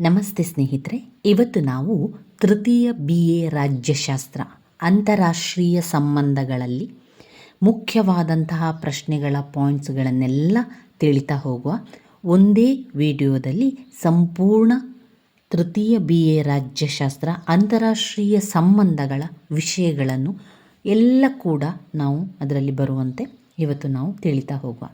ನಮಸ್ತೆ ಸ್ನೇಹಿತರೆ, ಇವತ್ತು ನಾವು ತೃತೀಯ BA ರಾಜ್ಯಶಾಸ್ತ್ರ ಅಂತಾರಾಷ್ಟ್ರೀಯ ಸಂಬಂಧಗಳಲ್ಲಿ ಮುಖ್ಯವಾದಂತಹ ಪ್ರಶ್ನೆಗಳ ಪಾಯಿಂಟ್ಸ್ಗಳನ್ನೆಲ್ಲ ತಿಳಿತಾ ಹೋಗುವ. ಒಂದೇ ವಿಡಿಯೋದಲ್ಲಿ ಸಂಪೂರ್ಣ ತೃತೀಯ BA ರಾಜ್ಯಶಾಸ್ತ್ರ ಅಂತಾರಾಷ್ಟ್ರೀಯ ಸಂಬಂಧಗಳ ವಿಷಯಗಳನ್ನು ಎಲ್ಲ ಕೂಡ ನಾವು ಅದರಲ್ಲಿ ಬರುವಂತೆ ಇವತ್ತು ನಾವು ತಿಳಿತಾ ಹೋಗುವ.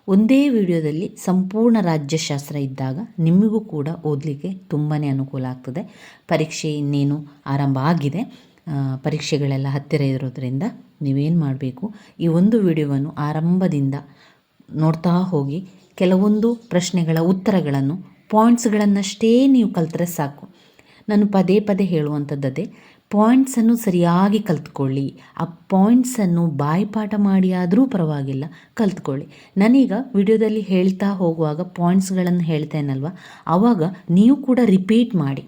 ಒಂದೇ ವಿಡಿಯೋದಲ್ಲಿ ಸಂಪೂರ್ಣ ರಾಜ್ಯಶಾಸ್ತ್ರ ಇದ್ದಾಗ ನಿಮಗೂ ಕೂಡ ಓದಲಿಕ್ಕೆ ತುಂಬಾ ಅನುಕೂಲ ಆಗ್ತದೆ. ಪರೀಕ್ಷೆ ಇನ್ನೇನು ಆರಂಭ ಆಗಿದೆ, ಪರೀಕ್ಷೆಗಳೆಲ್ಲ ಹತ್ತಿರ ಇರೋದ್ರಿಂದ ನೀವೇನು ಮಾಡಬೇಕು, ಈ ಒಂದು ವಿಡಿಯೋವನ್ನು ಆರಂಭದಿಂದ ನೋಡ್ತಾ ಹೋಗಿ ಕೆಲವೊಂದು ಪ್ರಶ್ನೆಗಳ ಉತ್ತರಗಳನ್ನು ಪಾಯಿಂಟ್ಸ್ಗಳನ್ನಷ್ಟೇ ನೀವು ಕಲ್ತರೆ ಸಾಕು. ನಾನು ಪದೇ ಪದೇ ಹೇಳುವಂಥದ್ದೇ, ಪಾಯಿಂಟ್ಸನ್ನು ಸರಿಯಾಗಿ ಕಲ್ತ್ಕೊಳ್ಳಿ. ಆ ಪಾಯಿಂಟ್ಸನ್ನು ಬಾಯಿಪಾಠ ಮಾಡಿ ಆದರೂ ಪರವಾಗಿಲ್ಲ, ಕಲ್ತ್ಕೊಳ್ಳಿ. ನಾನೀಗ ವಿಡಿಯೋದಲ್ಲಿ ಹೇಳ್ತಾ ಹೋಗುವಾಗ ಪಾಯಿಂಟ್ಸ್ಗಳನ್ನು ಹೇಳ್ತೇನಲ್ವ, ಆವಾಗ ನೀವು ಕೂಡ ರಿಪೀಟ್ ಮಾಡಿ.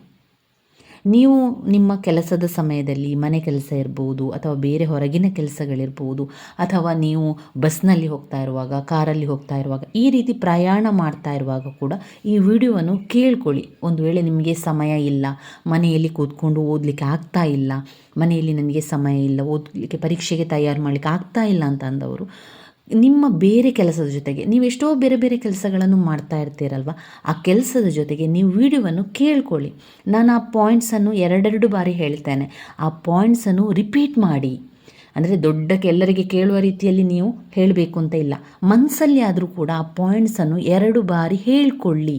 ನೀವು ನಿಮ್ಮ ಕೆಲಸದ ಸಮಯದಲ್ಲಿ, ಮನೆ ಕೆಲಸ ಇರ್ಬೋದು ಅಥವಾ ಬೇರೆ ಹೊರಗಿನ ಕೆಲಸಗಳಿರ್ಬೋದು, ಅಥವಾ ನೀವು ಬಸ್ನಲ್ಲಿ ಹೋಗ್ತಾ ಇರುವಾಗ, ಕಾರಲ್ಲಿ ಹೋಗ್ತಾ ಇರುವಾಗ, ಈ ರೀತಿ ಪ್ರಯಾಣ ಮಾಡ್ತಾ ಇರುವಾಗ ಕೂಡ ಈ ವಿಡಿಯೋವನ್ನು ಕೇಳ್ಕೊಳ್ಳಿ. ಒಂದು ವೇಳೆ ನಿಮಗೆ ಸಮಯ ಇಲ್ಲ, ಮನೆಯಲ್ಲಿ ಕೂತ್ಕೊಂಡು ಓದಲಿಕ್ಕೆ ಆಗ್ತಾ ಇಲ್ಲ, ಮನೆಯಲ್ಲಿ ನನಗೆ ಸಮಯ ಇಲ್ಲ, ಓದಲಿಕ್ಕೆ ಪರೀಕ್ಷೆಗೆ ತಯಾರು ಮಾಡಲಿಕ್ಕೆ ಆಗ್ತಾ ಇಲ್ಲ ಅಂತ ಅಂದವರು, ನಿಮ್ಮ ಬೇರೆ ಕೆಲಸದ ಜೊತೆಗೆ ನೀವೆಷ್ಟೋ ಬೇರೆ ಬೇರೆ ಕೆಲಸಗಳನ್ನು ಮಾಡ್ತಾ ಇರ್ತೀರಲ್ವ, ಆ ಕೆಲಸದ ಜೊತೆಗೆ ನೀವು ವಿಡಿಯೋವನ್ನು ಕೇಳ್ಕೊಳ್ಳಿ. ನಾನು ಆ ಪಾಯಿಂಟ್ಸನ್ನು ಎರಡೆರಡು ಬಾರಿ ಹೇಳ್ತೇನೆ. ಆ ಪಾಯಿಂಟ್ಸನ್ನು ರಿಪೀಟ್ ಮಾಡಿ. ಅಂದರೆ ಎಲ್ಲರಿಗೆ ಕೇಳುವ ರೀತಿಯಲ್ಲಿ ನೀವು ಹೇಳಬೇಕು ಅಂತ ಇಲ್ಲ, ಮನಸ್ಸಲ್ಲಿ ಆದರೂ ಕೂಡ ಆ ಪಾಯಿಂಟ್ಸನ್ನು 2 ಬಾರಿ ಹೇಳ್ಕೊಳ್ಳಿ.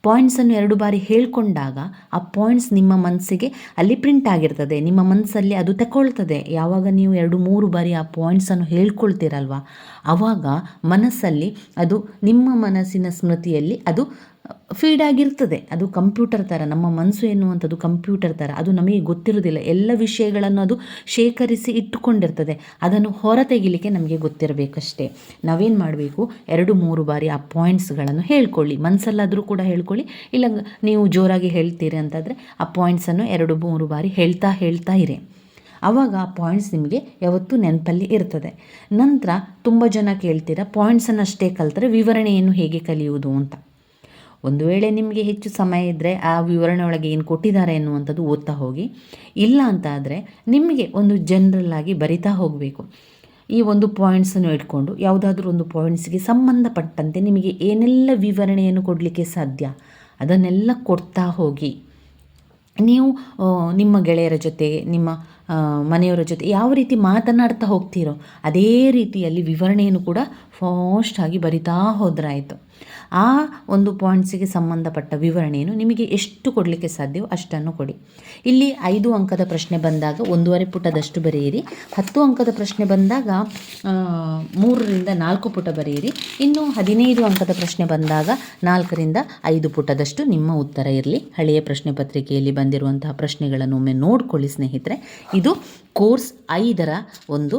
ಪಾಯಿಂಟ್ಸನ್ನು 2 ಬಾರಿ ಹೇಳ್ಕೊಂಡಾಗ ಆ ಪಾಯಿಂಟ್ಸ್ ನಿಮ್ಮ ಮನಸ್ಸಿಗೆ ಅಲ್ಲಿ ಪ್ರಿಂಟ್ ಆಗಿರ್ತದೆ, ನಿಮ್ಮ ಮನಸ್ಸಲ್ಲಿ ಅದು ತಗೊಳ್ತದೆ. ಯಾವಾಗ ನೀವು 2-3 ಬಾರಿ ಆ ಪಾಯಿಂಟ್ಸನ್ನು ಹೇಳ್ಕೊಳ್ತೀರಲ್ವ, ಆವಾಗ ಮನಸ್ಸಲ್ಲಿ ಅದು ನಿಮ್ಮ ಮನಸ್ಸಿನ ಸ್ಮೃತಿಯಲ್ಲಿ ಅದು ಫೀಡ್ ಆಗಿರ್ತದೆ. ಅದು ಕಂಪ್ಯೂಟರ್ ಥರ, ನಮ್ಮ ಮನಸ್ಸು ಎನ್ನುವಂಥದ್ದು ಕಂಪ್ಯೂಟರ್ ಥರ, ಅದು ನಮಗೆ ಗೊತ್ತಿರೋದಿಲ್ಲ. ಎಲ್ಲ ವಿಷಯಗಳನ್ನು ಅದು ಶೇಖರಿಸಿ ಇಟ್ಟುಕೊಂಡಿರ್ತದೆ, ಅದನ್ನು ಹೊರ ತೆಗಿಲಿಕ್ಕೆ ನಮಗೆ ಗೊತ್ತಿರಬೇಕಷ್ಟೇ. ನಾವೇನು ಮಾಡಬೇಕು, 2-3 ಬಾರಿ ಆ ಪಾಯಿಂಟ್ಸ್ಗಳನ್ನು ಹೇಳ್ಕೊಳ್ಳಿ. ಮನಸ್ಸಲ್ಲಾದರೂ ಕೂಡ ಹೇಳ್ಕೊಳ್ಳಿ, ಇಲ್ಲ ನೀವು ಜೋರಾಗಿ ಹೇಳ್ತೀರಿ ಅಂತಂದರೆ ಆ ಪಾಯಿಂಟ್ಸನ್ನು 2-3 ಬಾರಿ ಹೇಳ್ತಾ ಇರಿ. ಆವಾಗ ಆ ಪಾಯಿಂಟ್ಸ್ ನಿಮಗೆ ಯಾವತ್ತೂ ನೆನಪಲ್ಲಿ ಇರ್ತದೆ. ನಂತರ ತುಂಬ ಜನ ಕೇಳ್ತೀರಾ, ಪಾಯಿಂಟ್ಸನ್ನು ಅಷ್ಟೇ ಕಲಿತರೆ ವಿವರಣೆಯನ್ನು ಹೇಗೆ ಕಲಿಯುವುದು ಅಂತ. ಒಂದು ವೇಳೆ ನಿಮಗೆ ಹೆಚ್ಚು ಸಮಯ ಇದ್ದರೆ ಆ ವಿವರಣೆ ಒಳಗೆ ಏನು ಕೊಟ್ಟಿದ್ದಾರೆ ಎನ್ನುವಂಥದ್ದು ಓದ್ತಾ ಹೋಗಿ. ಇಲ್ಲ ಅಂತ ಆದರೆ ನಿಮಗೆ ಒಂದು ಜನರಲ್ ಆಗಿ ಬರಿತಾ ಹೋಗಬೇಕು. ಈ ಒಂದು ಪಾಯಿಂಟ್ಸನ್ನು ಇಟ್ಕೊಂಡು ಯಾವುದಾದ್ರೂ ಒಂದು ಪಾಯಿಂಟ್ಸ್ಗೆ ಸಂಬಂಧಪಟ್ಟಂತೆ ನಿಮಗೆ ಏನೆಲ್ಲ ವಿವರಣೆಯನ್ನು ಕೊಡಲಿಕ್ಕೆ ಸಾಧ್ಯ ಅದನ್ನೆಲ್ಲ ಕೊಡ್ತಾ ಹೋಗಿ. ನೀವು ನಿಮ್ಮ ಗೆಳೆಯರ ಜೊತೆ, ನಿಮ್ಮ ಮನೆಯವರ ಜೊತೆ ಯಾವ ರೀತಿ ಮಾತನಾಡ್ತಾ ಹೋಗ್ತೀರೋ ಅದೇ ರೀತಿಯಲ್ಲಿ ವಿವರಣೆಯನ್ನು ಕೂಡ ಫಾಸ್ಟಾಗಿ ಬರಿತಾ ಹೋದ್ರಾಯಿತು. ಆ ಒಂದು ಪಾಯಿಂಟ್ಸಿಗೆ ಸಂಬಂಧಪಟ್ಟ ವಿವರಣೆಯನ್ನು ನಿಮಗೆ ಎಷ್ಟು ಕೊಡಲಿಕ್ಕೆ ಸಾಧ್ಯವೋ ಅಷ್ಟನ್ನು ಕೊಡಿ. ಇಲ್ಲಿ 5 ಅಂಕದ ಪ್ರಶ್ನೆ ಬಂದಾಗ 1.5 ಪುಟದಷ್ಟು ಬರೆಯಿರಿ. 10 ಅಂಕದ ಪ್ರಶ್ನೆ ಬಂದಾಗ 3-4 ಪುಟ ಬರೆಯಿರಿ. ಇನ್ನು 15 ಅಂಕದ ಪ್ರಶ್ನೆ ಬಂದಾಗ 4-5 ಪುಟದಷ್ಟು ನಿಮ್ಮ ಉತ್ತರ ಇರಲಿ. ಹಳೆಯ ಪ್ರಶ್ನೆ ಪತ್ರಿಕೆಯಲ್ಲಿ ಬಂದಿರುವಂತಹ ಪ್ರಶ್ನೆಗಳನ್ನು ಒಮ್ಮೆ ನೋಡ್ಕೊಳ್ಳಿ ಸ್ನೇಹಿತರೆ. ಇದು ಕೋರ್ಸ್ 5ರ ಒಂದು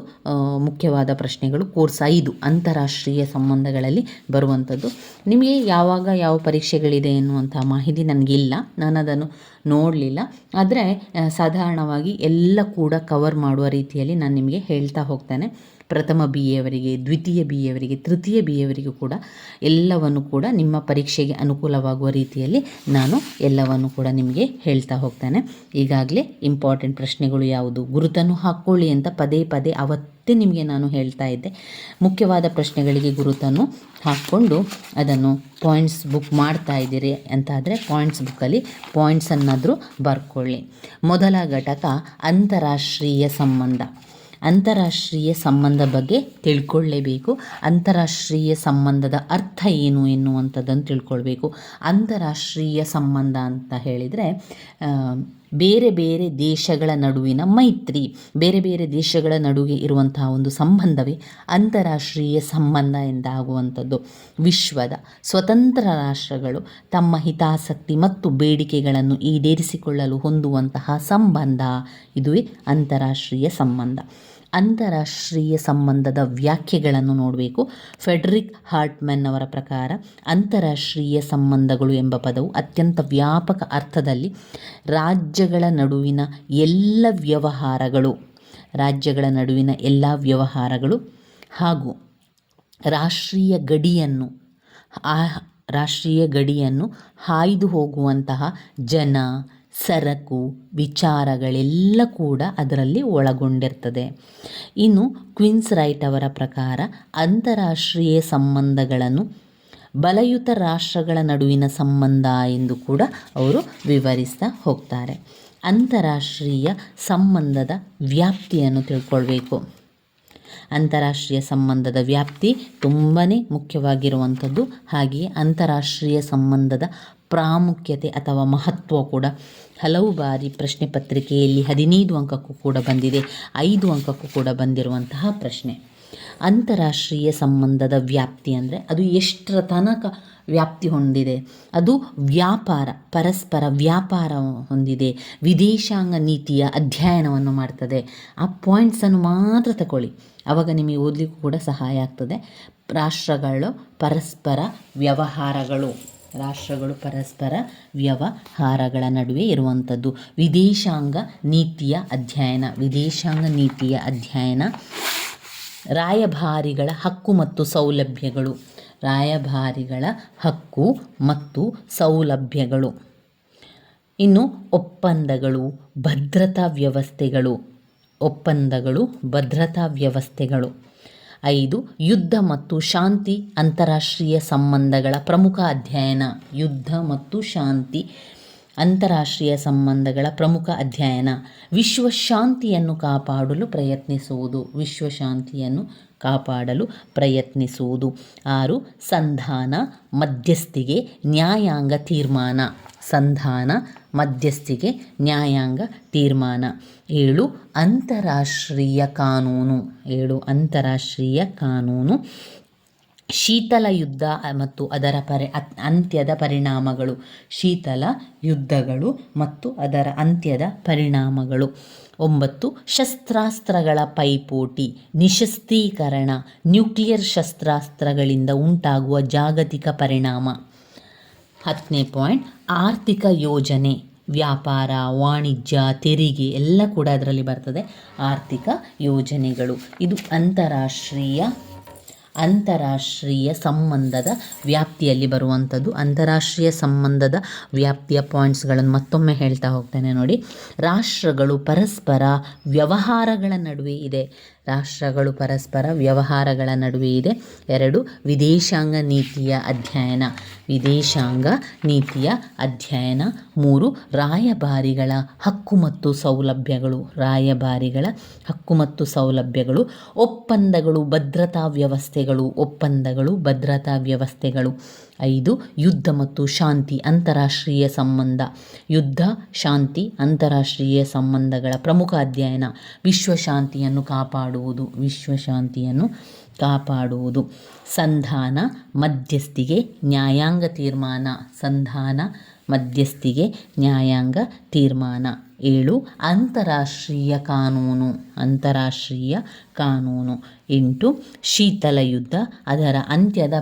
ಮುಖ್ಯವಾದ ಪ್ರಶ್ನೆಗಳು. ಕೋರ್ಸ್ 5 ಅಂತಾರಾಷ್ಟ್ರೀಯ ಸಂಬಂಧಗಳಲ್ಲಿ ಬರುವಂಥದ್ದು. ನಿಮಗೆ ಯಾವಾಗ ಯಾವ ಪರೀಕ್ಷೆಗಳಿದೆ ಎನ್ನುವಂಥ ಮಾಹಿತಿ ನನಗಿಲ್ಲ, ನಾನು ಅದನ್ನು ನೋಡಲಿಲ್ಲ. ಆದರೆ ಸಾಧಾರಣವಾಗಿ ಎಲ್ಲ ಕೂಡ ಕವರ್ ಮಾಡುವ ರೀತಿಯಲ್ಲಿ ನಾನು ನಿಮಗೆ ಹೇಳ್ತಾ ಹೋಗ್ತೇನೆ. ಪ್ರಥಮ BA ಅವರಿಗೆ, ದ್ವಿತೀಯ BA ಅವರಿಗೆ, ತೃತೀಯ BA ಅವರಿಗೂ ಕೂಡ ಎಲ್ಲವನ್ನು ಕೂಡ ನಿಮ್ಮ ಪರೀಕ್ಷೆಗೆ ಅನುಕೂಲವಾಗುವ ರೀತಿಯಲ್ಲಿ ನಾನು ಎಲ್ಲವನ್ನು ಕೂಡ ನಿಮಗೆ ಹೇಳ್ತಾ ಹೋಗ್ತೇನೆ. ಈಗಾಗಲೇ ಇಂಪಾರ್ಟೆಂಟ್ ಪ್ರಶ್ನೆಗಳು ಯಾವುದು, ಗುರುತನ್ನು ಹಾಕ್ಕೊಳ್ಳಿ ಅಂತ ಪದೇ ಪದೇ ಅವತ್ತೇ ನಿಮಗೆ ನಾನು ಹೇಳ್ತಾ ಇದ್ದೆ. ಮುಖ್ಯವಾದ ಪ್ರಶ್ನೆಗಳಿಗೆ ಗುರುತನ್ನು ಹಾಕ್ಕೊಂಡು ಅದನ್ನು ಪಾಯಿಂಟ್ಸ್ ಬುಕ್ ಮಾಡ್ತಾ ಇದ್ದೀರಿ ಅಂತಾದರೆ ಪಾಯಿಂಟ್ಸ್ ಬುಕ್ಕಲ್ಲಿ ಪಾಯಿಂಟ್ಸನ್ನಾದರೂ ಬರ್ಕೊಳ್ಳಿ. ಮೊದಲ ಘಟಕ ಅಂತಾರಾಷ್ಟ್ರೀಯ ಸಂಬಂಧ. ಅಂತಾರಾಷ್ಟ್ರೀಯ ಸಂಬಂಧ ಬಗ್ಗೆ ತಿಳ್ಕೊಳ್ಳೇಬೇಕು. ಅಂತಾರಾಷ್ಟ್ರೀಯ ಸಂಬಂಧದ ಅರ್ಥ ಏನು ಎನ್ನುವಂಥದ್ದನ್ನು ತಿಳ್ಕೊಳ್ಬೇಕು. ಅಂತಾರಾಷ್ಟ್ರೀಯ ಸಂಬಂಧ ಅಂತ ಹೇಳಿದರೆ ಬೇರೆ ಬೇರೆ ದೇಶಗಳ ನಡುವಿನ ಮೈತ್ರಿ, ಬೇರೆ ಬೇರೆ ದೇಶಗಳ ನಡುವೆ ಇರುವಂತಹ ಒಂದು ಸಂಬಂಧವೇ ಅಂತಾರಾಷ್ಟ್ರೀಯ ಸಂಬಂಧ ಎಂದಾಗುವಂಥದ್ದು. ವಿಶ್ವದ ಸ್ವತಂತ್ರ ರಾಷ್ಟ್ರಗಳು ತಮ್ಮ ಹಿತಾಸಕ್ತಿ ಮತ್ತು ಬೇಡಿಕೆಗಳನ್ನು ಈಡೇರಿಸಿಕೊಳ್ಳಲು ಹೊಂದುವಂತಹ ಸಂಬಂಧ, ಇದುವೇ ಅಂತಾರಾಷ್ಟ್ರೀಯ ಸಂಬಂಧ. ಅಂತಾರಾಷ್ಟ್ರೀಯ ಸಂಬಂಧದ ವ್ಯಾಖ್ಯೆಗಳನ್ನು ನೋಡಬೇಕು. ಫೆಡ್ರಿಕ್ ಹಾರ್ಟ್ಮನ್ ಅವರ ಪ್ರಕಾರ ಅಂತಾರಾಷ್ಟ್ರೀಯ ಸಂಬಂಧಗಳು ಎಂಬ ಪದವು ಅತ್ಯಂತ ವ್ಯಾಪಕ ಅರ್ಥದಲ್ಲಿ ರಾಜ್ಯಗಳ ನಡುವಿನ ಎಲ್ಲ ವ್ಯವಹಾರಗಳು ಹಾಗೂ ರಾಷ್ಟ್ರೀಯ ಗಡಿಯನ್ನು ರಾಷ್ಟ್ರೀಯ ಗಡಿಯನ್ನು ಹಾಯ್ದು ಹೋಗುವಂತಹ ಜನ, ಸರಕು, ವಿಚಾರಗಳೆಲ್ಲ ಕೂಡ ಅದರಲ್ಲಿ ಒಳಗೊಂಡಿರ್ತದೆ. ಇನ್ನು ಕ್ವೀನ್ಸ್ ರೈಟ್ ಅವರ ಪ್ರಕಾರ ಅಂತಾರಾಷ್ಟ್ರೀಯ ಸಂಬಂಧಗಳನ್ನು ಬಲಯುತ ರಾಷ್ಟ್ರಗಳ ನಡುವಿನ ಸಂಬಂಧ ಎಂದು ಕೂಡ ಅವರು ವಿವರಿಸ್ತಾ ಹೋಗ್ತಾರೆ. ಅಂತಾರಾಷ್ಟ್ರೀಯ ಸಂಬಂಧದ ವ್ಯಾಪ್ತಿಯನ್ನು ತಿಳ್ಕೊಳ್ಬೇಕು. ಅಂತಾರಾಷ್ಟ್ರೀಯ ಸಂಬಂಧದ ವ್ಯಾಪ್ತಿ ತುಂಬಾ ಮುಖ್ಯವಾಗಿರುವಂಥದ್ದು. ಹಾಗೆಯೇ ಅಂತಾರಾಷ್ಟ್ರೀಯ ಸಂಬಂಧದ ಪ್ರಾಮುಖ್ಯತೆ ಅಥವಾ ಮಹತ್ವ ಕೂಡ ಹಲವು ಬಾರಿ ಪ್ರಶ್ನೆ ಪತ್ರಿಕೆಯಲ್ಲಿ 15 ಅಂಕಕ್ಕೂ ಕೂಡ ಬಂದಿದೆ, 5 ಅಂಕಕ್ಕೂ ಕೂಡ ಬಂದಿರುವಂತಹ ಪ್ರಶ್ನೆ. ಅಂತಾರಾಷ್ಟ್ರೀಯ ಸಂಬಂಧದ ವ್ಯಾಪ್ತಿ ಅಂದರೆ ಅದು ಎಷ್ಟರ ತನಕ ವ್ಯಾಪ್ತಿ ಹೊಂದಿದೆ? ಅದು ವ್ಯಾಪಾರ, ಪರಸ್ಪರ ವ್ಯಾಪಾರ ಹೊಂದಿದೆ, ವಿದೇಶಾಂಗ ನೀತಿಯ ಅಧ್ಯಯನವನ್ನು ಮಾಡ್ತದೆ. ಆ ಪಾಯಿಂಟ್ಸನ್ನು ಮಾತ್ರ ತಗೊಳ್ಳಿ, ಆವಾಗ ನಿಮಗೆ ಓದಲಿಕ್ಕೂ ಕೂಡ ಸಹಾಯ ಆಗ್ತದೆ. ರಾಷ್ಟ್ರಗಳು ಪರಸ್ಪರ ವ್ಯವಹಾರಗಳ ನಡುವೆ ಇರುವಂಥದ್ದು ವಿದೇಶಾಂಗ ನೀತಿಯ ಅಧ್ಯಯನ. ರಾಯಭಾರಿಗಳ ಹಕ್ಕು ಮತ್ತು ಸೌಲಭ್ಯಗಳು. ಇನ್ನು ಒಪ್ಪಂದಗಳು, ಭದ್ರತಾ ವ್ಯವಸ್ಥೆಗಳು. 5 ಯುದ್ಧ ಮತ್ತು ಶಾಂತಿ ಅಂತಾರಾಷ್ಟ್ರೀಯ ಸಂಬಂಧಗಳ ಪ್ರಮುಖ ಅಧ್ಯಯನ. ವಿಶ್ವಶಾಂತಿಯನ್ನು ಕಾಪಾಡಲು ಪ್ರಯತ್ನಿಸುವುದು. 6 ಸಂಧಾನ, ಮಧ್ಯಸ್ಥಿಕೆ, ನ್ಯಾಯಾಂಗ ತೀರ್ಮಾನ. 7 ಅಂತಾರಾಷ್ಟ್ರೀಯ ಕಾನೂನು. ಶೀತಲ ಯುದ್ಧ ಮತ್ತು ಅದರ ಅಂತ್ಯದ ಪರಿಣಾಮಗಳು. 9 ಶಸ್ತ್ರಾಸ್ತ್ರಗಳ ಪೈಪೋಟಿ, ನಿಶ್ಶಸ್ತ್ರೀಕರಣ, ನ್ಯೂಕ್ಲಿಯರ್ ಶಸ್ತ್ರಾಸ್ತ್ರಗಳಿಂದ ಉಂಟಾಗುವ ಜಾಗತಿಕ ಪರಿಣಾಮ. 10ನೇ ಪಾಯಿಂಟ್ ಆರ್ಥಿಕ ಯೋಜನೆ, ವ್ಯಾಪಾರ, ವಾಣಿಜ್ಯ, ತೆರಿಗೆ ಎಲ್ಲ ಕೂಡ ಅದರಲ್ಲಿ ಬರ್ತದೆ. ಆರ್ಥಿಕ ಯೋಜನೆಗಳು ಇದು ಅಂತಾರಾಷ್ಟ್ರೀಯ ಸಂಬಂಧದ ವ್ಯಾಪ್ತಿಯಲ್ಲಿ ಬರುವಂಥದ್ದು. ಅಂತಾರಾಷ್ಟ್ರೀಯ ಸಂಬಂಧದ ವ್ಯಾಪ್ತಿಯ ಪಾಯಿಂಟ್ಸ್ಗಳನ್ನು ಮತ್ತೊಮ್ಮೆ ಹೇಳ್ತಾ ಹೋಗ್ತೇನೆ ನೋಡಿ. ರಾಷ್ಟ್ರಗಳು ಪರಸ್ಪರ ವ್ಯವಹಾರಗಳ ನಡುವೆ ಇದೆ. 2 ವಿದೇಶಾಂಗ ನೀತಿಯ ಅಧ್ಯಯನ. 3 ರಾಯಭಾರಿಗಳ ಹಕ್ಕು ಮತ್ತು ಸೌಲಭ್ಯಗಳು. ಒಪ್ಪಂದಗಳು, ಭದ್ರತಾ ವ್ಯವಸ್ಥೆಗಳು. 5 ಯುದ್ಧ ಮತ್ತು ಶಾಂತಿ ಅಂತಾರಾಷ್ಟ್ರೀಯ ಸಂಬಂಧಗಳ ಪ್ರಮುಖ ಅಧ್ಯಯನ. ವಿಶ್ವಶಾಂತಿಯನ್ನು ಕಾಪಾಡುವುದು. ಸಂಧಾನ, ಮಧ್ಯಸ್ಥಿಕೆ, ನ್ಯಾಯಾಂಗ ತೀರ್ಮಾನ. 7 ಅಂತಾರಾಷ್ಟ್ರೀಯ ಕಾನೂನು. 8 ಶೀತಲ ಯುದ್ಧ, ಅದರ ಅಂತ್ಯದ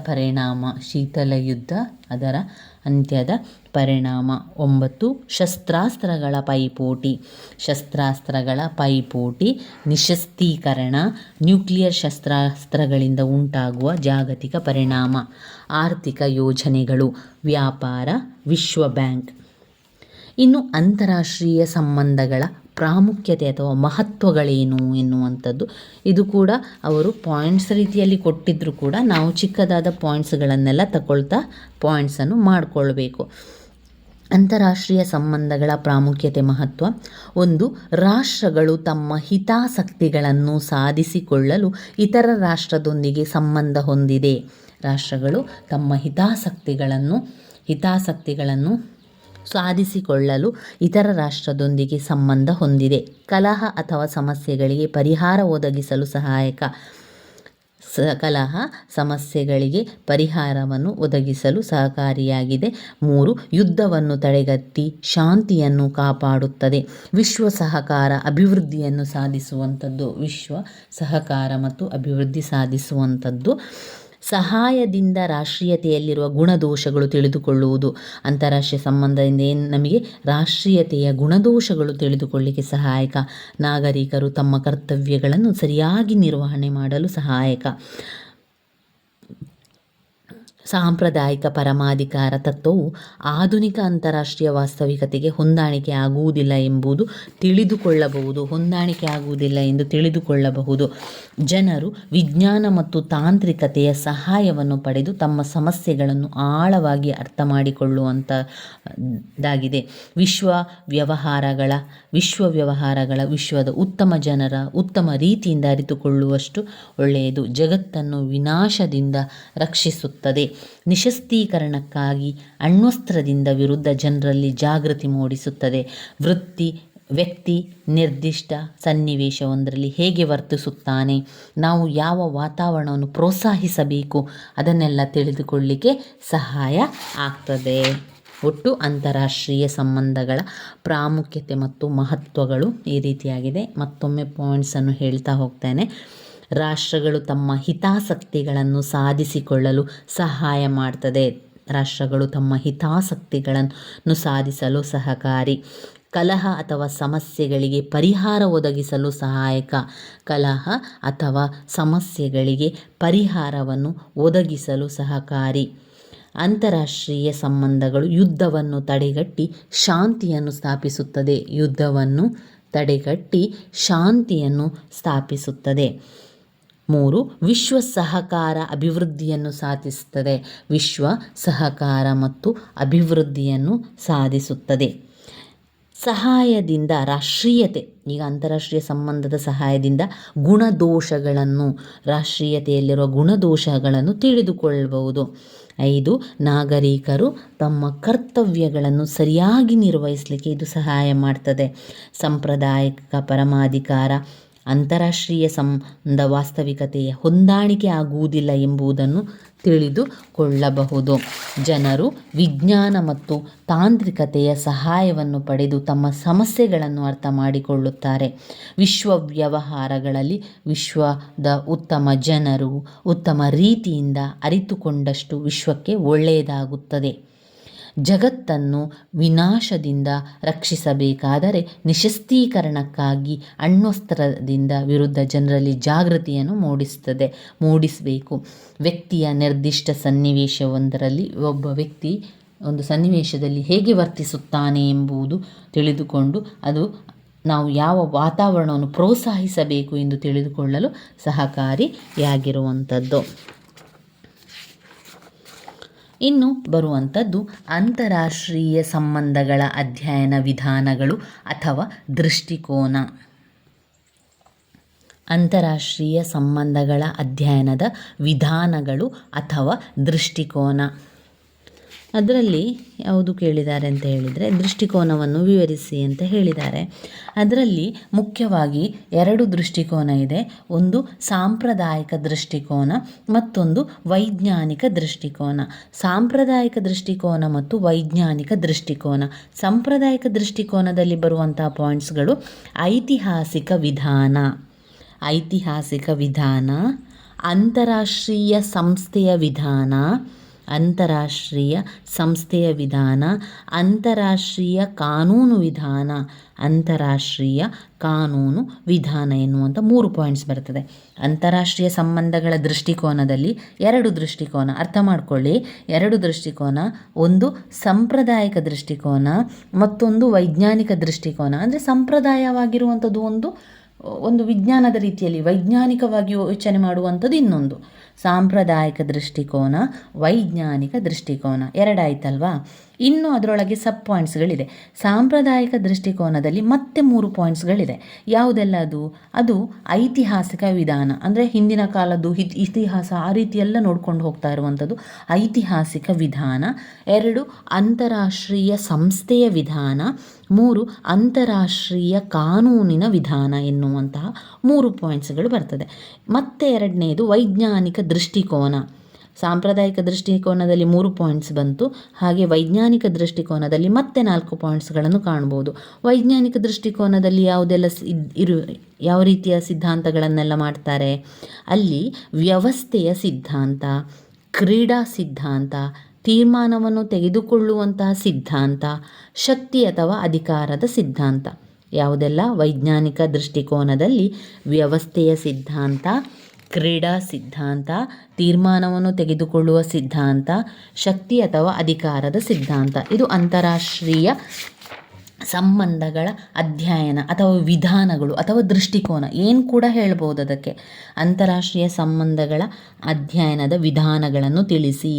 ಪರಿಣಾಮ. 9 ಶಸ್ತ್ರಾಸ್ತ್ರಗಳ ಪೈಪೋಟಿ, ನಿಶ್ಶಸ್ತ್ರೀಕರಣ, ನ್ಯೂಕ್ಲಿಯರ್ ಶಸ್ತ್ರಾಸ್ತ್ರಗಳಿಂದ ಉಂಟಾಗುವ ಜಾಗತಿಕ ಪರಿಣಾಮ. ಆರ್ಥಿಕ ಯೋಜನೆಗಳು, ವ್ಯಾಪಾರ, ವಿಶ್ವ ಬ್ಯಾಂಕ್. ಇನ್ನು ಅಂತಾರಾಷ್ಟ್ರೀಯ ಸಂಬಂಧಗಳ ಪ್ರಾಮುಖ್ಯತೆ ಅಥವಾ ಮಹತ್ವಗಳೇನು ಎನ್ನುವಂಥದ್ದು. ಇದು ಕೂಡ ಅವರು ಪಾಯಿಂಟ್ಸ್ ರೀತಿಯಲ್ಲಿ ಕೊಟ್ಟಿದ್ದರೂ ಕೂಡ ನಾವು ಚಿಕ್ಕದಾದ ಪಾಯಿಂಟ್ಸ್ಗಳನ್ನೆಲ್ಲ ತಗೊಳ್ತಾ ಪಾಯಿಂಟ್ಸನ್ನು ಮಾಡಿಕೊಳ್ಬೇಕು. ಅಂತಾರಾಷ್ಟ್ರೀಯ ಸಂಬಂಧಗಳ ಪ್ರಾಮುಖ್ಯತೆ, ಮಹತ್ವ. 1 ರಾಷ್ಟ್ರಗಳು ತಮ್ಮ ಹಿತಾಸಕ್ತಿಗಳನ್ನು ಸಾಧಿಸಿಕೊಳ್ಳಲು ಇತರ ರಾಷ್ಟ್ರದೊಂದಿಗೆ ಸಂಬಂಧ ಹೊಂದಿದೆ. ರಾಷ್ಟ್ರಗಳು ತಮ್ಮ ಹಿತಾಸಕ್ತಿಗಳನ್ನು ಸಾಧಿಸಿಕೊಳ್ಳಲು ಇತರ ರಾಷ್ಟ್ರದೊಂದಿಗೆ ಸಂಬಂಧ ಹೊಂದಿದೆ. ಕಲಹ ಅಥವಾ ಸಮಸ್ಯೆಗಳಿಗೆ ಪರಿಹಾರ ಒದಗಿಸಲು ಸಹಕಾರಿಯಾಗಿದೆ. 3 ಯುದ್ಧವನ್ನು ತಡೆಗಟ್ಟಿ ಶಾಂತಿಯನ್ನು ಕಾಪಾಡುತ್ತದೆ. ವಿಶ್ವ ಸಹಕಾರ ಮತ್ತು ಅಭಿವೃದ್ಧಿ ಸಾಧಿಸುವಂಥದ್ದು. ಸಹಾಯದಿಂದ ರಾಷ್ಟ್ರೀಯತೆಯಲ್ಲಿರುವ ಗುಣದೋಷಗಳು ತಿಳಿದುಕೊಳ್ಳುವುದು. ಅಂತಾರಾಷ್ಟ್ರೀಯ ಸಂಬಂಧದಿಂದ ಏನು ನಮಗೆ ರಾಷ್ಟ್ರೀಯತೆಯ ಗುಣದೋಷಗಳು ತಿಳಿದುಕೊಳ್ಳಲಿಕ್ಕೆ ಸಹಾಯಕ. ನಾಗರಿಕರು ತಮ್ಮ ಕರ್ತವ್ಯಗಳನ್ನು ಸರಿಯಾಗಿ ನಿರ್ವಹಣೆ ಮಾಡಲು ಸಹಾಯಕ. ಸಾಂಪ್ರದಾಯಿಕ ಪರಮಾಧಿಕಾರ ತತ್ವವು ಆಧುನಿಕ ಅಂತಾರಾಷ್ಟ್ರೀಯ ವಾಸ್ತವಿಕತೆಗೆ ಹೊಂದಾಣಿಕೆ ಆಗುವುದಿಲ್ಲ ಎಂಬುದು ಎಂದು ತಿಳಿದುಕೊಳ್ಳಬಹುದು. ಜನರು ವಿಜ್ಞಾನ ಮತ್ತು ತಾಂತ್ರಿಕತೆಯ ಸಹಾಯವನ್ನು ಪಡೆದು ತಮ್ಮ ಸಮಸ್ಯೆಗಳನ್ನು ಆಳವಾಗಿ ಅರ್ಥ ಮಾಡಿಕೊಳ್ಳುವಂಥದ್ದಾಗಿದೆ. ವಿಶ್ವದ ಉತ್ತಮ ಜನರ ಉತ್ತಮ ರೀತಿಯಿಂದ ಅರಿತುಕೊಳ್ಳುವಷ್ಟು ಒಳ್ಳೆಯದು. ಜಗತ್ತನ್ನು ವಿನಾಶದಿಂದ ರಕ್ಷಿಸುತ್ತದೆ. ನಿಶಸ್ತೀಕರಣಕ್ಕಾಗಿ ಅಣ್ವಸ್ತ್ರದಿಂದ ವಿರುದ್ಧ ಜನರಲ್ಲಿ ಜಾಗೃತಿ ಮೂಡಿಸುತ್ತದೆ. ವ್ಯಕ್ತಿ ನಿರ್ದಿಷ್ಟ ಸನ್ನಿವೇಶವೊಂದರಲ್ಲಿ ಹೇಗೆ ವರ್ತಿಸುತ್ತಾನೆ, ನಾವು ಯಾವ ವಾತಾವರಣವನ್ನು ಪ್ರೋತ್ಸಾಹಿಸಬೇಕು ಅದನ್ನೆಲ್ಲ ತಿಳಿದುಕೊಳ್ಳಲಿಕ್ಕೆ ಸಹಾಯ ಆಗ್ತದೆ. ಒಟ್ಟು ಅಂತಾರಾಷ್ಟ್ರೀಯ ಸಂಬಂಧಗಳ ಪ್ರಾಮುಖ್ಯತೆ ಮತ್ತು ಮಹತ್ವಗಳು ಈ ರೀತಿಯಾಗಿದೆ. ಮತ್ತೊಮ್ಮೆ ಪಾಯಿಂಟ್ಸನ್ನು ಹೇಳ್ತಾ ಹೋಗ್ತೇನೆ. ರಾಷ್ಟ್ರಗಳು ತಮ್ಮ ಹಿತಾಸಕ್ತಿಗಳನ್ನು ಸಾಧಿಸಿಕೊಳ್ಳಲು ಸಹಾಯ ಮಾಡ್ತದೆ. ರಾಷ್ಟ್ರಗಳು ತಮ್ಮ ಹಿತಾಸಕ್ತಿಗಳನ್ನು ಸಾಧಿಸಲು ಸಹಕಾರಿ. ಕಲಹ ಅಥವಾ ಸಮಸ್ಯೆಗಳಿಗೆ ಪರಿಹಾರ ಒದಗಿಸಲು ಸಹಾಯಕ. ಕಲಹ ಅಥವಾ ಸಮಸ್ಯೆಗಳಿಗೆ ಪರಿಹಾರವನ್ನು ಒದಗಿಸಲು ಸಹಕಾರಿ. ಅಂತಾರಾಷ್ಟ್ರೀಯ ಸಂಬಂಧಗಳು ಯುದ್ಧವನ್ನು ತಡೆಗಟ್ಟಿ ಶಾಂತಿಯನ್ನು ಸ್ಥಾಪಿಸುತ್ತದೆ. 3. ವಿಶ್ವ ಸಹಕಾರ ಅಭಿವೃದ್ಧಿಯನ್ನು ಸಾಧಿಸುತ್ತದೆ. ವಿಶ್ವ ಸಹಕಾರ ಮತ್ತು ಅಭಿವೃದ್ಧಿಯನ್ನು ಸಾಧಿಸುತ್ತದೆ. ಸಹಾಯದಿಂದ ರಾಷ್ಟ್ರೀಯತೆ, ಈಗ ಅಂತಾರಾಷ್ಟ್ರೀಯ ಸಂಬಂಧದ ಸಹಾಯದಿಂದ ರಾಷ್ಟ್ರೀಯತೆಯಲ್ಲಿರುವ ಗುಣದೋಷಗಳನ್ನು ತಿಳಿದುಕೊಳ್ಳಬಹುದು. 5. ನಾಗರಿಕರು ತಮ್ಮ ಕರ್ತವ್ಯಗಳನ್ನು ಸರಿಯಾಗಿ ನಿರ್ವಹಿಸಲಿಕ್ಕೆ ಇದು ಸಹಾಯ ಮಾಡ್ತದೆ. ಸಾಂಪ್ರದಾಯಿಕ ಪರಮಾಧಿಕಾರ ಅಂತಾರಾಷ್ಟ್ರೀಯ ಸಂಬಂಧ ವಾಸ್ತವಿಕತೆಯ ಹೊಂದಾಣಿಕೆ ಆಗುವುದಿಲ್ಲ ಎಂಬುದನ್ನು ತಿಳಿದುಕೊಳ್ಳಬಹುದು. ಜನರು ವಿಜ್ಞಾನ ಮತ್ತು ತಾಂತ್ರಿಕತೆಯ ಸಹಾಯವನ್ನು ಪಡೆದು ತಮ್ಮ ಸಮಸ್ಯೆಗಳನ್ನು ಅರ್ಥ ಮಾಡಿಕೊಳ್ಳುತ್ತಾರೆ. ವ್ಯವಹಾರಗಳಲ್ಲಿ ವಿಶ್ವದ ಉತ್ತಮ ಜನರು ಉತ್ತಮ ರೀತಿಯಿಂದ ಅರಿತುಕೊಂಡಷ್ಟು ವಿಶ್ವಕ್ಕೆ ಒಳ್ಳೆಯದಾಗುತ್ತದೆ. ಜಗತ್ತನ್ನು ವಿನಾಶದಿಂದ ರಕ್ಷಿಸಬೇಕಾದರೆ ನಿಶಸ್ತೀಕರಣಕ್ಕಾಗಿ ಅಣ್ವಸ್ತ್ರದಿಂದ ವಿರುದ್ಧ ಜನರಲ್ಲಿ ಜಾಗೃತಿಯನ್ನು ಮೂಡಿಸಬೇಕು. ವ್ಯಕ್ತಿಯ ನಿರ್ದಿಷ್ಟ ಸನ್ನಿವೇಶವೊಂದರಲ್ಲಿ ಒಬ್ಬ ವ್ಯಕ್ತಿ ಒಂದು ಸನ್ನಿವೇಶದಲ್ಲಿ ಹೇಗೆ ವರ್ತಿಸುತ್ತಾನೆ ಎಂಬುದು ತಿಳಿದುಕೊಂಡು ನಾವು ಯಾವ ವಾತಾವರಣವನ್ನು ಪ್ರೋತ್ಸಾಹಿಸಬೇಕು ಎಂದು ತಿಳಿದುಕೊಳ್ಳಲು ಸಹಕಾರಿಯಾಗಿರುವಂಥದ್ದು. ಇನ್ನು ಬರುವಂಥದ್ದು ಅಂತಾರಾಷ್ಟ್ರೀಯ ಸಂಬಂಧಗಳ ಅಧ್ಯಯನ ವಿಧಾನಗಳು ಅಥವಾ ದೃಷ್ಟಿಕೋನ. ಅಂತಾರಾಷ್ಟ್ರೀಯ ಸಂಬಂಧಗಳ ಅಧ್ಯಯನದ ವಿಧಾನಗಳು ಅಥವಾ ದೃಷ್ಟಿಕೋನ. ಅದರಲ್ಲಿ ಯಾವುದು ಕೇಳಿದ್ದಾರೆ ಅಂತ ಹೇಳಿದರೆ ದೃಷ್ಟಿಕೋನವನ್ನು ವಿವರಿಸಿ ಅಂತ ಹೇಳಿದ್ದಾರೆ. ಅದರಲ್ಲಿ ಮುಖ್ಯವಾಗಿ 2 ದೃಷ್ಟಿಕೋನ ಇದೆ. ಒಂದು ಸಾಂಪ್ರದಾಯಿಕ ದೃಷ್ಟಿಕೋನ, ಮತ್ತೊಂದು ವೈಜ್ಞಾನಿಕ ದೃಷ್ಟಿಕೋನ. ಸಾಂಪ್ರದಾಯಿಕ ದೃಷ್ಟಿಕೋನ ಮತ್ತು ವೈಜ್ಞಾನಿಕ ದೃಷ್ಟಿಕೋನ. ಸಾಂಪ್ರದಾಯಿಕ ದೃಷ್ಟಿಕೋನದಲ್ಲಿ ಬರುವಂತಹ ಪಾಯಿಂಟ್ಸ್ಗಳು ಐತಿಹಾಸಿಕ ವಿಧಾನ, ಅಂತಾರಾಷ್ಟ್ರೀಯ ಸಂಸ್ಥೆಯ ವಿಧಾನ, ಅಂತಾರಾಷ್ಟ್ರೀಯ ಕಾನೂನು ವಿಧಾನ ಎನ್ನುವಂಥ 3 ಪಾಯಿಂಟ್ಸ್ ಬರ್ತದೆ. ಅಂತಾರಾಷ್ಟ್ರೀಯ ಸಂಬಂಧಗಳ ದೃಷ್ಟಿಕೋನದಲ್ಲಿ 2 ದೃಷ್ಟಿಕೋನ, ಅರ್ಥ ಮಾಡ್ಕೊಳ್ಳಿ, 2 ದೃಷ್ಟಿಕೋನ. ಒಂದು ಸಾಂಪ್ರದಾಯಿಕ ದೃಷ್ಟಿಕೋನ, ಮತ್ತೊಂದು ವೈಜ್ಞಾನಿಕ ದೃಷ್ಟಿಕೋನ. ಅಂದರೆ ಸಂಪ್ರದಾಯವಾಗಿರುವಂಥದ್ದು ಒಂದು ವಿಜ್ಞಾನದ ರೀತಿಯಲ್ಲಿ ವೈಜ್ಞಾನಿಕವಾಗಿ ಯೋಚನೆ ಮಾಡುವಂಥದ್ದು ಇನ್ನೊಂದು. ಸಾಂಪ್ರದಾಯಿಕ ದೃಷ್ಟಿಕೋನ, ವೈಜ್ಞಾನಿಕ ದೃಷ್ಟಿಕೋನ 2 ಆಯ್ತಲ್ವಾ. ಇನ್ನು ಅದರೊಳಗೆ ಸಬ್ ಪಾಯಿಂಟ್ಸ್ಗಳಿದೆ. ಸಾಂಪ್ರದಾಯಿಕ ದೃಷ್ಟಿಕೋನದಲ್ಲಿ ಮತ್ತೆ 3 ಪಾಯಿಂಟ್ಸ್ಗಳಿದೆ. ಯಾವುದೆಲ್ಲ ಅದು ಐತಿಹಾಸಿಕ ವಿಧಾನ, ಅಂದರೆ ಹಿಂದಿನ ಕಾಲದ್ದು ಇತಿಹಾಸ ಆ ರೀತಿ ಎಲ್ಲ ನೋಡ್ಕೊಂಡು ಹೋಗ್ತಾ ಇರುವಂಥದ್ದು ಐತಿಹಾಸಿಕ ವಿಧಾನ. 2 ಅಂತಾರಾಷ್ಟ್ರೀಯ ಸಂಸ್ಥೆಯ ವಿಧಾನ. 3 ಅಂತಾರಾಷ್ಟ್ರೀಯ ಕಾನೂನಿನ ವಿಧಾನ ಎನ್ನುವಂತಹ 3 ಪಾಯಿಂಟ್ಸ್ಗಳು ಬರ್ತದೆ. ಮತ್ತೆ 2ನೇದು ವೈಜ್ಞಾನಿಕ ದೃಷ್ಟಿಕೋನ. ಸಾಂಪ್ರದಾಯಿಕ ದೃಷ್ಟಿಕೋನದಲ್ಲಿ 3 ಪಾಯಿಂಟ್ಸ್ ಬಂತು. ಹಾಗೆ ವೈಜ್ಞಾನಿಕ ದೃಷ್ಟಿಕೋನದಲ್ಲಿ ಮತ್ತೆ 4 ಪಾಯಿಂಟ್ಸ್ಗಳನ್ನು ಕಾಣ್ಬೋದು. ವೈಜ್ಞಾನಿಕ ದೃಷ್ಟಿಕೋನದಲ್ಲಿ ಯಾವ ರೀತಿಯ ಸಿದ್ಧಾಂತಗಳನ್ನೆಲ್ಲ ಮಾಡ್ತಾರೆ, ಅಲ್ಲಿ ವ್ಯವಸ್ಥೆಯ ಸಿದ್ಧಾಂತ, ಕ್ರೀಡಾ ಸಿದ್ಧಾಂತ, ತೀರ್ಮಾನವನ್ನು ತೆಗೆದುಕೊಳ್ಳುವಂತಹ ಸಿದ್ಧಾಂತ, ಶಕ್ತಿ ಅಥವಾ ಅಧಿಕಾರದ ಸಿದ್ಧಾಂತ. ಯಾವುದೆಲ್ಲ ವೈಜ್ಞಾನಿಕ ದೃಷ್ಟಿಕೋನದಲ್ಲಿ ವ್ಯವಸ್ಥೆಯ ಸಿದ್ಧಾಂತ, ಕ್ರೀಡಾ ಸಿದ್ಧಾಂತ, ತೀರ್ಮಾನವನ್ನು ತೆಗೆದುಕೊಳ್ಳುವ ಸಿದ್ಧಾಂತ, ಶಕ್ತಿ ಅಥವಾ ಅಧಿಕಾರದ ಸಿದ್ಧಾಂತ. ಇದು ಅಂತಾರಾಷ್ಟ್ರೀಯ ಸಂಬಂಧಗಳ ಅಧ್ಯಯನ ಅಥವಾ ವಿಧಾನಗಳು ಅಥವಾ ದೃಷ್ಟಿಕೋನ ಏನು ಕೂಡ ಹೇಳ್ಬೋದು. ಅದಕ್ಕೆ ಅಂತಾರಾಷ್ಟ್ರೀಯ ಸಂಬಂಧಗಳ ಅಧ್ಯಯನದ ವಿಧಾನಗಳನ್ನು ತಿಳಿಸಿ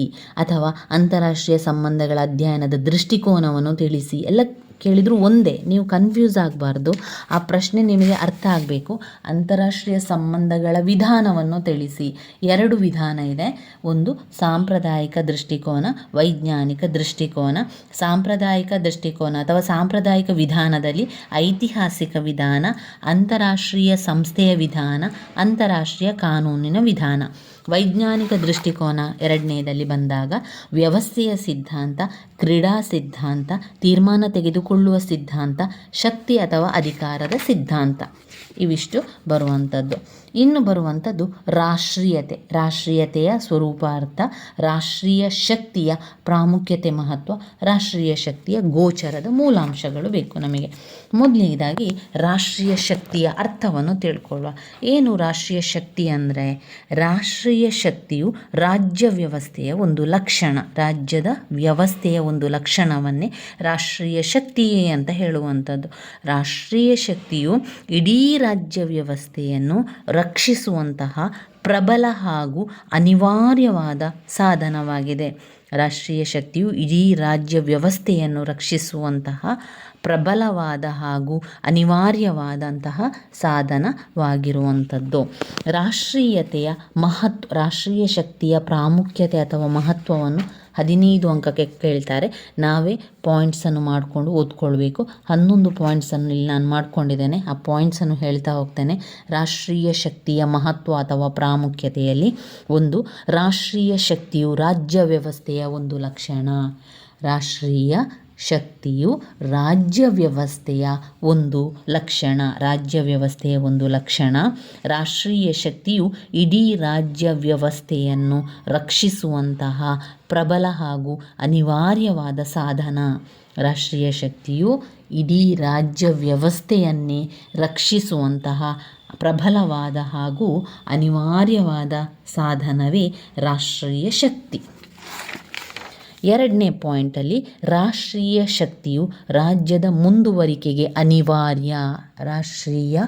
ಅಥವಾ ಅಂತಾರಾಷ್ಟ್ರೀಯ ಸಂಬಂಧಗಳ ಅಧ್ಯಯನದ ದೃಷ್ಟಿಕೋನವನ್ನು ತಿಳಿಸಿ ಎಲ್ಲ ಕೇಳಿದರೂ ಒಂದೇ, ನೀವು ಕನ್ಫ್ಯೂಸ್ ಆಗಬಾರ್ದು. ಆ ಪ್ರಶ್ನೆ ನಿಮಗೆ ಅರ್ಥ ಆಗಬೇಕು. ಅಂತಾರಾಷ್ಟ್ರೀಯ ಸಂಬಂಧಗಳ ವಿಧಾನವನ್ನು ತಿಳಿಸಿ. 2 ವಿಧಾನ ಇದೆ. ಒಂದು ಸಾಂಪ್ರದಾಯಿಕ ದೃಷ್ಟಿಕೋನ, ವೈಜ್ಞಾನಿಕ ದೃಷ್ಟಿಕೋನ. ಸಾಂಪ್ರದಾಯಿಕ ದೃಷ್ಟಿಕೋನ ಅಥವಾ ಸಾಂಪ್ರದಾಯಿಕ ವಿಧಾನದಲ್ಲಿ ಐತಿಹಾಸಿಕ ವಿಧಾನ, ಅಂತಾರಾಷ್ಟ್ರೀಯ ಸಂಸ್ಥೆಯ ವಿಧಾನ, ಅಂತಾರಾಷ್ಟ್ರೀಯ ಕಾನೂನಿನ ವಿಧಾನ. ವೈಜ್ಞಾನಿಕ ದೃಷ್ಟಿಕೋನ 2ನೇದಲ್ಲಿ ಬಂದಾಗ ವ್ಯವಸ್ಥೆಯ ಸಿದ್ಧಾಂತ, ಕ್ರೀಡಾ ಸಿದ್ಧಾಂತ, ತೀರ್ಮಾನ ತೆಗೆದುಕೊಳ್ಳುವ ಸಿದ್ಧಾಂತ, ಶಕ್ತಿ ಅಥವಾ ಅಧಿಕಾರದ ಸಿದ್ಧಾಂತ. ಇವಿಷ್ಟು ಬರುವಂಥದ್ದು. ಇನ್ನು ಬರುವಂಥದ್ದು ರಾಷ್ಟ್ರೀಯತೆ. ರಾಷ್ಟ್ರೀಯತೆಯ ಸ್ವರೂಪಾರ್ಥ, ರಾಷ್ಟ್ರೀಯ ಶಕ್ತಿಯ ಪ್ರಾಮುಖ್ಯತೆ ಮಹತ್ವ, ರಾಷ್ಟ್ರೀಯ ಶಕ್ತಿಯ ಗೋಚರದ ಮೂಲಾಂಶಗಳು ಬೇಕು ನಮಗೆ. ಮೊದಲನೇದಾಗಿ ರಾಷ್ಟ್ರೀಯ ಶಕ್ತಿಯ ಅರ್ಥವನ್ನು ತಿಳ್ಕೊಳ್ಳುವ. ಏನು ರಾಷ್ಟ್ರೀಯ ಶಕ್ತಿ ಅಂದರೆ? ರಾಷ್ಟ್ರೀಯ ಶಕ್ತಿಯು ರಾಜ್ಯ ವ್ಯವಸ್ಥೆಯ ಒಂದು ಲಕ್ಷಣ, ರಾಜ್ಯದ ವ್ಯವಸ್ಥೆಯ ಒಂದು ಲಕ್ಷಣವನ್ನೇ ರಾಷ್ಟ್ರೀಯ ಶಕ್ತಿಯೇ ಅಂತ ಹೇಳುವಂಥದ್ದು. ರಾಷ್ಟ್ರೀಯ ಶಕ್ತಿಯು ಇಡೀ ರಾಜ್ಯ ವ್ಯವಸ್ಥೆಯನ್ನು ರಕ್ಷಿಸುವಂತಹ ಪ್ರಬಲ ಹಾಗೂ ಅನಿವಾರ್ಯವಾದ ಸಾಧನವಾಗಿದೆ. ರಾಷ್ಟ್ರೀಯ ಶಕ್ತಿಯು ಇಡೀ ರಾಜ್ಯ ವ್ಯವಸ್ಥೆಯನ್ನು ರಕ್ಷಿಸುವಂತಹ ಪ್ರಬಲವಾದ ಹಾಗೂ ಅನಿವಾರ್ಯವಾದಂತಹ ಸಾಧನವಾಗಿರುವಂಥದ್ದು. ರಾಷ್ಟ್ರೀಯತೆಯ ರಾಷ್ಟ್ರೀಯ ಶಕ್ತಿಯ ಪ್ರಾಮುಖ್ಯತೆ ಅಥವಾ ಮಹತ್ವವನ್ನು 15 ಅಂಕಕ್ಕೆ ಕೇಳ್ತಾರೆ. ನಾವೇ ಪಾಯಿಂಟ್ಸನ್ನು ಮಾಡಿಕೊಂಡು ಓದ್ಕೊಳ್ಬೇಕು. 11 ಪಾಯಿಂಟ್ಸನ್ನು ಇಲ್ಲಿ ನಾನು ಮಾಡ್ಕೊಂಡಿದ್ದೇನೆ. ಆ ಪಾಯಿಂಟ್ಸನ್ನು ಹೇಳ್ತಾ ಹೋಗ್ತೇನೆ. ರಾಷ್ಟ್ರೀಯ ಶಕ್ತಿಯ ಮಹತ್ವ ಅಥವಾ ಪ್ರಾಮುಖ್ಯತೆಯಲ್ಲಿ 1, ರಾಷ್ಟ್ರೀಯ ಶಕ್ತಿಯು ರಾಜ್ಯ ವ್ಯವಸ್ಥೆಯ ಒಂದು ಲಕ್ಷಣ. ರಾಷ್ಟ್ರೀಯ ಶಕ್ತಿಯು ರಾಜ್ಯ ವ್ಯವಸ್ಥೆಯ ಒಂದು ಲಕ್ಷಣ. ರಾಜ್ಯ ವ್ಯವಸ್ಥೆಯ ಒಂದು ಲಕ್ಷಣ. ರಾಷ್ಟ್ರೀಯ ಶಕ್ತಿಯು ಇಡೀ ರಾಜ್ಯ ವ್ಯವಸ್ಥೆಯನ್ನು ರಕ್ಷಿಸುವಂತಹ ಪ್ರಬಲ ಹಾಗೂ ಅನಿವಾರ್ಯವಾದ ಸಾಧನ. ರಾಷ್ಟ್ರೀಯ ಶಕ್ತಿಯು ಇಡೀ ರಾಜ್ಯ ವ್ಯವಸ್ಥೆಯನ್ನೇ ರಕ್ಷಿಸುವಂತಹ ಪ್ರಬಲವಾದ ಹಾಗೂ ಅನಿವಾರ್ಯವಾದ ಸಾಧನವೇ ರಾಷ್ಟ್ರೀಯ ಶಕ್ತಿ. 2ನೇ ಪಾಯಿಂಟಲ್ಲಿ ರಾಷ್ಟ್ರೀಯ ಶಕ್ತಿಯು ರಾಜ್ಯದ ಮುಂದುವರಿಕೆಗೆ ಅನಿವಾರ್ಯ. ರಾಷ್ಟ್ರೀಯ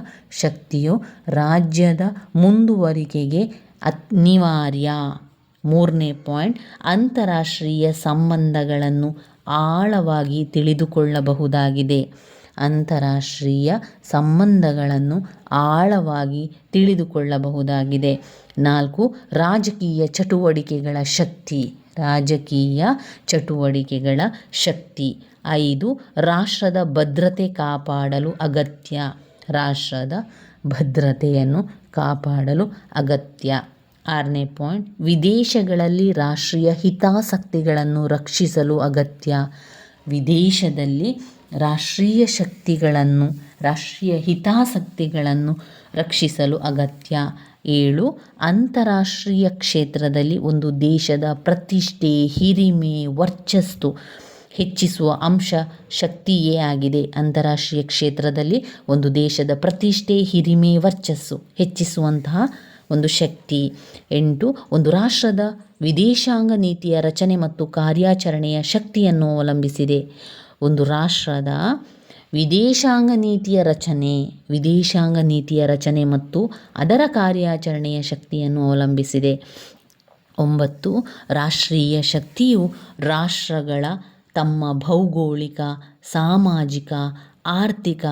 ಶಕ್ತಿಯು ರಾಜ್ಯದ ಮುಂದುವರಿಕೆಗೆ ಅನಿವಾರ್ಯ. 3ನೇ ಪಾಯಿಂಟ್, ಅಂತಾರಾಷ್ಟ್ರೀಯ ಸಂಬಂಧಗಳನ್ನು ಆಳವಾಗಿ ತಿಳಿದುಕೊಳ್ಳಬಹುದಾಗಿದೆ. ಅಂತಾರಾಷ್ಟ್ರೀಯ ಸಂಬಂಧಗಳನ್ನು ಆಳವಾಗಿ ತಿಳಿದುಕೊಳ್ಳಬಹುದಾಗಿದೆ. 4, ರಾಜಕೀಯ ಚಟುವಟಿಕೆಗಳ ಶಕ್ತಿ. ರಾಜಕೀಯ ಚಟುವಟಿಕೆಗಳ ಶಕ್ತಿ. 5, ರಾಷ್ಟ್ರದ ಭದ್ರತೆ ಕಾಪಾಡಲು ಅಗತ್ಯ. ರಾಷ್ಟ್ರದ ಭದ್ರತೆಯನ್ನು ಕಾಪಾಡಲು ಅಗತ್ಯ. 6ನೇ ಪಾಯಿಂಟ್, ವಿದೇಶಗಳಲ್ಲಿ ರಾಷ್ಟ್ರೀಯ ಹಿತಾಸಕ್ತಿಗಳನ್ನು ರಕ್ಷಿಸಲು ಅಗತ್ಯ. ವಿದೇಶದಲ್ಲಿ ರಾಷ್ಟ್ರೀಯ ಶಕ್ತಿಗಳನ್ನು, ರಾಷ್ಟ್ರೀಯ ಹಿತಾಸಕ್ತಿಗಳನ್ನು ರಕ್ಷಿಸಲು ಅಗತ್ಯ. 7, ಅಂತಾರಾಷ್ಟ್ರೀಯ ಕ್ಷೇತ್ರದಲ್ಲಿ ಒಂದು ದೇಶದ ಪ್ರತಿಷ್ಠೆ, ಹಿರಿಮೆ, ವರ್ಚಸ್ಸು ಹೆಚ್ಚಿಸುವ ಅಂಶ ಶಕ್ತಿಯೇ ಆಗಿದೆ. ಅಂತಾರಾಷ್ಟ್ರೀಯ ಕ್ಷೇತ್ರದಲ್ಲಿ ಒಂದು ದೇಶದ ಪ್ರತಿಷ್ಠೆ, ಹಿರಿಮೆ, ವರ್ಚಸ್ಸು ಹೆಚ್ಚಿಸುವಂತಹ ಒಂದು ಶಕ್ತಿ. 8, ಒಂದು ರಾಷ್ಟ್ರದ ವಿದೇಶಾಂಗ ನೀತಿಯ ರಚನೆ ಮತ್ತು ಕಾರ್ಯಾಚರಣೆಯ ಶಕ್ತಿಯನ್ನು ಅವಲಂಬಿಸಿದೆ. ಒಂದು ರಾಷ್ಟ್ರದ ವಿದೇಶಾಂಗ ನೀತಿಯ ರಚನೆ ಮತ್ತು ಅದರ ಕಾರ್ಯಾಚರಣೆಯ ಶಕ್ತಿಯನ್ನು ಅವಲಂಬಿಸಿದೆ. 9, ರಾಷ್ಟ್ರೀಯ ಶಕ್ತಿಯು ರಾಷ್ಟ್ರಗಳ ತಮ್ಮ ಭೌಗೋಳಿಕ, ಸಾಮಾಜಿಕ, ಆರ್ಥಿಕ,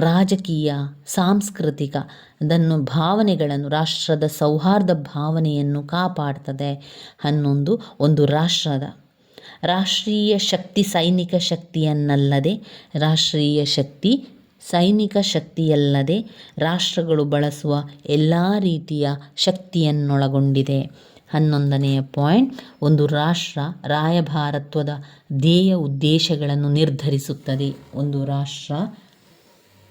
ರಾಜಕೀಯ, ಸಾಂಸ್ಕೃತಿಕ ಭಾವನೆಗಳನ್ನು, ರಾಷ್ಟ್ರದ ಸೌಹಾರ್ದ ಭಾವನೆಯನ್ನು ಕಾಪಾಡ್ತದೆ. 11, ಒಂದು ರಾಷ್ಟ್ರದ ರಾಷ್ಟ್ರೀಯ ಶಕ್ತಿ ಸೈನಿಕ ಶಕ್ತಿಯನ್ನಲ್ಲದೆ ರಾಷ್ಟ್ರಗಳು ಬಳಸುವ ಎಲ್ಲ ರೀತಿಯ ಶಕ್ತಿಯನ್ನೊಳಗೊಂಡಿದೆ. 11ನೆಯ ಪಾಯಿಂಟ್, ಒಂದು ರಾಷ್ಟ್ರ ರಾಯಭಾರತ್ವದ ಧ್ಯೇಯ ಉದ್ದೇಶಗಳನ್ನು ನಿರ್ಧರಿಸುತ್ತದೆ. ಒಂದು ರಾಷ್ಟ್ರ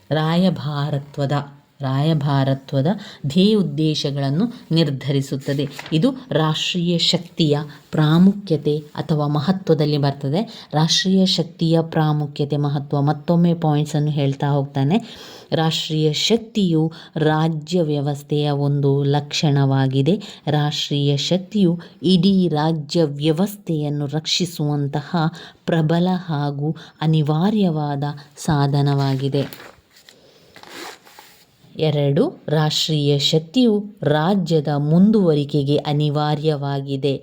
ರಾಯಭಾರತ್ವದ ರಾಯಭಾರತ್ವದ ಧ್ಯೇಯ ಉದ್ದೇಶಗಳನ್ನು ನಿರ್ಧರಿಸುತ್ತದೆ. ಇದು ರಾಷ್ಟ್ರೀಯ ಶಕ್ತಿಯ ಪ್ರಾಮುಖ್ಯತೆ ಅಥವಾ ಮಹತ್ವದಲ್ಲಿ ಬರ್ತದೆ. ರಾಷ್ಟ್ರೀಯ ಶಕ್ತಿಯ ಪ್ರಾಮುಖ್ಯತೆ ಮಹತ್ವ ಮತ್ತೊಮ್ಮೆ ಪಾಯಿಂಟ್ಸನ್ನು ಹೇಳ್ತಾ ಹೋಗ್ತಾನೆ. ರಾಷ್ಟ್ರೀಯ ಶಕ್ತಿಯು ರಾಜ್ಯ ವ್ಯವಸ್ಥೆಯ ಒಂದು ಲಕ್ಷಣವಾಗಿದೆ. ರಾಷ್ಟ್ರೀಯ ಶಕ್ತಿಯು ಇಡೀ ರಾಜ್ಯ ವ್ಯವಸ್ಥೆಯನ್ನು ರಕ್ಷಿಸುವಂತಹ ಪ್ರಬಲ ಹಾಗೂ ಅನಿವಾರ್ಯವಾದ ಸಾಧನವಾಗಿದೆ. 2. ರಾಷ್ಟ್ರೀಯ ಶಕ್ತಿಯು ರಾಜ್ಯದ ಮುಂದುವರಿಕೆಗೆ ಅನಿವಾರ್ಯವಾಗಿದೆ.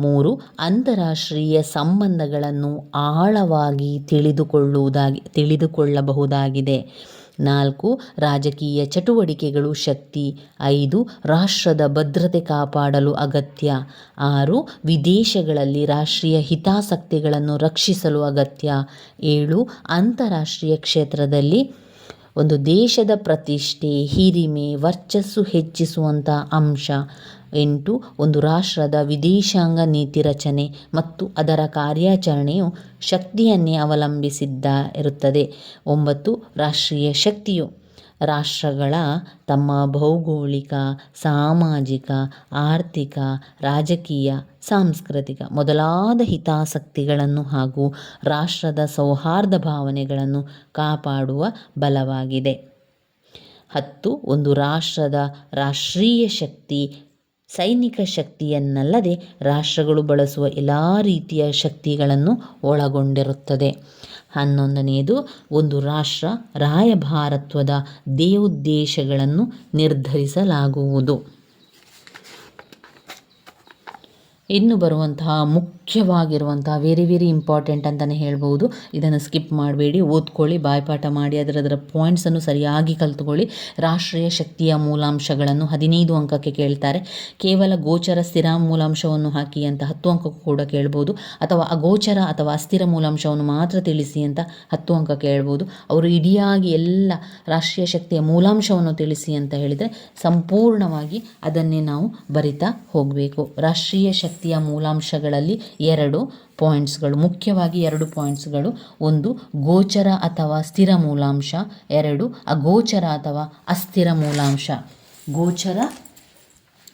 3. ಅಂತಾರಾಷ್ಟ್ರೀಯ ಸಂಬಂಧಗಳನ್ನು ಆಳವಾಗಿ ತಿಳಿದುಕೊಳ್ಳಬಹುದಾಗಿದೆ. 4. ರಾಜಕೀಯ ಚಟುವಟಿಕೆಗಳು ಶಕ್ತಿ. 5. ರಾಷ್ಟ್ರದ ಭದ್ರತೆ ಕಾಪಾಡಲು ಅಗತ್ಯ. 6. ವಿದೇಶಗಳಲ್ಲಿ ರಾಷ್ಟ್ರೀಯ ಹಿತಾಸಕ್ತಿಗಳನ್ನು ರಕ್ಷಿಸಲು ಅಗತ್ಯ. 7. ಅಂತಾರಾಷ್ಟ್ರೀಯ ಕ್ಷೇತ್ರದಲ್ಲಿ ಒಂದು ದೇಶದ ಪ್ರತಿಷ್ಠೆ, ಹಿರಿಮೆ, ವರ್ಚಸ್ಸು ಹೆಚ್ಚಿಸುವಂಥ ಅಂಶ. 8. ಒಂದು ರಾಷ್ಟ್ರದ ವಿದೇಶಾಂಗ ನೀತಿ ರಚನೆ ಮತ್ತು ಅದರ ಕಾರ್ಯಾಚರಣೆಯು ಶಕ್ತಿಯನ್ನೇ ಅವಲಂಬಿಸಿರುತ್ತದೆ. 9. ರಾಷ್ಟ್ರೀಯ ಶಕ್ತಿಯು ರಾಷ್ಟ್ರಗಳ ತಮ್ಮ ಭೌಗೋಳಿಕ, ಸಾಮಾಜಿಕ, ಆರ್ಥಿಕ, ರಾಜಕೀಯ, ಸಾಂಸ್ಕೃತಿಕ ಮೊದಲಾದ ಹಿತಾಸಕ್ತಿಗಳನ್ನು ಹಾಗೂ ರಾಷ್ಟ್ರದ ಸೌಹಾರ್ದ ಭಾವನೆಗಳನ್ನು ಕಾಪಾಡುವ ಬಲವಾಗಿದೆ. 10. ಒಂದು ರಾಷ್ಟ್ರದ ರಾಷ್ಟ್ರೀಯ ಶಕ್ತಿ ಸೈನಿಕ ಶಕ್ತಿಯನ್ನಲ್ಲದೆ ರಾಷ್ಟ್ರಗಳು ಬಳಸುವ ಎಲ್ಲ ರೀತಿಯ ಶಕ್ತಿಗಳನ್ನು ಒಳಗೊಂಡಿರುತ್ತದೆ. 11ನೇದು ಒಂದು ರಾಷ್ಟ್ರ ರಾಯಭಾರತ್ವದ ಧ್ಯೇಯೋದ್ದೇಶಗಳನ್ನು ನಿರ್ಧರಿಸಲಾಗುವುದು. ಇನ್ನು ಬರುವಂತಹ ಮುಖ್ಯವಾಗಿರುವಂತಹ ವೆರಿ ಇಂಪಾರ್ಟೆಂಟ್ ಅಂತಲೇ ಹೇಳ್ಬೋದು. ಇದನ್ನು ಸ್ಕಿಪ್ ಮಾಡಬೇಡಿ, ಓದ್ಕೊಳ್ಳಿ, ಬಾಯ್ಪಾಠ ಮಾಡಿ ಅದರ ಪಾಯಿಂಟ್ಸನ್ನು ಸರಿಯಾಗಿ ಕಲ್ತ್ಕೊಳ್ಳಿ. ರಾಷ್ಟ್ರೀಯ ಶಕ್ತಿಯ ಮೂಲಾಂಶಗಳನ್ನು 15 ಅಂಕಕ್ಕೆ ಕೇಳ್ತಾರೆ. ಕೇವಲ ಗೋಚರ ಸ್ಥಿರ ಮೂಲಾಂಶವನ್ನು ಹಾಕಿ ಅಂತ 10 ಅಂಕಕ್ಕೂ ಕೂಡ ಕೇಳ್ಬೋದು. ಅಥವಾ ಅಗೋಚರ ಅಥವಾ ಅಸ್ಥಿರ ಮೂಲಾಂಶವನ್ನು ಮಾತ್ರ ತಿಳಿಸಿ ಅಂತ 10 ಅಂಕ ಕೇಳ್ಬೋದು. ಅವರು ಇಡಿಯಾಗಿ ಎಲ್ಲ ರಾಷ್ಟ್ರೀಯ ಶಕ್ತಿಯ ಮೂಲಾಂಶವನ್ನು ತಿಳಿಸಿ ಅಂತ ಹೇಳಿದರೆ ಸಂಪೂರ್ಣವಾಗಿ ಅದನ್ನೇ ನಾವು ಬರಿತಾ ಹೋಗಬೇಕು. ರಾಷ್ಟ್ರೀಯ ಶಕ್ತಿಯ ಮೂಲಾಂಶಗಳಲ್ಲಿ 2 ಪಾಯಿಂಟ್ಸ್ಗಳು, ಮುಖ್ಯವಾಗಿ 2 ಪಾಯಿಂಟ್ಸ್ಗಳು. 1 ಗೋಚರ ಅಥವಾ ಸ್ಥಿರ ಮೂಲಾಂಶ, 2 ಅಗೋಚರ ಅಥವಾ ಅಸ್ಥಿರ ಮೂಲಾಂಶ.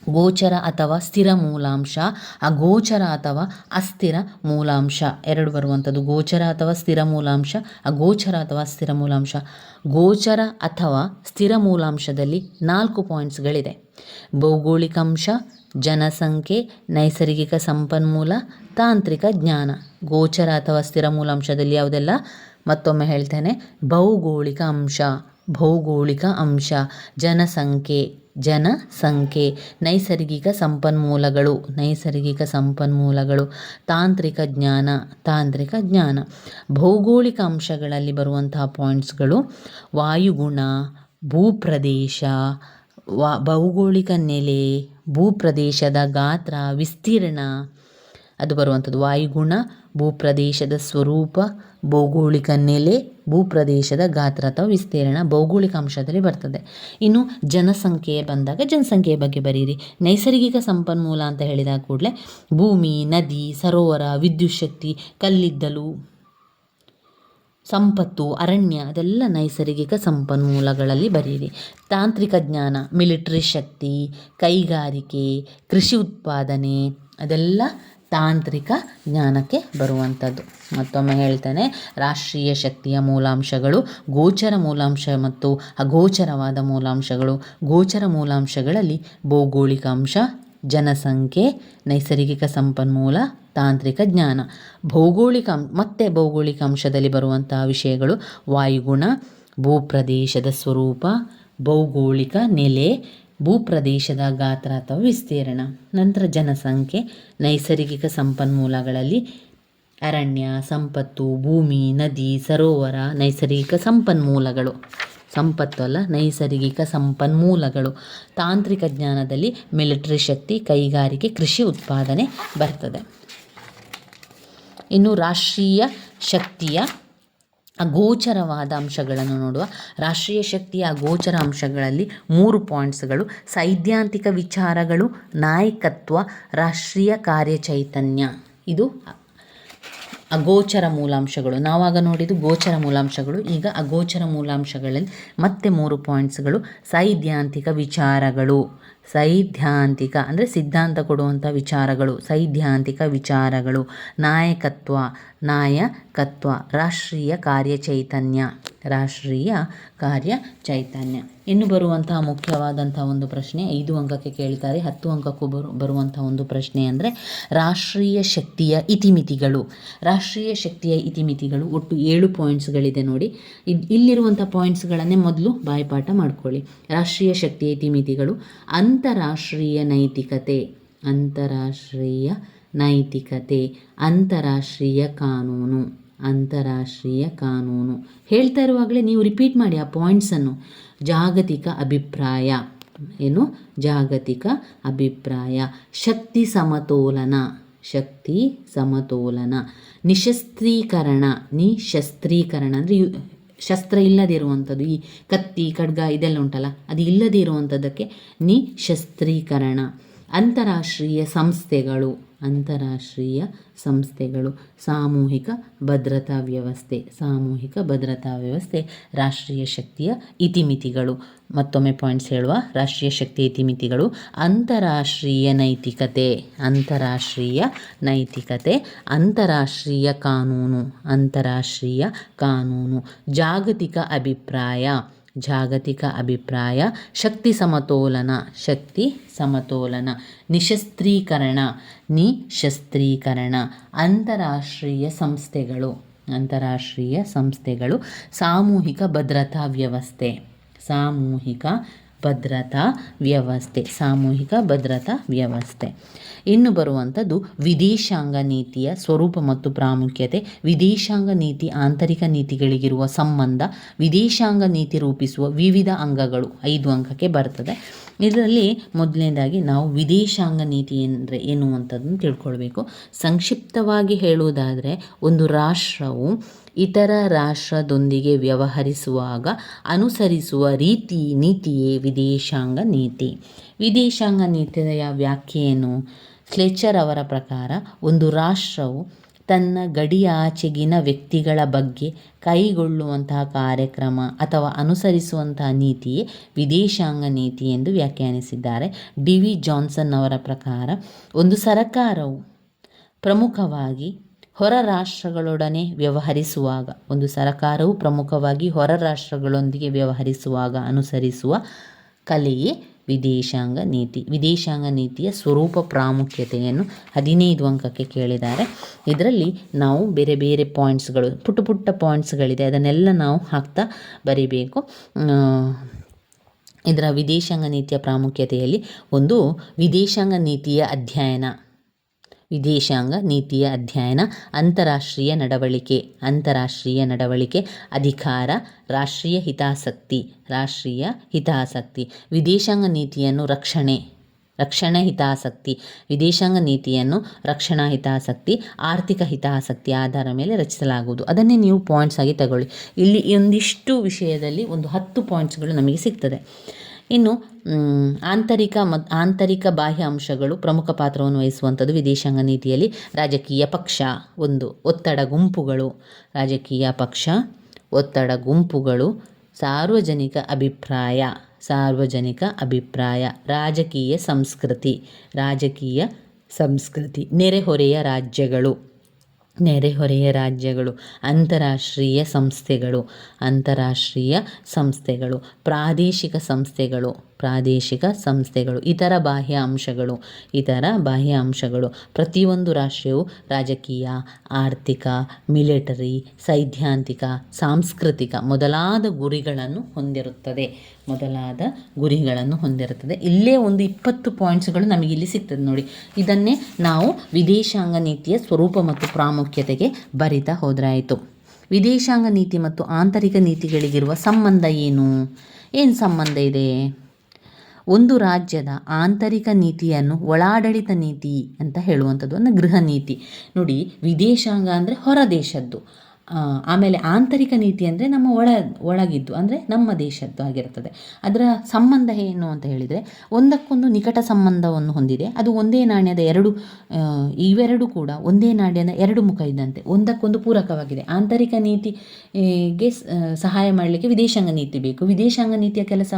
ಗೋಚರ ಅಥವಾ ಸ್ಥಿರ ಮೂಲಾಂಶ, ಅಗೋಚರ ಅಥವಾ ಅಸ್ಥಿರ ಮೂಲಾಂಶ 2 ಬರುವಂಥದ್ದು. ಗೋಚರ ಅಥವಾ ಸ್ಥಿರ ಮೂಲಾಂಶ, ಅಗೋಚರ ಅಥವಾ ಸ್ಥಿರ ಮೂಲಾಂಶ. ಗೋಚರ ಅಥವಾ ಸ್ಥಿರ ಮೂಲಾಂಶದಲ್ಲಿ 4 ಪಾಯಿಂಟ್ಸ್ಗಳಿದೆ. ಭೌಗೋಳಿಕ ಅಂಶ, ಜನಸಂಖ್ಯೆ, ನೈಸರ್ಗಿಕ ಸಂಪನ್ಮೂಲ, ತಾಂತ್ರಿಕ ಜ್ಞಾನ. ಗೋಚರ ಅಥವಾ ಸ್ಥಿರ ಮೂಲಾಂಶದಲ್ಲಿ ಯಾವುದೆಲ್ಲ ಮತ್ತೊಮ್ಮೆ ಹೇಳ್ತೇನೆ. ಭೌಗೋಳಿಕ ಅಂಶ, ಜನಸಂಖ್ಯೆ, ನೈಸರ್ಗಿಕ ಸಂಪನ್ಮೂಲಗಳು, ತಾಂತ್ರಿಕ ಜ್ಞಾನ. ಭೌಗೋಳಿಕ ಅಂಶಗಳಲ್ಲಿ ಬರುವಂತಹ ಪಾಯಿಂಟ್ಸ್ಗಳು ವಾಯುಗುಣ, ಭೂಪ್ರದೇಶ, ಭೌಗೋಳಿಕ ನೆಲೆ, ಭೂಪ್ರದೇಶದ ಗಾತ್ರ, ವಿಸ್ತೀರ್ಣ ಅದು ಬರುವಂಥದ್ದು. ವಾಯುಗುಣ, ಭೂಪ್ರದೇಶದ ಸ್ವರೂಪ, ಭೌಗೋಳಿಕ ನೆಲೆ, ಭೂಪ್ರದೇಶದ ಗಾತ್ರ ಅಥವಾ ವಿಸ್ತೀರ್ಣ ಭೌಗೋಳಿಕ ಅಂಶದಲ್ಲಿ ಬರ್ತದೆ. ಇನ್ನು ಜನಸಂಖ್ಯೆ ಬಂದಾಗ ಜನಸಂಖ್ಯೆಯ ಬಗ್ಗೆ ಬರೀರಿ. ನೈಸರ್ಗಿಕ ಸಂಪನ್ಮೂಲ ಅಂತ ಹೇಳಿದ ಕೂಡಲೇ ಭೂಮಿ, ನದಿ, ಸರೋವರ, ವಿದ್ಯುತ್ ಶಕ್ತಿ, ಕಲ್ಲಿದ್ದಲು, ಸಂಪತ್ತು, ಅರಣ್ಯ ಅದೆಲ್ಲ ನೈಸರ್ಗಿಕ ಸಂಪನ್ಮೂಲಗಳಲ್ಲಿ ಬರೀರಿ. ತಾಂತ್ರಿಕ ಜ್ಞಾನ, ಮಿಲಿಟರಿ ಶಕ್ತಿ, ಕೈಗಾರಿಕೆ, ಕೃಷಿ ಉತ್ಪಾದನೆ ಅದೆಲ್ಲ ತಾಂತ್ರಿಕ ಜ್ಞಾನಕ್ಕೆ ಬರುವಂಥದ್ದು. ಮತ್ತೊಮ್ಮೆ ಹೇಳ್ತೇನೆ, ರಾಷ್ಟ್ರೀಯ ಶಕ್ತಿಯ ಮೂಲಾಂಶಗಳು ಗೋಚರ ಮೂಲಾಂಶ ಮತ್ತು ಅಗೋಚರವಾದ ಮೂಲಾಂಶಗಳು. ಗೋಚರ ಮೂಲಾಂಶಗಳಲ್ಲಿ ಭೌಗೋಳಿಕ ಅಂಶ, ಜನಸಂಖ್ಯೆ, ನೈಸರ್ಗಿಕ ಸಂಪನ್ಮೂಲ, ತಾಂತ್ರಿಕ ಜ್ಞಾನ. ಭೌಗೋಳಿಕ ಅಂಶದಲ್ಲಿ ಬರುವಂತಹ ವಿಷಯಗಳು ವಾಯುಗುಣ, ಭೂಪ್ರದೇಶದ ಸ್ವರೂಪ, ಭೌಗೋಳಿಕ ನೆಲೆ, ಭೂಪ್ರದೇಶದ ಗಾತ್ರ ಅಥವಾ ವಿಸ್ತೀರ್ಣ. ನಂತರ ಜನಸಂಖ್ಯೆ, ನೈಸರ್ಗಿಕ ಸಂಪನ್ಮೂಲಗಳಲ್ಲಿ ಅರಣ್ಯ, ಸಂಪತ್ತು, ಭೂಮಿ, ನದಿ, ಸರೋವರ, ನೈಸರ್ಗಿಕ ಸಂಪನ್ಮೂಲಗಳು. ಸಂಪತ್ತು ಅಲ್ಲ, ನೈಸರ್ಗಿಕ ಸಂಪನ್ಮೂಲಗಳು. ತಾಂತ್ರಿಕ ಜ್ಞಾನದಲ್ಲಿ ಮಿಲಿಟರಿ ಶಕ್ತಿ, ಕೈಗಾರಿಕೆ, ಕೃಷಿ ಉತ್ಪಾದನೆ ಬರ್ತದೆ. ಇನ್ನು ರಾಷ್ಟ್ರೀಯ ಶಕ್ತಿಯ ಅಗೋಚರವಾದ ಅಂಶಗಳನ್ನು ನೋಡುವ. ರಾಷ್ಟ್ರೀಯ ಶಕ್ತಿಯ ಅಗೋಚರ ಅಂಶಗಳಲ್ಲಿ 3 ಪಾಯಿಂಟ್ಸ್ಗಳು. ಸೈದ್ಧಾಂತಿಕ ವಿಚಾರಗಳು, ನಾಯಕತ್ವ, ರಾಷ್ಟ್ರೀಯ ಕಾರ್ಯಚೈತನ್ಯ. ಇದು ಅಗೋಚರ ಮೂಲಾಂಶಗಳು. ನಾವಾಗ ನೋಡಿದ್ದು ಗೋಚರ ಮೂಲಾಂಶಗಳು, ಈಗ ಅಗೋಚರ ಮೂಲಾಂಶಗಳಲ್ಲಿ ಮತ್ತೆ 3 ಪಾಯಿಂಟ್ಸ್ಗಳು. ಸೈದ್ಧಾಂತಿಕ ವಿಚಾರಗಳು, ಸೈದ್ಧಾಂತಿಕ ಅಂದರೆ ಸಿದ್ಧಾಂತ ಕೊಡುವಂಥ ವಿಚಾರಗಳು, ಸೈದ್ಧಾಂತಿಕ ವಿಚಾರಗಳು. ನಾಯಕತ್ವ, ನಾಯಕತ್ವ. ರಾಷ್ಟ್ರೀಯ ಕಾರ್ಯಚೈತನ್ಯ, ರಾಷ್ಟ್ರೀಯ ಕಾರ್ಯಚೈತನ್ಯ. ಇನ್ನು ಬರುವಂತಹ ಮುಖ್ಯವಾದಂಥ ಒಂದು ಪ್ರಶ್ನೆ 5 ಅಂಕಕ್ಕೆ ಕೇಳ್ತಾರೆ, 10 ಅಂಕಕ್ಕೂ ಬರುವಂಥ ಒಂದು ಪ್ರಶ್ನೆ ಅಂದರೆ ರಾಷ್ಟ್ರೀಯ ಶಕ್ತಿಯ ಇತಿಮಿತಿಗಳು. ರಾಷ್ಟ್ರೀಯ ಶಕ್ತಿಯ ಇತಿಮಿತಿಗಳು ಒಟ್ಟು 7 ಪಾಯಿಂಟ್ಸ್ಗಳಿದೆ ನೋಡಿ. ಇಲ್ಲಿರುವಂಥ ಪಾಯಿಂಟ್ಸ್ಗಳನ್ನೇ ಮೊದಲು ಬಾಯ್ಪಾಠ ಮಾಡ್ಕೊಳ್ಳಿ. ರಾಷ್ಟ್ರೀಯ ಶಕ್ತಿಯ ಇತಿಮಿತಿಗಳು: ಅಂತಾರಾಷ್ಟ್ರೀಯ ನೈತಿಕತೆ, ಅಂತಾರಾಷ್ಟ್ರೀಯ ನೈತಿಕತೆ. ಅಂತಾರಾಷ್ಟ್ರೀಯ ಕಾನೂನು, ಅಂತಾರಾಷ್ಟ್ರೀಯ ಕಾನೂನು. ಹೇಳ್ತಾ ಇರುವಾಗಲೇ ನೀವು ರಿಪೀಟ್ ಮಾಡಿ ಆ ಪಾಯಿಂಟ್ಸನ್ನು. ಜಾಗತಿಕ ಅಭಿಪ್ರಾಯ, ಏನು? ಜಾಗತಿಕ ಅಭಿಪ್ರಾಯ. ಶಕ್ತಿ ಸಮತೋಲನ, ಶಕ್ತಿ ಸಮತೋಲನ. ನಿಶಸ್ತ್ರೀಕರಣ, ನಿಶಸ್ತ್ರೀಕರಣ ಅಂದರೆ ಶಸ್ತ್ರ ಇಲ್ಲದೇ ಇರುವಂಥದ್ದು, ಈ ಕತ್ತಿ ಖಡ್ಗ ಇದೆಲ್ಲ ಉಂಟಲ್ಲ, ಅದು ಇಲ್ಲದೇ ಇರುವಂಥದ್ದಕ್ಕೆ ನಿಶಸ್ತ್ರೀಕರಣ. ಅಂತಾರಾಷ್ಟ್ರೀಯ ಸಂಸ್ಥೆಗಳು, ಅಂತಾರಾಷ್ಟ್ರೀಯ ಸಂಸ್ಥೆಗಳು. ಸಾಮೂಹಿಕ ಭದ್ರತಾ ವ್ಯವಸ್ಥೆ, ಸಾಮೂಹಿಕ ಭದ್ರತಾ ವ್ಯವಸ್ಥೆ. ರಾಷ್ಟ್ರೀಯ ಶಕ್ತಿಯ ಇತಿಮಿತಿಗಳು. ಮತ್ತೊಮ್ಮೆ ಪಾಯಿಂಟ್ಸ್ ಹೇಳುವ. ರಾಷ್ಟ್ರೀಯ ಶಕ್ತಿಯ ಇತಿಮಿತಿಗಳು: ಅಂತಾರಾಷ್ಟ್ರೀಯ ನೈತಿಕತೆ, ಅಂತಾರಾಷ್ಟ್ರೀಯ ನೈತಿಕತೆ. ಅಂತಾರಾಷ್ಟ್ರೀಯ ಕಾನೂನು, ಅಂತಾರಾಷ್ಟ್ರೀಯ ಕಾನೂನು. ಜಾಗತಿಕ ಅಭಿಪ್ರಾಯ, ಜಾಗತಿಕ ಅಭಿಪ್ರಾಯ. ಶಕ್ತಿ ಸಮತೋಲನ, ಶಕ್ತಿ ಸಮತೋಲನ. ನಿಶಸ್ತ್ರೀಕರಣ, ನಿಶಸ್ತ್ರೀಕರಣ. ಅಂತಾರಾಷ್ಟ್ರೀಯ ಸಂಸ್ಥೆಗಳು, ಅಂತಾರಾಷ್ಟ್ರೀಯ ಸಂಸ್ಥೆಗಳು. ಸಾಮೂಹಿಕ ಭದ್ರತಾ ವ್ಯವಸ್ಥೆ, ಸಾಮೂಹಿಕ ಭದ್ರತಾ ವ್ಯವಸ್ಥೆ, ಸಾಮೂಹಿಕ ಭದ್ರತಾ ವ್ಯವಸ್ಥೆ. ಇನ್ನು ಬರುವಂಥದ್ದು ವಿದೇಶಾಂಗ ನೀತಿಯ ಸ್ವರೂಪ ಮತ್ತು ಪ್ರಾಮುಖ್ಯತೆ. ವಿದೇಶಾಂಗ ನೀತಿ ಆಂತರಿಕ ನೀತಿಗಳಿಗಿರುವ ಸಂಬಂಧ. ವಿದೇಶಾಂಗ ನೀತಿ ರೂಪಿಸುವ ವಿವಿಧ ಅಂಗಗಳು. 5 ಅಂಕಕ್ಕೆ ಬರ್ತದೆ. ಇದರಲ್ಲಿ ಮೊದಲನೇದಾಗಿ ನಾವು ವಿದೇಶಾಂಗ ನೀತಿ ಅಂದರೆ ಏನು ಅಂತದನ್ನು ತಿಳ್ಕೊಳ್ಬೇಕು. ಸಂಕ್ಷಿಪ್ತವಾಗಿ ಹೇಳುವುದಾದರೆ, ಒಂದು ರಾಷ್ಟ್ರವು ಇತರ ರಾಷ್ಟ್ರದೊಂದಿಗೆ ವ್ಯವಹರಿಸುವಾಗ ಅನುಸರಿಸುವ ನೀತಿಯೇ ವಿದೇಶಾಂಗ ನೀತಿ. ವಿದೇಶಾಂಗ ನೀತಿಯ ವ್ಯಾಖ್ಯೆಯನ್ನು ಫ್ಲೆಚರ್ ಅವರ ಪ್ರಕಾರ ಒಂದು ರಾಷ್ಟ್ರವು ತನ್ನ ಗಡಿಯಾಚೆಗಿನ ವ್ಯಕ್ತಿಗಳ ಬಗ್ಗೆ ಕೈಗೊಳ್ಳುವಂತಹ ಕಾರ್ಯಕ್ರಮ ಅಥವಾ ಅನುಸರಿಸುವಂತಹ ನೀತಿಯೇ ವಿದೇಶಾಂಗ ನೀತಿ ಎಂದು ವ್ಯಾಖ್ಯಾನಿಸಿದ್ದಾರೆ. ಡಿ.ವಿ. ಜಾನ್ಸನ್ ಅವರ ಪ್ರಕಾರ ಒಂದು ಸರ್ಕಾರವು ಪ್ರಮುಖವಾಗಿ ಹೊರ ರಾಷ್ಟ್ರಗಳೊಡನೆ ವ್ಯವಹರಿಸುವಾಗ, ಒಂದು ಸರ್ಕಾರವು ಪ್ರಮುಖವಾಗಿ ಹೊರ ರಾಷ್ಟ್ರಗಳೊಂದಿಗೆ ವ್ಯವಹರಿಸುವಾಗ ಅನುಸರಿಸುವ ಕಲೆಯೇ ವಿದೇಶಾಂಗ ನೀತಿ. ವಿದೇಶಾಂಗ ನೀತಿಯ ಸ್ವರೂಪ ಪ್ರಾಮುಖ್ಯತೆಯನ್ನು 15 ಅಂಕಕ್ಕೆ ಕೇಳಿದ್ದಾರೆ. ಇದರಲ್ಲಿ ನಾವು ಬೇರೆ ಬೇರೆ ಪಾಯಿಂಟ್ಸ್ಗಳು, ಪುಟ್ಟ ಪುಟ್ಟ ಪಾಯಿಂಟ್ಸ್ಗಳಿದೆ, ಅದನ್ನೆಲ್ಲ ನಾವು ಹಾಕ್ತಾ ಬರೀಬೇಕು. ಇದರ ವಿದೇಶಾಂಗ ನೀತಿಯ ಪ್ರಾಮುಖ್ಯತೆಯಲ್ಲಿ ಒಂದು ವಿದೇಶಾಂಗ ನೀತಿಯ ಅಧ್ಯಯನ, ವಿದೇಶಾಂಗ ನೀತಿಯ ಅಧ್ಯಯನ. ಅಂತಾರಾಷ್ಟ್ರೀಯ ನಡವಳಿಕೆ, ಅಂತಾರಾಷ್ಟ್ರೀಯ ನಡವಳಿಕೆ. ಅಧಿಕಾರ, ರಾಷ್ಟ್ರೀಯ ಹಿತಾಸಕ್ತಿ, ರಾಷ್ಟ್ರೀಯ ಹಿತಾಸಕ್ತಿ. ವಿದೇಶಾಂಗ ನೀತಿಯನ್ನು ರಕ್ಷಣಾ ಹಿತಾಸಕ್ತಿ, ವಿದೇಶಾಂಗ ನೀತಿಯನ್ನು ರಕ್ಷಣಾ ಹಿತಾಸಕ್ತಿ, ಆರ್ಥಿಕ ಹಿತಾಸಕ್ತಿ ಆಧಾರ ಮೇಲೆ ರಚಿಸಲಾಗುವುದು. ಅದನ್ನೇ ನೀವು ಪಾಯಿಂಟ್ಸ್ ಆಗಿ ತಗೊಳ್ಳಿ. ಇಲ್ಲಿ ಒಂದಿಷ್ಟು ವಿಷಯದಲ್ಲಿ ಒಂದು 10 ಪಾಯಿಂಟ್ಸ್ಗಳು ನಮಗೆ ಸಿಗ್ತದೆ. ಇನ್ನು ಆಂತರಿಕ ಬಾಹ್ಯ ಅಂಶಗಳು ಪ್ರಮುಖ ಪಾತ್ರವನ್ನು ವಹಿಸುವಂಥದ್ದು ವಿದೇಶಾಂಗ ನೀತಿಯಲ್ಲಿ. ರಾಜಕೀಯ ಪಕ್ಷ, ಒಂದು ಒತ್ತಡ ಗುಂಪುಗಳು, ರಾಜಕೀಯ ಪಕ್ಷ, ಒತ್ತಡ ಗುಂಪುಗಳು. ಸಾರ್ವಜನಿಕ ಅಭಿಪ್ರಾಯ, ಸಾರ್ವಜನಿಕ ಅಭಿಪ್ರಾಯ. ರಾಜಕೀಯ ಸಂಸ್ಕೃತಿ, ರಾಜಕೀಯ ಸಂಸ್ಕೃತಿ. ನೆರೆಹೊರೆಯ ರಾಜ್ಯಗಳು, ನೆರೆಹೊರೆಯ ರಾಜ್ಯಗಳು. ಅಂತಾರಾಷ್ಟ್ರೀಯ ಸಂಸ್ಥೆಗಳು, ಅಂತಾರಾಷ್ಟ್ರೀಯ ಸಂಸ್ಥೆಗಳು. ಪ್ರಾದೇಶಿಕ ಸಂಸ್ಥೆಗಳು, ಪ್ರಾದೇಶಿಕ ಸಂಸ್ಥೆಗಳು. ಇತರ ಬಾಹ್ಯ ಅಂಶಗಳು, ಇತರ ಬಾಹ್ಯ ಅಂಶಗಳು. ಪ್ರತಿಯೊಂದು ರಾಷ್ಟ್ರವು ರಾಜಕೀಯ, ಆರ್ಥಿಕ, ಮಿಲಿಟರಿ, ಸೈದ್ಧಾಂತಿಕ, ಸಾಂಸ್ಕೃತಿಕ ಮೊದಲಾದ ಗುರಿಗಳನ್ನು ಹೊಂದಿರುತ್ತದೆ, ಮೊದಲಾದ ಗುರಿಗಳನ್ನು ಹೊಂದಿರುತ್ತದೆ. ಇಲ್ಲೇ ಒಂದು 20 ಪಾಯಿಂಟ್ಸ್ಗಳು ನಮಗಿಲ್ಲಿ ಸಿಗ್ತದೆ ನೋಡಿ. ಇದನ್ನೇ ನಾವು ವಿದೇಶಾಂಗ ನೀತಿಯ ಸ್ವರೂಪ ಮತ್ತು ಪ್ರಾಮುಖ್ಯತೆಗೆ ಬರಿತಾ ಹೋದ್ರಾಯಿತು. ವಿದೇಶಾಂಗ ನೀತಿ ಮತ್ತು ಆಂತರಿಕ ನೀತಿಗಳಿಗಿರುವ ಸಂಬಂಧ ಏನು ಸಂಬಂಧ ಇದೆ? ಒಂದು ರಾಜ್ಯದ ಆಂತರಿಕ ನೀತಿಯನ್ನು ಒಳಾಡಳಿತ ನೀತಿ ಅಂತ ಹೇಳುವಂಥದ್ದು, ಅಂದರೆ ಗೃಹ ನೀತಿ. ನೋಡಿ, ವಿದೇಶಾಂಗ ಅಂದರೆ ಹೊರ ದೇಶದ್ದು, ಆಮೇಲೆ ಆಂತರಿಕ ನೀತಿ ಅಂದರೆ ನಮ್ಮ ಒಳಗಿದ್ದು ಅಂದರೆ ನಮ್ಮ ದೇಶದ್ದು ಆಗಿರ್ತದೆ. ಅದರ ಸಂಬಂಧ ಏನು ಅಂತ ಹೇಳಿದರೆ ಒಂದಕ್ಕೊಂದು ನಿಕಟ ಸಂಬಂಧವನ್ನು ಹೊಂದಿದೆ. ಅದು ಒಂದೇ ನಾಣ್ಯದ ಇವೆರಡು ಕೂಡ ಒಂದೇ ನಾಣ್ಯದ ಎರಡು ಮುಖ ಇದ್ದಂತೆ ಒಂದಕ್ಕೊಂದು ಪೂರಕವಾಗಿದೆ. ಆಂತರಿಕ ನೀತಿಗೆ ಸಹಾಯ ಮಾಡಲಿಕ್ಕೆ ವಿದೇಶಾಂಗ ನೀತಿ ಬೇಕು, ವಿದೇಶಾಂಗ ನೀತಿಯ ಕೆಲಸ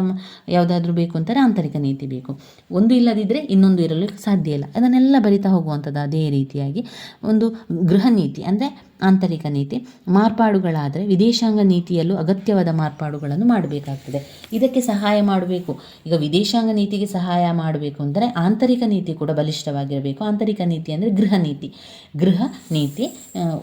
ಯಾವುದಾದ್ರೂ ಬೇಕು ಅಂತಾರೆ ಆಂತರಿಕ ನೀತಿ ಬೇಕು. ಒಂದು ಇಲ್ಲದಿದ್ದರೆ ಇನ್ನೊಂದು ಇರಲು ಸಾಧ್ಯ ಇಲ್ಲ. ಅದನ್ನೆಲ್ಲ ಬರಿತಾ ಹೋಗುವಂಥದ್ದು. ಅದೇ ರೀತಿಯಾಗಿ ಒಂದು ಗೃಹ ನೀತಿ ಅಂದರೆ ಆಂತರಿಕ ನೀತಿ, ಮಾರ್ಪಾಡುಗಳಾದರೆ ವಿದೇಶಾಂಗ ನೀತಿಯಲ್ಲೂ ಅಗತ್ಯವಾದ ಮಾರ್ಪಾಡುಗಳನ್ನು ಮಾಡಬೇಕಾಗ್ತದೆ. ಇದಕ್ಕೆ ಸಹಾಯ ಮಾಡಬೇಕು. ಈಗ ವಿದೇಶಾಂಗ ನೀತಿಗೆ ಸಹಾಯ ಮಾಡಬೇಕು ಅಂದರೆ ಆಂತರಿಕ ನೀತಿ ಕೂಡ ಬಲಿಷ್ಠವಾಗಿರಬೇಕು. ಆಂತರಿಕ ನೀತಿ ಅಂದರೆ ಗೃಹ ನೀತಿ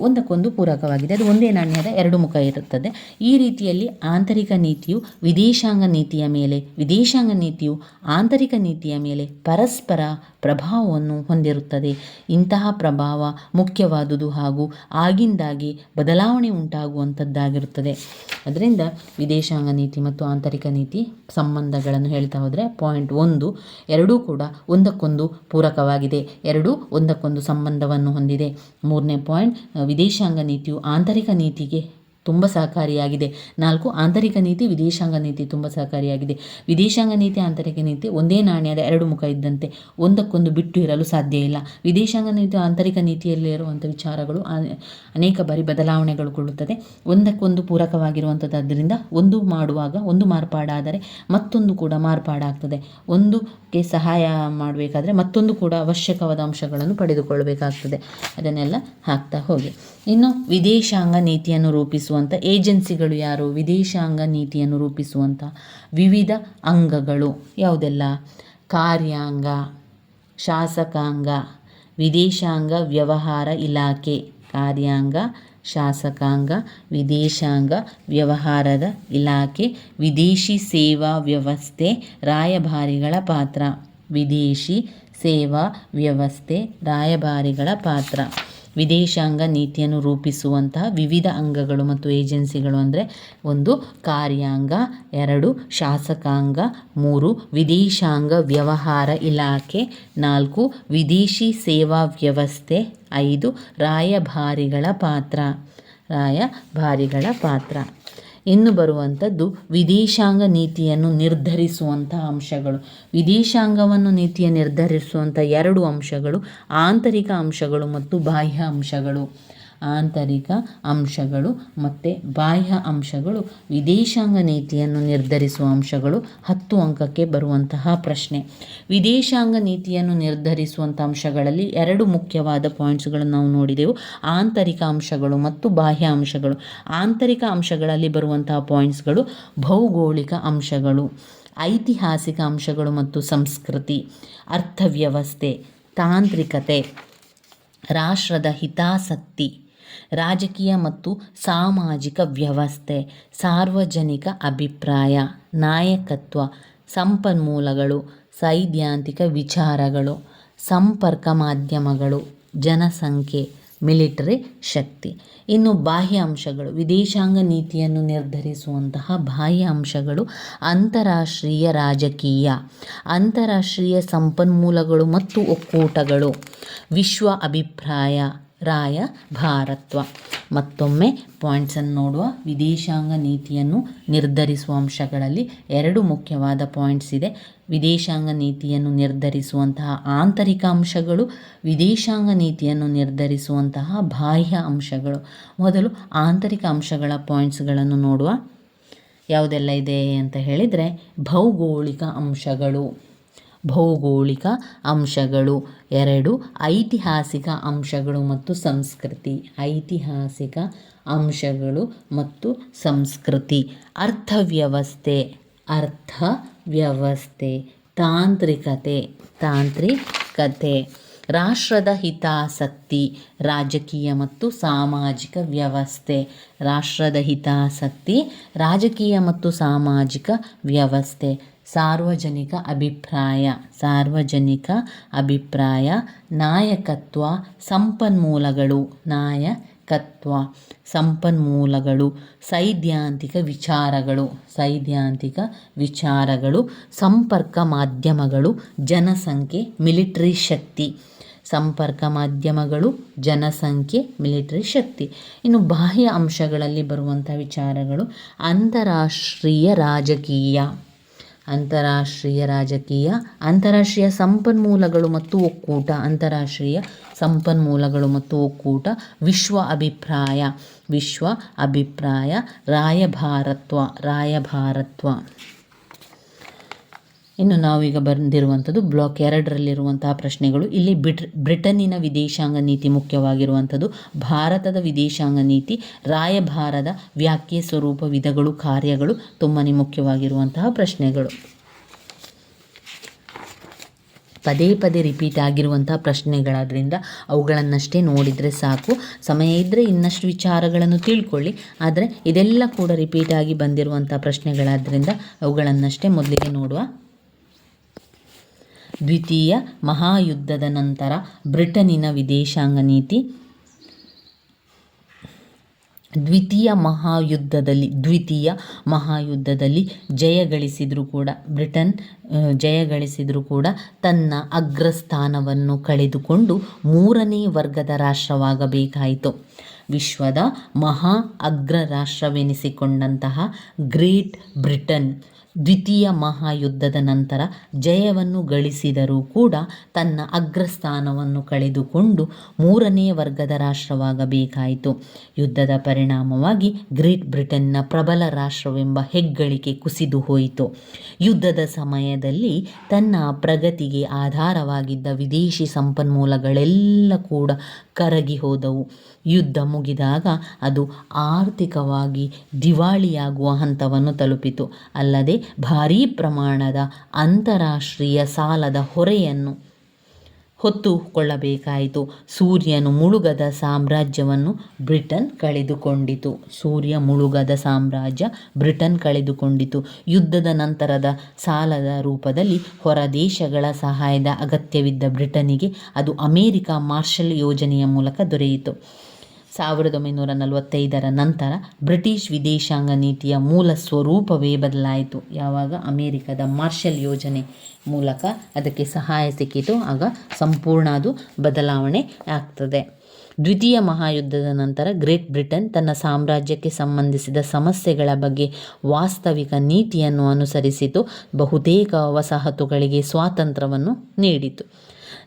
ಒಂದಕ್ಕೊಂದು ಪೂರಕವಾಗಿದೆ. ಅದು ಒಂದೇ ನಾಣ್ಯದ ಎರಡು ಮುಖ ಇರುತ್ತದೆ. ಈ ರೀತಿಯಲ್ಲಿ ಆಂತರಿಕ ನೀತಿಯು ವಿದೇಶಾಂಗ ನೀತಿಯ ಮೇಲೆ, ವಿದೇಶಾಂಗ ನೀತಿಯು ಆಂತರಿಕ ನೀತಿಯ ಮೇಲೆ ಪರಸ್ಪರ ಪ್ರಭಾವವನ್ನು ಹೊಂದಿರುತ್ತದೆ. ಇಂತಹ ಪ್ರಭಾವ ಮುಖ್ಯವಾದುದು ಹಾಗೂ ಆಗಿಂದಾಗಿ ಬದಲಾವಣೆ ಉಂಟಾಗುವಂಥದ್ದಾಗಿರುತ್ತದೆ. ಅದರಿಂದ ವಿದೇಶಾಂಗ ನೀತಿ ಮತ್ತು ಆಂತರಿಕ ನೀತಿ ಸಂಬಂಧಗಳನ್ನು ಹೇಳ್ತಾ ಹೋದರೆ ಪಾಯಿಂಟ್ 1, ಎರಡೂ ಕೂಡ ಒಂದಕ್ಕೊಂದು ಪೂರಕವಾಗಿದೆ, ಎರಡೂ ಒಂದಕ್ಕೊಂದು ಸಂಬಂಧವನ್ನು ಹೊಂದಿದೆ. 3ನೇ ಪಾಯಿಂಟ್, ವಿದೇಶಾಂಗ ನೀತಿಯು ಆಂತರಿಕ ನೀತಿಗೆ ತುಂಬ ಸಹಕಾರಿಯಾಗಿದೆ. 4, ಆಂತರಿಕ ನೀತಿ ವಿದೇಶಾಂಗ ನೀತಿ ತುಂಬ ಸಹಕಾರಿಯಾಗಿದೆ. ವಿದೇಶಾಂಗ ನೀತಿ ಆಂತರಿಕ ನೀತಿ ಒಂದೇ ನಾಣ್ಯದ ಎರಡು ಮುಖ ಇದ್ದಂತೆ ಒಂದಕ್ಕೊಂದು ಬಿಟ್ಟು ಇರಲು ಸಾಧ್ಯ ಇಲ್ಲ. ವಿದೇಶಾಂಗ ನೀತಿ ಆಂತರಿಕ ನೀತಿಯಲ್ಲಿರುವಂಥ ವಿಚಾರಗಳು ಅನೇಕ ಬಾರಿ ಬದಲಾವಣೆಗೊಳ್ಳುತ್ತದೆ. ಒಂದಕ್ಕೊಂದು ಪೂರಕವಾಗಿರುವಂಥದ್ದು. ಆದ್ದರಿಂದ ಒಂದು ಮಾರ್ಪಾಡಾದರೆ ಮತ್ತೊಂದು ಕೂಡ ಮಾರ್ಪಾಡಾಗ್ತದೆ. ಒಂದಕ್ಕೆ ಸಹಾಯ ಮಾಡಬೇಕಾದ್ರೆ ಮತ್ತೊಂದು ಕೂಡ ಅವಶ್ಯಕವಾದ ಅಂಶಗಳನ್ನು ಪಡೆದುಕೊಳ್ಳಬೇಕಾಗ್ತದೆ. ಅದನ್ನೆಲ್ಲ ಹಾಕ್ತಾ ಹೋಗಿ. ಇನ್ನು ವಿದೇಶಾಂಗ ನೀತಿಯನ್ನು ರೂಪಿಸುವಂಥ ಏಜೆನ್ಸಿಗಳು ಯಾರು? ವಿದೇಶಾಂಗ ನೀತಿಯನ್ನು ರೂಪಿಸುವಂಥ ವಿವಿಧ ಅಂಗಗಳು ಯಾವುದೆಲ್ಲ? ಕಾರ್ಯಾಂಗ, ಶಾಸಕಾಂಗ, ವಿದೇಶಾಂಗ ವ್ಯವಹಾರ ಇಲಾಖೆ. ಕಾರ್ಯಾಂಗ, ಶಾಸಕಾಂಗ, ವಿದೇಶಾಂಗ ವ್ಯವಹಾರದ ಇಲಾಖೆ, ವಿದೇಶಿ ಸೇವಾ ವ್ಯವಸ್ಥೆ, ರಾಯಭಾರಿಗಳ ಪಾತ್ರ. ವಿದೇಶಿ ಸೇವಾ ವ್ಯವಸ್ಥೆ, ರಾಯಭಾರಿಗಳ ಪಾತ್ರ. ವಿದೇಶಾಂಗ ನೀತಿಯನ್ನು ರೂಪಿಸುವಂತಹ ವಿವಿಧ ಅಂಗಗಳು ಮತ್ತು ಏಜೆನ್ಸಿಗಳು ಅಂದರೆ 1 ಕಾರ್ಯಾಂಗ, 2 ಶಾಸಕಾಂಗ, 3 ವಿದೇಶಾಂಗ ವ್ಯವಹಾರ ಇಲಾಖೆ, 4 ವಿದೇಶಿ ಸೇವಾ ವ್ಯವಸ್ಥೆ, 5 ರಾಯಭಾರಿಗಳ ಪಾತ್ರ. ಇನ್ನು ಬರುವಂಥದ್ದು ವಿದೇಶಾಂಗ ನೀತಿಯನ್ನು ನಿರ್ಧರಿಸುವಂಥ ಅಂಶಗಳು. ವಿದೇಶಾಂಗವನ್ನು ನೀತಿಯ ನಿರ್ಧರಿಸುವಂಥ 2 ಅಂಶಗಳು ಆಂತರಿಕ ಅಂಶಗಳು ಮತ್ತು ಬಾಹ್ಯ ಅಂಶಗಳು. ಆಂತರಿಕ ಅಂಶಗಳು ಮತ್ತು ಬಾಹ್ಯ ಅಂಶಗಳು ವಿದೇಶಾಂಗ ನೀತಿಯನ್ನು ನಿರ್ಧರಿಸುವ ಅಂಶಗಳು. 10 ಅಂಕಕ್ಕೆ ಬರುವಂತಹ ಪ್ರಶ್ನೆ. ವಿದೇಶಾಂಗ ನೀತಿಯನ್ನು ನಿರ್ಧರಿಸುವಂಥ ಅಂಶಗಳಲ್ಲಿ 2 ಮುಖ್ಯವಾದ ಪಾಯಿಂಟ್ಸ್ಗಳನ್ನು ನಾವು ನೋಡಿದೆವು. ಆಂತರಿಕ ಅಂಶಗಳು ಮತ್ತು ಬಾಹ್ಯ ಅಂಶಗಳು. ಆಂತರಿಕ ಅಂಶಗಳಲ್ಲಿ ಬರುವಂತಹ ಪಾಯಿಂಟ್ಸ್ಗಳು ಭೌಗೋಳಿಕ ಅಂಶಗಳು, ಐತಿಹಾಸಿಕ ಅಂಶಗಳು ಮತ್ತು ಸಂಸ್ಕೃತಿ, ಅರ್ಥವ್ಯವಸ್ಥೆ, ತಾಂತ್ರಿಕತೆ, ರಾಷ್ಟ್ರದ ಹಿತಾಸಕ್ತಿ, ರಾಜಕೀಯ ಮತ್ತು ಸಾಮಾಜಿಕ ವ್ಯವಸ್ಥೆ, ಸಾರ್ವಜನಿಕ ಅಭಿಪ್ರಾಯ, ನಾಯಕತ್ವ, ಸಂಪನ್ಮೂಲಗಳು, ಸೈದ್ಧಾಂತಿಕ ವಿಚಾರಗಳು, ಸಂಪರ್ಕ ಮಾಧ್ಯಮಗಳು, ಜನಸಂಖ್ಯೆ, ಮಿಲಿಟರಿ ಶಕ್ತಿ. ಇನ್ನು ಬಾಹ್ಯ ಅಂಶಗಳು. ವಿದೇಶಾಂಗ ನೀತಿಯನ್ನು ನಿರ್ಧರಿಸುವಂತಹ ಬಾಹ್ಯ ಅಂಶಗಳು ಅಂತಾರಾಷ್ಟ್ರೀಯ ರಾಜಕೀಯ, ಅಂತಾರಾಷ್ಟ್ರೀಯ ಸಂಪನ್ಮೂಲಗಳು ಮತ್ತು ಒಕ್ಕೂಟಗಳು, ವಿಶ್ವ ಅಭಿಪ್ರಾಯ, ರಾಯಭಾರತ್ವ. ಮತ್ತೊಮ್ಮೆ ಪಾಯಿಂಟ್ಸನ್ನು ನೋಡುವ. ವಿದೇಶಾಂಗ ನೀತಿಯನ್ನು ನಿರ್ಧರಿಸುವ ಅಂಶಗಳಲ್ಲಿ 2 ಮುಖ್ಯವಾದ ಪಾಯಿಂಟ್ಸ್ ಇದೆ. ವಿದೇಶಾಂಗ ನೀತಿಯನ್ನು ನಿರ್ಧರಿಸುವಂತಹ ಆಂತರಿಕ ಅಂಶಗಳು, ವಿದೇಶಾಂಗ ನೀತಿಯನ್ನು ನಿರ್ಧರಿಸುವಂತಹ ಬಾಹ್ಯ ಅಂಶಗಳು. ಮೊದಲು ಆಂತರಿಕ ಅಂಶಗಳ ಪಾಯಿಂಟ್ಸ್ಗಳನ್ನು ನೋಡುವ. ಯಾವುದೆಲ್ಲ ಇದೆ ಅಂತ ಹೇಳಿದರೆ ಭೌಗೋಳಿಕ ಅಂಶಗಳು. 2 ಐತಿಹಾಸಿಕ ಅಂಶಗಳು ಮತ್ತು ಸಂಸ್ಕೃತಿ. ಐತಿಹಾಸಿಕ ಅಂಶಗಳು ಮತ್ತು ಸಂಸ್ಕೃತಿ. ಅರ್ಥವ್ಯವಸ್ಥೆ, ತಾಂತ್ರಿಕತೆ, ರಾಷ್ಟ್ರದ ಹಿತಾಸಕ್ತಿ, ರಾಜಕೀಯ ಮತ್ತು ಸಾಮಾಜಿಕ ವ್ಯವಸ್ಥೆ. ರಾಷ್ಟ್ರದ ಹಿತಾಸಕ್ತಿ, ರಾಜಕೀಯ ಮತ್ತು ಸಾಮಾಜಿಕ ವ್ಯವಸ್ಥೆ. ಸಾರ್ವಜನಿಕ ಅಭಿಪ್ರಾಯ, ನಾಯಕತ್ವ, ಸಂಪನ್ಮೂಲಗಳು, ಸೈದ್ಧಾಂತಿಕ ವಿಚಾರಗಳು, ಸಂಪರ್ಕ ಮಾಧ್ಯಮಗಳು, ಜನಸಂಖ್ಯೆ, ಮಿಲಿಟರಿ ಶಕ್ತಿ. ಸಂಪರ್ಕ ಮಾಧ್ಯಮಗಳು, ಜನಸಂಖ್ಯೆ, ಮಿಲಿಟರಿ ಶಕ್ತಿ. ಇನ್ನು ಬಾಹ್ಯ ಅಂಶಗಳಲ್ಲಿ ಬರುವಂಥ ವಿಚಾರಗಳು ಅಂತಾರಾಷ್ಟ್ರೀಯ ರಾಜಕೀಯ, ಅಂತಾರಾಷ್ಟ್ರೀಯ ಸಂಪನ್ಮೂಲಗಳು ಮತ್ತು ಒಕ್ಕೂಟ, ವಿಶ್ವ ಅಭಿಪ್ರಾಯ, ರಾಯಭಾರತ್ವ. ಇನ್ನು ನಾವೀಗ ಬಂದಿರುವಂಥದ್ದು ಬ್ಲಾಕ್ 2ರಲ್ಲಿರುವಂತಹ ಪ್ರಶ್ನೆಗಳು. ಇಲ್ಲಿ ಬ್ರಿಟನ್ನಿನ ವಿದೇಶಾಂಗ ನೀತಿ ಮುಖ್ಯವಾಗಿರುವಂಥದ್ದು. ಭಾರತದ ವಿದೇಶಾಂಗ ನೀತಿ, ರಾಯಭಾರದ ವ್ಯಾಖ್ಯೆ, ಸ್ವರೂಪ, ವಿಧಗಳು, ಕಾರ್ಯಗಳು ತುಂಬಾ ಮುಖ್ಯವಾಗಿರುವಂತಹ ಪ್ರಶ್ನೆಗಳು. ಪದೇ ಪದೇ ರಿಪೀಟ್ ಆಗಿರುವಂತಹ ಪ್ರಶ್ನೆಗಳಾದ್ರಿಂದ ಅವುಗಳನ್ನಷ್ಟೇ ನೋಡಿದರೆ ಸಾಕು. ಸಮಯ ಇದ್ದರೆ ಇನ್ನಷ್ಟು ವಿಚಾರಗಳನ್ನು ತಿಳ್ಕೊಳ್ಳಿ. ಆದರೆ ಇದೆಲ್ಲ ಕೂಡ ರಿಪೀಟ್ ಆಗಿ ಬಂದಿರುವಂಥ ಪ್ರಶ್ನೆಗಳಾದ್ರಿಂದ ಅವುಗಳನ್ನಷ್ಟೇ ಮೊದಲಿಗೆ ನೋಡುವ. ದ್ವಿತೀಯ ಮಹಾಯುದ್ಧದ ನಂತರ ಬ್ರಿಟನ್ನಿನ ವಿದೇಶಾಂಗ ನೀತಿ. ದ್ವಿತೀಯ ಮಹಾಯುದ್ಧದಲ್ಲಿ ಬ್ರಿಟನ್ ಜಯಗಳಿಸಿದರೂ ಕೂಡ ತನ್ನ ಅಗ್ರಸ್ಥಾನವನ್ನು ಕಳೆದುಕೊಂಡು 3ನೇ ವರ್ಗದ ರಾಷ್ಟ್ರವಾಗಬೇಕಾಯಿತು. ವಿಶ್ವದ ಮಹಾ ಅಗ್ರ ರಾಷ್ಟ್ರವೆನಿಸಿಕೊಂಡಂತಹ ಗ್ರೇಟ್ ಬ್ರಿಟನ್ ದ್ವಿತೀಯ ಮಹಾಯುದ್ಧದ ನಂತರ ಜಯವನ್ನು ಗಳಿಸಿದರೂ ಕೂಡ ತನ್ನ ಅಗ್ರಸ್ಥಾನವನ್ನು ಕಳೆದುಕೊಂಡು 3ನೇ ವರ್ಗದ ರಾಷ್ಟ್ರವಾಗಬೇಕಾಯಿತು. ಯುದ್ಧದ ಪರಿಣಾಮವಾಗಿ ಗ್ರೇಟ್ ಬ್ರಿಟನ್ನ ಪ್ರಬಲ ರಾಷ್ಟ್ರವೆಂಬ ಹೆಗ್ಗಳಿಕೆ ಕುಸಿದು ಹೋಯಿತು. ಯುದ್ಧದ ಸಮಯದಲ್ಲಿ ತನ್ನ ಪ್ರಗತಿಗೆ ಆಧಾರವಾಗಿದ್ದ ವಿದೇಶಿ ಸಂಪನ್ಮೂಲಗಳೆಲ್ಲ ಕೂಡ ಕರಗಿ ಹೋದವು. ಯುದ್ಧ ಮುಗಿದಾಗ ಅದು ಆರ್ಥಿಕವಾಗಿ ದಿವಾಳಿಯಾಗುವ ಹಂತವನ್ನು ತಲುಪಿತು. ಅಲ್ಲದೆ ಭಾರೀ ಪ್ರಮಾಣದ ಅಂತಾರಾಷ್ಟ್ರೀಯ ಸಾಲದ ಹೊರೆಯನ್ನು ಹೊತ್ತುಕೊಳ್ಳಬೇಕಾಯಿತು. ಸೂರ್ಯನು ಮುಳುಗದ ಸಾಮ್ರಾಜ್ಯವನ್ನು ಬ್ರಿಟನ್ ಕಳೆದುಕೊಂಡಿತು. ಯುದ್ಧದ ನಂತರದ ಸಾಲದ ರೂಪದಲ್ಲಿ ಹೊರ ದೇಶಗಳ ಸಹಾಯದ ಅಗತ್ಯವಿದ್ದ ಬ್ರಿಟನ್ನಿಗೆ ಅದು ಅಮೆರಿಕ ಮಾರ್ಷಲ್ ಯೋಜನೆಯ ಮೂಲಕ ದೊರೆಯಿತು. 1945ರ ನಂತರ ಬ್ರಿಟಿಷ್ ವಿದೇಶಾಂಗ ನೀತಿಯ ಮೂಲ ಸ್ವರೂಪವೇ ಬದಲಾಯಿತು. ಯಾವಾಗ ಅಮೆರಿಕದ ಮಾರ್ಷಲ್ ಯೋಜನೆ ಮೂಲಕ ಅದಕ್ಕೆ ಸಹಾಯ ಸಿಕ್ಕಿತು, ಆಗ ಸಂಪೂರ್ಣ ಅದು ಬದಲಾವಣೆ ಆಗ್ತದೆ. ದ್ವಿತೀಯ ಮಹಾಯುದ್ಧದ ನಂತರ ಗ್ರೇಟ್ ಬ್ರಿಟನ್ ತನ್ನ ಸಾಮ್ರಾಜ್ಯಕ್ಕೆ ಸಂಬಂಧಿಸಿದ ಸಮಸ್ಯೆಗಳ ಬಗ್ಗೆ ವಾಸ್ತವಿಕ ನೀತಿಯನ್ನು ಅನುಸರಿಸಿತು. ಬಹುತೇಕ ವಸಾಹತುಗಳಿಗೆ ಸ್ವಾತಂತ್ರ್ಯವನ್ನು ನೀಡಿತು.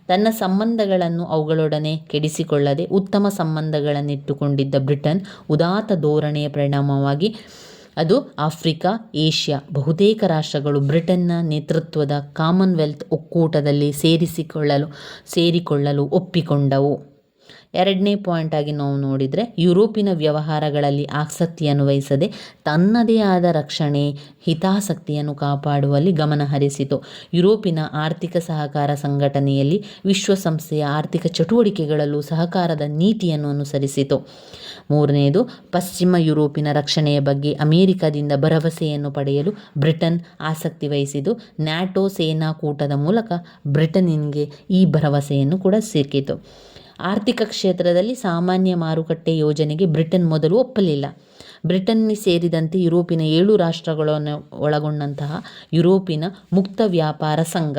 ತನ್ನ ಸಂಬಂಧಗಳನ್ನು ಅವುಗಳೊಡನೆ ಕೆಡಿಸಿಕೊಳ್ಳದೆ ಉತ್ತಮ ಸಂಬಂಧಗಳನ್ನಿಟ್ಟುಕೊಂಡಿದ್ದ ಬ್ರಿಟನ್ ಉದಾತ್ತ ಧೋರಣೆಯ ಪರಿಣಾಮವಾಗಿ ಅದು ಆಫ್ರಿಕಾ, ಏಷ್ಯಾ ಬಹುತೇಕ ರಾಷ್ಟ್ರಗಳು ಬ್ರಿಟನ್ನ ನೇತೃತ್ವದ ಕಾಮನ್ವೆಲ್ತ್ ಒಕ್ಕೂಟದಲ್ಲಿ ಸೇರಿಕೊಳ್ಳಲು ಒಪ್ಪಿಕೊಂಡವು. 2ನೇ ಪಾಯಿಂಟ್ ಆಗಿ ನಾವು ನೋಡಿದರೆ, ಯುರೋಪಿನ ವ್ಯವಹಾರಗಳಲ್ಲಿ ಆಸಕ್ತಿಯನ್ನು ವಹಿಸದೆ ತನ್ನದೇ ಆದ ರಕ್ಷಣೆ ಹಿತಾಸಕ್ತಿಯನ್ನು ಕಾಪಾಡುವಲ್ಲಿ ಗಮನ ಹರಿಸಿತು. ಯುರೋಪಿನ ಆರ್ಥಿಕ ಸಹಕಾರ ಸಂಘಟನೆಯಲ್ಲಿ ವಿಶ್ವಸಂಸ್ಥೆಯ ಆರ್ಥಿಕ ಚಟುವಟಿಕೆಗಳಲ್ಲೂ ಸಹಕಾರದ ನೀತಿಯನ್ನು ಅನುಸರಿಸಿತು. 3ನೇದು, ಪಶ್ಚಿಮ ಯುರೋಪಿನ ರಕ್ಷಣೆಯ ಬಗ್ಗೆ ಅಮೆರಿಕದಿಂದ ಭರವಸೆಯನ್ನು ಪಡೆಯಲು ಬ್ರಿಟನ್ ಆಸಕ್ತಿ ವಹಿಸಿತು. ನ್ಯಾಟೋ ಸೇನಾಕೂಟದ ಮೂಲಕ ಬ್ರಿಟನ್ನಿಗೆ ಈ ಭರವಸೆಯನ್ನು ಕೂಡ ಸಿಕ್ಕಿತು. ಆರ್ಥಿಕ ಕ್ಷೇತ್ರದಲ್ಲಿ ಸಾಮಾನ್ಯ ಮಾರುಕಟ್ಟೆ ಯೋಜನೆಗೆ ಬ್ರಿಟನ್ ಮೊದಲು ಒಪ್ಪಲಿಲ್ಲ. ಬ್ರಿಟನ್ ಸೇರಿದಂತೆ ಯುರೋಪಿನ 7 ರಾಷ್ಟ್ರಗಳನ್ನು ಒಳಗೊಂಡಂತಹ ಯುರೋಪಿನ ಮುಕ್ತ ವ್ಯಾಪಾರ ಸಂಘ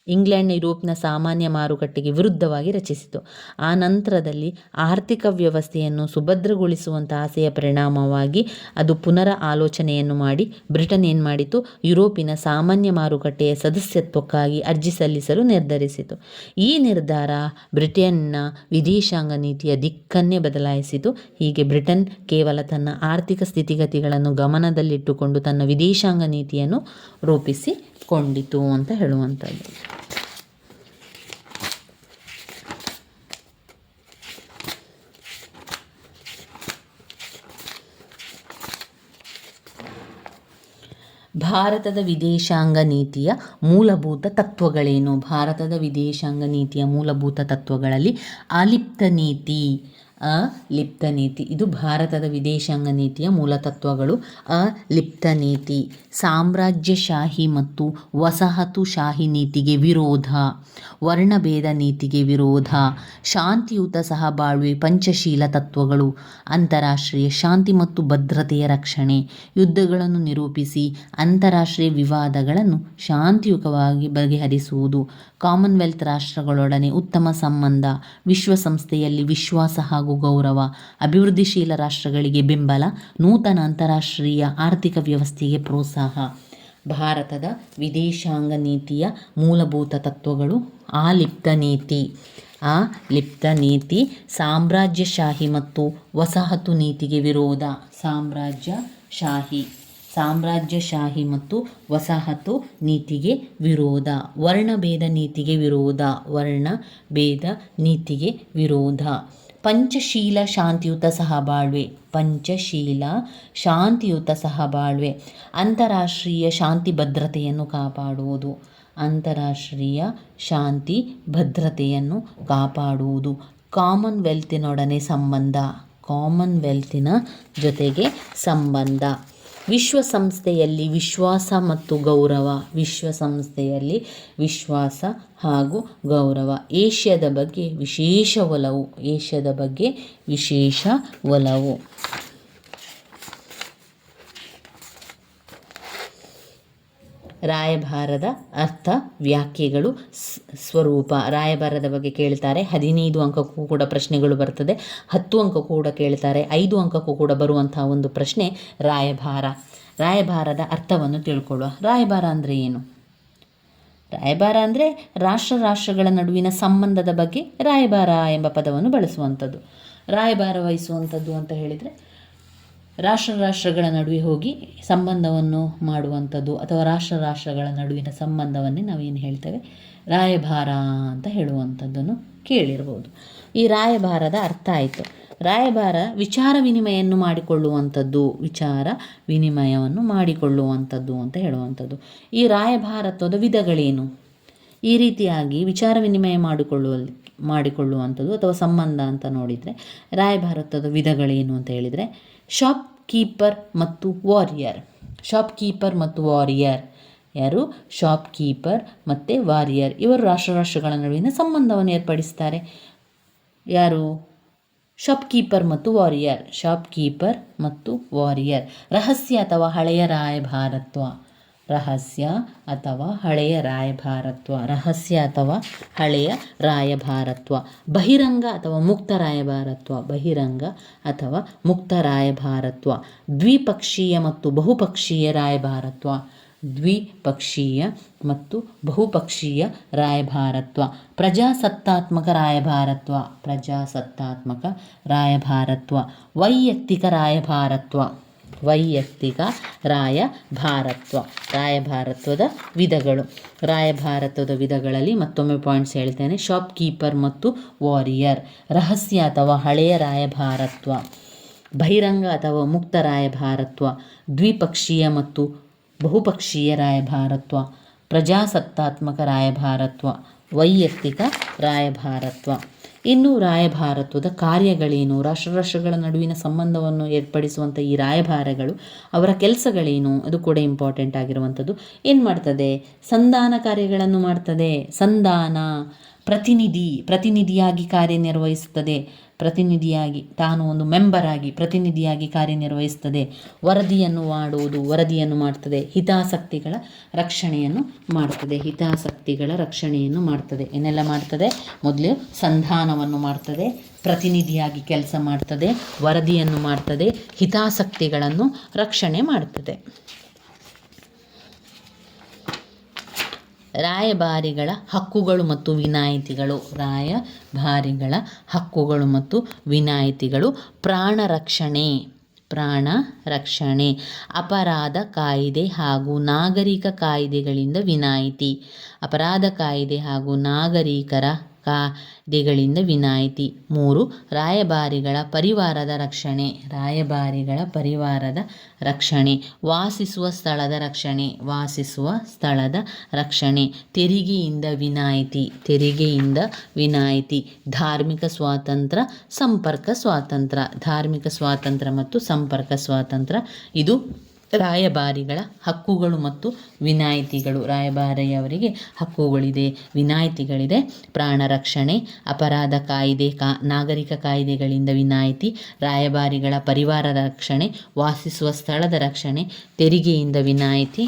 ಇಂಗ್ಲೆಂಡ್ ಯುರೋಪ್ನ ಸಾಮಾನ್ಯ ಮಾರುಕಟ್ಟೆಗೆ ವಿರುದ್ಧವಾಗಿ ರಚಿಸಿತು. ಆ ನಂತರದಲ್ಲಿ ಆರ್ಥಿಕ ವ್ಯವಸ್ಥೆಯನ್ನು ಸುಭದ್ರಗೊಳಿಸುವಂಥ ಆಸೆಯ ಪರಿಣಾಮವಾಗಿ ಅದು ಪುನರ ಆಲೋಚನೆಯನ್ನು ಮಾಡಿ ಬ್ರಿಟನ್ ಏನು ಮಾಡಿತು, ಯುರೋಪಿನ ಸಾಮಾನ್ಯ ಮಾರುಕಟ್ಟೆಯ ಸದಸ್ಯತ್ವಕ್ಕಾಗಿ ಅರ್ಜಿ ಸಲ್ಲಿಸಲು ನಿರ್ಧರಿಸಿತು. ಈ ನಿರ್ಧಾರ ಬ್ರಿಟನ್ನ ವಿದೇಶಾಂಗ ನೀತಿಯ ದಿಕ್ಕನ್ನೇ ಬದಲಾಯಿಸಿತು. ಹೀಗೆ ಬ್ರಿಟನ್ ಕೇವಲ ತನ್ನ ಆರ್ಥಿಕ ಸ್ಥಿತಿಗತಿಗಳನ್ನು ಗಮನದಲ್ಲಿಟ್ಟುಕೊಂಡು ತನ್ನ ವಿದೇಶಾಂಗ ನೀತಿಯನ್ನು ರೂಪಿಸಿಕೊಂಡಿತು ಅಂತ ಹೇಳುವಂಥದ್ದು. ಭಾರತದ ವಿದೇಶಾಂಗ ನೀತಿಯ ಮೂಲಭೂತ ತತ್ವಗಳೇನು? ಭಾರತದ ವಿದೇಶಾಂಗ ನೀತಿಯ ಮೂಲಭೂತ ತತ್ವಗಳಲ್ಲಿ ಅಲಿಪ್ತ ನೀತಿ ಅಲಿಪ್ತ ನೀತಿ. ಇದು ಭಾರತದ ವಿದೇಶಾಂಗ ನೀತಿಯ ಮೂಲ ತತ್ವಗಳು. ಅಲಿಪ್ತ ನೀತಿ ಸಾಮ್ರಾಜ್ಯಶಾಹಿ ಮತ್ತು ವಸಾಹತುಶಾಹಿ ನೀತಿಗೆ ವಿರೋಧ, ವರ್ಣಭೇದ ನೀತಿಗೆ ವಿರೋಧ, ಶಾಂತಿಯುತ ಸಹಬಾಳ್ವೆ, ಪಂಚಶೀಲ ತತ್ವಗಳು, ಅಂತಾರಾಷ್ಟ್ರೀಯ ಶಾಂತಿ ಮತ್ತು ಭದ್ರತೆಯ ರಕ್ಷಣೆ, ಯುದ್ಧಗಳನ್ನು ನಿರೂಪಿಸಿ ಅಂತಾರಾಷ್ಟ್ರೀಯ ವಿವಾದಗಳನ್ನು ಶಾಂತಿಯುತವಾಗಿ ಬಗೆಹರಿಸುವುದು, ಕಾಮನ್ವೆಲ್ತ್ ರಾಷ್ಟ್ರಗಳೊಡನೆ ಉತ್ತಮ ಸಂಬಂಧ, ವಿಶ್ವಸಂಸ್ಥೆಯಲ್ಲಿ ವಿಶ್ವಾಸ ಹಾಗೂ ಗೌರವ, ಅಭಿವೃದ್ಧಿಶೀಲ ರಾಷ್ಟ್ರಗಳಿಗೆ ಬೆಂಬಲ, ನೂತನ ಅಂತಾರಾಷ್ಟ್ರೀಯ ಆರ್ಥಿಕ ವ್ಯವಸ್ಥೆಗೆ ಪ್ರೋತ್ಸಾಹ. ಭಾರತದ ವಿದೇಶಾಂಗ ನೀತಿಯ ಮೂಲಭೂತ ತತ್ವಗಳು. ಅಲಿಪ್ತ ನೀತಿ. ಅಲಿಪ್ತ ನೀತಿ ಸಾಮ್ರಾಜ್ಯಶಾಹಿ ಮತ್ತು ವಸಾಹತು ನೀತಿಗೆ ವಿರೋಧ. ಸಾಮ್ರಾಜ್ಯಶಾಹಿ ಮತ್ತು ವಸಾಹತು ನೀತಿಗೆ ವಿರೋಧ. ವರ್ಣಭೇದ ನೀತಿಗೆ ವಿರೋಧ. ಪಂಚಶೀಲ ಶಾಂತಿಯುತ ಸಹಬಾಳ್ವೆ, ಅಂತಾರಾಷ್ಟ್ರೀಯ ಶಾಂತಿ ಭದ್ರತೆಯನ್ನು ಕಾಪಾಡುವುದು, ಕಾಮನ್ವೆಲ್ತಿನ ಜೊತೆಗೆ ಸಂಬಂಧ, ವಿಶ್ವಸಂಸ್ಥೆಯಲ್ಲಿ ವಿಶ್ವಾಸ ಮತ್ತು ಗೌರವ, ಏಷ್ಯಾದ ಬಗ್ಗೆ ವಿಶೇಷ ಒಲವು. ರಾಯಭಾರದ ಅರ್ಥ, ವ್ಯಾಖ್ಯೆಗಳು, ಸ್ವರೂಪ. ರಾಯಭಾರದ ಬಗ್ಗೆ ಕೇಳ್ತಾರೆ. 15 ಅಂಕಕ್ಕೂ ಕೂಡ ಪ್ರಶ್ನೆಗಳು ಬರ್ತದೆ. 10 ಅಂಕ ಕೂಡ ಕೇಳ್ತಾರೆ. 5 ಅಂಕಕ್ಕೂ ಕೂಡ ಬರುವಂತಹ ಒಂದು ಪ್ರಶ್ನೆ ರಾಯಭಾರದ ಅರ್ಥವನ್ನು ತಿಳ್ಕೊಳ್ಳುವ. ರಾಯಭಾರ ಅಂದರೆ ಏನು? ರಾಯಭಾರ ಅಂದರೆ ರಾಷ್ಟ್ರಗಳ ನಡುವಿನ ಸಂಬಂಧದ ಬಗ್ಗೆ ರಾಯಭಾರ ಎಂಬ ಪದವನ್ನು ಬಳಸುವಂಥದ್ದು. ರಾಯಭಾರ ವಹಿಸುವಂಥದ್ದು ಅಂತ ಹೇಳಿದರೆ ರಾಷ್ಟ್ರಗಳ ನಡುವೆ ಹೋಗಿ ಸಂಬಂಧವನ್ನು ಮಾಡುವಂಥದ್ದು, ಅಥವಾ ರಾಷ್ಟ್ರಗಳ ನಡುವಿನ ಸಂಬಂಧವನ್ನೇ ನಾವೇನು ಹೇಳ್ತೇವೆ, ರಾಯಭಾರ ಅಂತ ಹೇಳುವಂಥದ್ದನ್ನು ಕೇಳಿರ್ಬೋದು. ಈ ರಾಯಭಾರದ ಅರ್ಥ ಆಯಿತು. ರಾಯಭಾರ ವಿಚಾರ ವಿನಿಮಯವನ್ನು ಮಾಡಿಕೊಳ್ಳುವಂಥದ್ದು ಅಂತ ಹೇಳುವಂಥದ್ದು. ಈ ರಾಯಭಾರತ್ವದ ವಿಧಗಳೇನು? ಈ ರೀತಿಯಾಗಿ ವಿಚಾರ ವಿನಿಮಯ ಮಾಡಿಕೊಳ್ಳುವಂಥದ್ದು ಅಥವಾ ಸಂಬಂಧ ಅಂತ ನೋಡಿದರೆ ರಾಯಭಾರತ್ವದ ವಿಧಗಳೇನು ಅಂತ ಹೇಳಿದರೆ, ಶಾಪ್ ಕೀಪರ್ ಮತ್ತು ವಾರಿಯರ್. ಯಾರು? ಶಾಪ್ ಕೀಪರ್ ಮತ್ತು ವಾರಿಯರ್. ಇವರು ರಾಷ್ಟ್ರಗಳ ನಡುವಿನ ಸಂಬಂಧವನ್ನು ಏರ್ಪಡಿಸ್ತಾರೆ. ಯಾರು? ಶಾಪ್ ಕೀಪರ್ ಮತ್ತು ವಾರಿಯರ್. ರಹಸ್ಯ ಅಥವಾ ಹಳೆಯ ರಾಯಭಾರತ್ವ. ಬಹಿರಂಗ ಅಥವಾ ಮುಕ್ತ ರಾಯಭಾರತ್ವ. ದ್ವಿಪಕ್ಷೀಯ ಮತ್ತು ಬಹುಪಕ್ಷೀಯ ರಾಯಭಾರತ್ವ. ಪ್ರಜಾಸತ್ತಾತ್ಮಕ ರಾಯಭಾರತ್ವ. ವೈಯಕ್ತಿಕ ರಾಯಭಾರತ್ವ. ರಾಯಭಾರತ್ವದ ವಿಧಗಳು. ರಾಯಭಾರತ್ವದ ವಿಧಗಳಲ್ಲಿ ಮತ್ತೊಮ್ಮೆ ಪಾಯಿಂಟ್ಸ್ ಹೇಳ್ತೇನೆ. ಶಾಪ್ ಕೀಪರ್ ಮತ್ತು ವಾರಿಯರ್. ರಹಸ್ಯ ಅಥವಾ ಹಳೆಯ ರಾಯಭಾರತ್ವ. ಬಹಿರಂಗ ಅಥವಾ ಮುಕ್ತ ರಾಯಭಾರತ್ವ. ದ್ವಿಪಕ್ಷೀಯ ಮತ್ತು ಬಹುಪಕ್ಷೀಯ ರಾಯಭಾರತ್ವ. ಪ್ರಜಾಸತ್ತಾತ್ಮಕ ರಾಯಭಾರತ್ವ. ವೈಯಕ್ತಿಕ ರಾಯಭಾರತ್ವ. ಇನ್ನು ರಾಯಭಾರತ್ವದ ಕಾರ್ಯಗಳೇನು? ರಾಷ್ಟ್ರಗಳ ನಡುವಿನ ಸಂಬಂಧವನ್ನು ಏರ್ಪಡಿಸುವಂಥ ಈ ರಾಯಭಾರಗಳು, ಅವರ ಕೆಲಸಗಳೇನು? ಅದು ಕೂಡ ಇಂಪಾರ್ಟೆಂಟ್ ಆಗಿರುವಂಥದ್ದು. ಏನು ಮಾಡ್ತದೆ? ಸಂಧಾನ ಕಾರ್ಯಗಳನ್ನು ಮಾಡ್ತದೆ. ಪ್ರತಿನಿಧಿಯಾಗಿ ಕಾರ್ಯನಿರ್ವಹಿಸುತ್ತದೆ. ತಾನು ಒಂದು ಮೆಂಬರ್ ಆಗಿ ಪ್ರತಿನಿಧಿಯಾಗಿ ಕಾರ್ಯನಿರ್ವಹಿಸ್ತದೆ. ವರದಿಯನ್ನು ಮಾಡ್ತದೆ. ಹಿತಾಸಕ್ತಿಗಳ ರಕ್ಷಣೆಯನ್ನು ಮಾಡ್ತದೆ. ಏನೆಲ್ಲ ಮಾಡ್ತದೆ? ಮೊದಲು ಸಂಧಾನವನ್ನು ಮಾಡ್ತದೆ, ಪ್ರತಿನಿಧಿಯಾಗಿ ಕೆಲಸ ಮಾಡ್ತದೆ, ವರದಿಯನ್ನು ಮಾಡ್ತದೆ, ಹಿತಾಸಕ್ತಿಗಳನ್ನು ರಕ್ಷಣೆ ಮಾಡ್ತದೆ. ರಾಯಭಾರಿಗಳ ಹಕ್ಕುಗಳು ಮತ್ತು ವಿನಾಯಿತಿಗಳು. ಪ್ರಾಣ ರಕ್ಷಣೆ, ಅಪರಾಧ ಕಾಯ್ದೆ ಹಾಗೂ ನಾಗರಿಕ ಕಾಯ್ದೆಗಳಿಂದ ವಿನಾಯಿತಿ. ಅಪರಾಧ ಕಾಯ್ದೆ ಹಾಗೂ ನಾಗರಿಕರ ಕಾಯ್ದೆಗಳಿಂದ ವಿನಾಯಿತಿ. 3. ರಾಯಭಾರಿಗಳ ಪರಿವಾರದ ರಕ್ಷಣೆ. ರಾಯಭಾರಿಗಳ ಪರಿವಾರದ ರಕ್ಷಣೆ. ವಾಸಿಸುವ ಸ್ಥಳದ ರಕ್ಷಣೆ. ವಾಸಿಸುವ ಸ್ಥಳದ ರಕ್ಷಣೆ. ತೆರಿಗೆಯಿಂದ ವಿನಾಯಿತಿ. ತೆರಿಗೆಯಿಂದ ವಿನಾಯಿತಿ. ಧಾರ್ಮಿಕ ಸ್ವಾತಂತ್ರ್ಯ, ಸಂಪರ್ಕ ಸ್ವಾತಂತ್ರ್ಯ. ಧಾರ್ಮಿಕ ಸ್ವಾತಂತ್ರ್ಯ ಮತ್ತು ಸಂಪರ್ಕ ಸ್ವಾತಂತ್ರ್ಯ ಇದು ರಾಯಭಾರಿಗಳ ಹಕ್ಕುಗಳು ಮತ್ತು ವಿನಾಯಿತಿಗಳು. ರಾಯಭಾರಿಯವರಿಗೆ ಹಕ್ಕುಗಳಿದೆ, ವಿನಾಯಿತಿಗಳಿದೆ. ಪ್ರಾಣ ರಕ್ಷಣೆ, ಅಪರಾಧ ಕಾಯ್ದೆ, ನಾಗರಿಕ ಕಾಯ್ದೆಗಳಿಂದ ವಿನಾಯಿತಿ. ರಾಯಭಾರಿಗಳ ಪರಿವಾರದ ರಕ್ಷಣೆ, ವಾಸಿಸುವ ಸ್ಥಳದ ರಕ್ಷಣೆ, ತೆರಿಗೆಯಿಂದ ವಿನಾಯಿತಿ,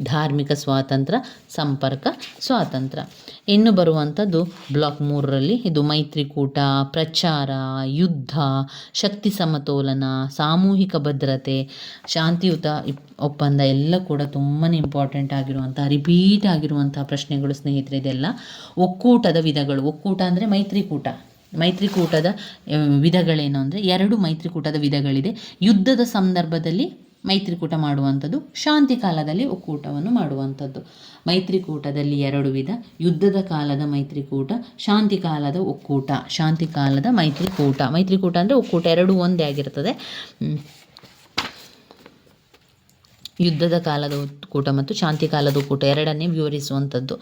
ಧಾರ್ಮಿಕ ಸ್ವಾತಂತ್ರ್ಯ, ಸಂಪರ್ಕ ಸ್ವಾತಂತ್ರ್ಯ. ಇನ್ನು ಬರುವಂಥದ್ದು ಬ್ಲಾಕ್ 3ರಲ್ಲಿ ಇದು ಮೈತ್ರಿಕೂಟ, ಪ್ರಚಾರ, ಯುದ್ಧ, ಶಕ್ತಿ ಸಮತೋಲನ, ಸಾಮೂಹಿಕ ಭದ್ರತೆ, ಶಾಂತಿಯುತ ಒಪ್ಪಂದ ಎಲ್ಲ ಕೂಡ ತುಂಬಾ ಇಂಪಾರ್ಟೆಂಟ್ ಆಗಿರುವಂಥ, ರಿಪೀಟ್ ಆಗಿರುವಂಥ ಪ್ರಶ್ನೆಗಳು ಸ್ನೇಹಿತರೆ. ಇದೆಲ್ಲ ಒಕ್ಕೂಟದ ವಿಧಗಳು. ಒಕ್ಕೂಟ ಅಂದರೆ ಮೈತ್ರಿಕೂಟ. ಮೈತ್ರಿಕೂಟದ ವಿಧಗಳೇನು ಅಂದರೆ 2 ಮೈತ್ರಿಕೂಟದ ವಿಧಗಳಿದೆ. ಯುದ್ಧದ ಸಂದರ್ಭದಲ್ಲಿ ಮೈತ್ರಿಕೂಟ ಮಾಡುವಂಥದ್ದು, ಶಾಂತಿ ಕಾಲದಲ್ಲಿ ಒಕ್ಕೂಟವನ್ನು ಮಾಡುವಂಥದ್ದು. ಮೈತ್ರಿಕೂಟದಲ್ಲಿ 2 ವಿಧ: ಯುದ್ಧದ ಕಾಲದ ಮೈತ್ರಿಕೂಟ, ಶಾಂತಿ ಕಾಲದ ಒಕ್ಕೂಟ. ಶಾಂತಿ ಕಾಲದ ಮೈತ್ರಿಕೂಟ. ಮೈತ್ರಿಕೂಟ ಅಂದರೆ ಒಕ್ಕೂಟ, 2 ಒಂದೇ ಆಗಿರ್ತದೆ. ಯುದ್ಧದ ಕಾಲದ ಒಕ್ಕೂಟ ಮತ್ತು ಶಾಂತಿ ಕಾಲದ ಒಕ್ಕೂಟ ಎರಡನ್ನೇ ವಿವರಿಸುವಂಥದ್ದು.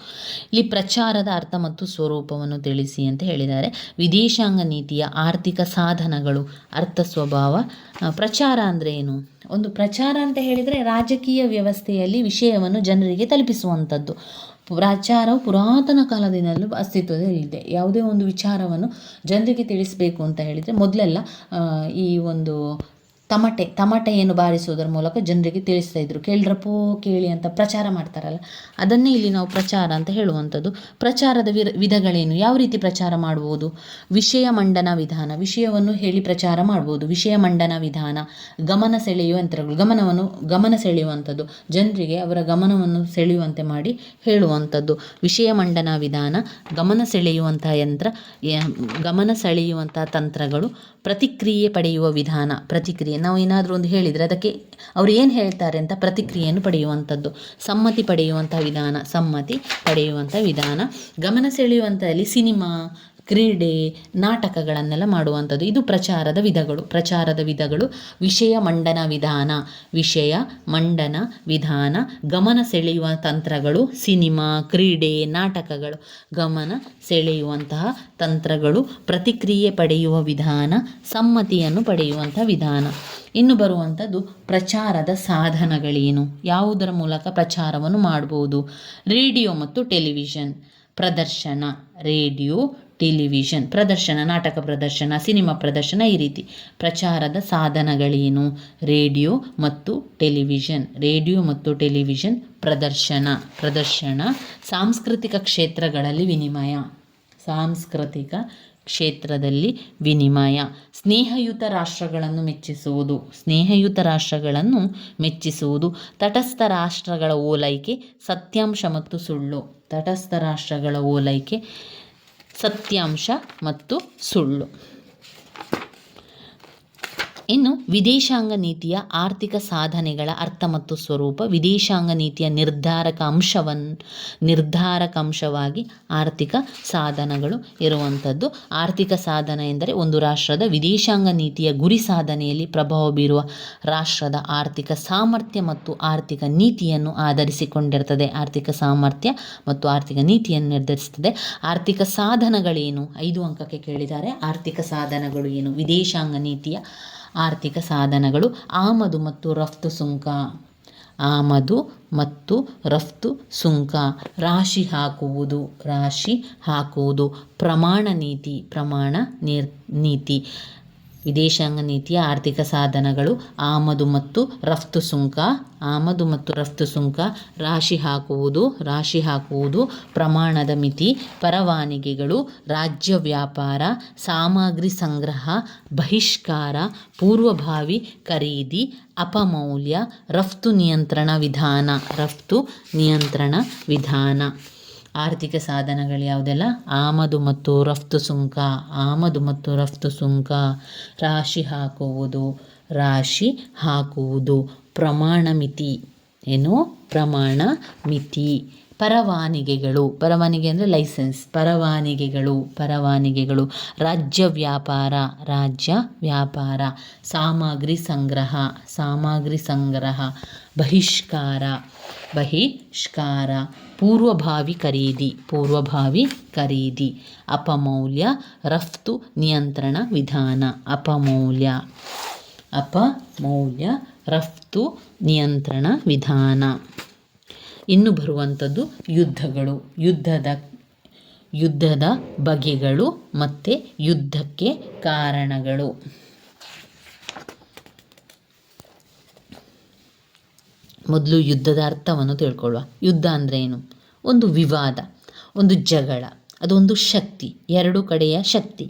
ಇಲ್ಲಿ ಪ್ರಚಾರದ ಅರ್ಥ ಮತ್ತು ಸ್ವರೂಪವನ್ನು ತಿಳಿಸಿ ಅಂತ ಹೇಳಿದ್ದಾರೆ. ವಿದೇಶಾಂಗ ನೀತಿಯ ಆರ್ಥಿಕ ಸಾಧನಗಳು, ಅರ್ಥ, ಸ್ವಭಾವ. ಪ್ರಚಾರ ಅಂದರೆ ಏನು? ಒಂದು ಪ್ರಚಾರ ಅಂತ ಹೇಳಿದರೆ ರಾಜಕೀಯ ವ್ಯವಸ್ಥೆಯಲ್ಲಿ ವಿಷಯವನ್ನು ಜನರಿಗೆ ತಲುಪಿಸುವಂಥದ್ದು. ಪ್ರಚಾರವು ಪುರಾತನ ಕಾಲದಿಂದಲೂ ಅಸ್ತಿತ್ವದಲ್ಲಿದೆ. ಯಾವುದೇ ಒಂದು ವಿಚಾರವನ್ನು ಜನರಿಗೆ ತಿಳಿಸಬೇಕು ಅಂತ ಹೇಳಿದರೆ ಮೊದಲೆಲ್ಲ ಈ ಒಂದು ತಮಟೆಯನ್ನು ಬಾರಿಸುವುದರ ಮೂಲಕ ಜನರಿಗೆ ತಿಳಿಸ್ತಾ ಇದ್ರು. ಕೇಳ್ರಪ್ಪೋ ಕೇಳಿ ಅಂತ ಪ್ರಚಾರ ಮಾಡ್ತಾರಲ್ಲ, ಅದನ್ನೇ ಇಲ್ಲಿ ನಾವು ಪ್ರಚಾರ ಅಂತ ಹೇಳುವಂಥದ್ದು. ಪ್ರಚಾರದ ವಿಧಗಳೇನು? ಯಾವ ರೀತಿ ಪ್ರಚಾರ ಮಾಡ್ಬೋದು? ವಿಷಯ ಮಂಡನ ವಿಧಾನ, ವಿಷಯವನ್ನು ಹೇಳಿ ಪ್ರಚಾರ ಮಾಡ್ಬೋದು. ವಿಷಯ ಮಂಡನ ವಿಧಾನ, ಗಮನ ಸೆಳೆಯುವ ಯಂತ್ರಗಳು, ಗಮನ ಸೆಳೆಯುವಂಥದ್ದು, ಜನರಿಗೆ ಅವರ ಗಮನವನ್ನು ಸೆಳೆಯುವಂತೆ ಮಾಡಿ ಹೇಳುವಂಥದ್ದು. ವಿಷಯ ಮಂಡನ ವಿಧಾನ, ಗಮನ ಸೆಳೆಯುವಂತಹ ಯಂತ್ರ, ಗಮನ ಸೆಳೆಯುವಂತಹ ತಂತ್ರಗಳು. ಪ್ರತಿಕ್ರಿಯೆ ಪಡೆಯುವ ವಿಧಾನ, ಪ್ರತಿಕ್ರಿಯೆ ನಾವು ಏನಾದರೂ ಒಂದು ಹೇಳಿದರೆ ಅದಕ್ಕೆ ಅವರು ಏನು ಹೇಳ್ತಾರೆ ಅಂತ ಪ್ರತಿಕ್ರಿಯೆಯನ್ನು ಪಡೆಯುವಂಥದ್ದು. ಸಮ್ಮತಿ ಪಡೆಯುವಂಥ ವಿಧಾನ, ಸಮ್ಮತಿ ಪಡೆಯುವಂಥ ವಿಧಾನ. ಗಮನ ಸೆಳೆಯುವಂಥಲ್ಲಿ ಸಿನಿಮಾ, ಕ್ರೀಡೆ, ನಾಟಕಗಳನ್ನೆಲ್ಲ ಮಾಡುವಂಥದ್ದು. ಇದು ಪ್ರಚಾರದ ವಿಧಗಳು. ಪ್ರಚಾರದ ವಿಧಗಳು: ವಿಷಯ ಮಂಡನ ವಿಧಾನ, ವಿಷಯ ಮಂಡನ ವಿಧಾನ. ಗಮನ ಸೆಳೆಯುವ ತಂತ್ರಗಳು, ಸಿನಿಮಾ, ಕ್ರೀಡೆ, ನಾಟಕಗಳು. ಗಮನ ಸೆಳೆಯುವಂತಹ ತಂತ್ರಗಳು. ಪ್ರತಿಕ್ರಿಯೆ ಪಡೆಯುವ ವಿಧಾನ, ಸಮ್ಮತಿಯನ್ನು ಪಡೆಯುವಂಥ ವಿಧಾನ. ಇನ್ನು ಬರುವಂಥದ್ದು ಪ್ರಚಾರದ ಸಾಧನಗಳೇನು? ಯಾವುದರ ಮೂಲಕ ಪ್ರಚಾರವನ್ನು ಮಾಡ್ಬೋದು? ರೇಡಿಯೋ ಮತ್ತು ಟೆಲಿವಿಷನ್ ಪ್ರದರ್ಶನ. ರೇಡಿಯೋ, ಟೆಲಿವಿಷನ್ ಪ್ರದರ್ಶನ, ನಾಟಕ ಪ್ರದರ್ಶನ, ಸಿನಿಮಾ ಪ್ರದರ್ಶನ, ಈ ರೀತಿ. ಪ್ರಚಾರದ ಸಾಧನಗಳೇನು? ರೇಡಿಯೋ ಮತ್ತು ಟೆಲಿವಿಷನ್. ರೇಡಿಯೋ ಮತ್ತು ಟೆಲಿವಿಷನ್ ಪ್ರದರ್ಶನ. ಸಾಂಸ್ಕೃತಿಕ ಕ್ಷೇತ್ರಗಳಲ್ಲಿ ವಿನಿಮಯ. ಸಾಂಸ್ಕೃತಿಕ ಕ್ಷೇತ್ರದಲ್ಲಿ ವಿನಿಮಯ. ಸ್ನೇಹಯುತ ರಾಷ್ಟ್ರಗಳನ್ನು ಮೆಚ್ಚಿಸುವುದು. ಸ್ನೇಹಯುತ ರಾಷ್ಟ್ರಗಳನ್ನು ಮೆಚ್ಚಿಸುವುದು. ತಟಸ್ಥ ರಾಷ್ಟ್ರಗಳ ಓಲೈಕೆ, ಸತ್ಯಾಂಶ ಮತ್ತು ಸುಳ್ಳು. ತಟಸ್ಥ ರಾಷ್ಟ್ರಗಳ ಓಲೈಕೆ, ಸತ್ಯಾಂಶ ಮತ್ತು ಸುಳ್ಳು. ಇನ್ನು ವಿದೇಶಾಂಗ ನೀತಿಯ ಆರ್ಥಿಕ ಸಾಧನೆಗಳ ಅರ್ಥ ಮತ್ತು ಸ್ವರೂಪ. ವಿದೇಶಾಂಗ ನೀತಿಯ ನಿರ್ಧಾರಕ ಅಂಶವಾಗಿ ಆರ್ಥಿಕ ಸಾಧನಗಳು ಇರುವಂಥದ್ದು. ಆರ್ಥಿಕ ಸಾಧನ ಎಂದರೆ ಒಂದು ರಾಷ್ಟ್ರದ ವಿದೇಶಾಂಗ ನೀತಿಯ ಗುರಿ ಸಾಧನೆಯಲ್ಲಿ ಪ್ರಭಾವ ಬೀರುವ ರಾಷ್ಟ್ರದ ಆರ್ಥಿಕ ಸಾಮರ್ಥ್ಯ ಮತ್ತು ಆರ್ಥಿಕ ನೀತಿಯನ್ನು ಆಧರಿಸಿಕೊಂಡಿರ್ತದೆ. ಆರ್ಥಿಕ ಸಾಮರ್ಥ್ಯ ಮತ್ತು ಆರ್ಥಿಕ ನೀತಿಯನ್ನು ನಿರ್ಧರಿಸುತ್ತದೆ. ಆರ್ಥಿಕ ಸಾಧನಗಳೇನು? 5 ಅಂಕಕ್ಕೆ ಕೇಳಿದ್ದಾರೆ. ಆರ್ಥಿಕ ಸಾಧನಗಳು ಏನು? ವಿದೇಶಾಂಗ ನೀತಿಯ ಆರ್ಥಿಕ ಸಾಧನಗಳು: ಆಮದು ಮತ್ತು ರಫ್ತು ಸುಂಕ. ಆಮದು ಮತ್ತು ರಫ್ತು ಸುಂಕ. ರಾಶಿ ಹಾಕುವುದು. ಪ್ರಮಾಣ ನೀತಿ. ವಿದೇಶಾಂಗ ನೀತಿಯ ಆರ್ಥಿಕ ಸಾಧನಗಳು: ಆಮದು ಮತ್ತು ರಫ್ತು ಸುಂಕ. ರಾಶಿ ಹಾಕುವುದು. ಪ್ರಮಾಣದ ಮಿತಿ. ಪರವಾನಗಿಗಳು. ರಾಜ್ಯ ವ್ಯಾಪಾರ. ಸಾಮಗ್ರಿ ಸಂಗ್ರಹ. ಬಹಿಷ್ಕಾರ. ಪೂರ್ವಭಾವಿ ಖರೀದಿ. ಅಪಮೌಲ್ಯ. ರಫ್ತು ನಿಯಂತ್ರಣ ವಿಧಾನ. ಆರ್ಥಿಕ ಸಾಧನಗಳು ಯಾವುದೆಲ್ಲ? ಆಮದು ಮತ್ತು ರಫ್ತು ಸುಂಕ. ರಾಶಿ ಹಾಕುವುದು. ಪ್ರಮಾಣ ಮಿತಿ. ಪರವಾನಿಗೆಗಳು, ಪರವಾನಿಗೆ ಅಂದರೆ ಲೈಸೆನ್ಸ್, ಪರವಾನಿಗೆಗಳು. ರಾಜ್ಯ ವ್ಯಾಪಾರ. ಸಾಮಗ್ರಿ ಸಂಗ್ರಹ. ಬಹಿಷ್ಕಾರ. ಪೂರ್ವಭಾವಿ ಖರೀದಿ. ಅಪಮೌಲ್ಯ ರಫ್ತು ನಿಯಂತ್ರಣ ವಿಧಾನ. ಅಪಮೌಲ್ಯ ರಫ್ತು ನಿಯಂತ್ರಣ ವಿಧಾನ. ಇನ್ನು ಬರುವಂಥದ್ದು ಯುದ್ಧಗಳು. ಯುದ್ಧದ ಬಗೆಗಳು ಮತ್ತು ಯುದ್ಧಕ್ಕೆ ಕಾರಣಗಳು. ಮೊದಲು ಯುದ್ಧದ ಅರ್ಥವನ್ನು ತಿಳ್ಕೊಳ್ಳುವ. ಯುದ್ಧ ಅಂದರೆ ಏನು? ಒಂದು ವಿವಾದ, ಒಂದು ಜಗಳ, ಅದೊಂದು ಶಕ್ತಿ, ಎರಡು ಕಡೆಯ ಶಕ್ತಿ.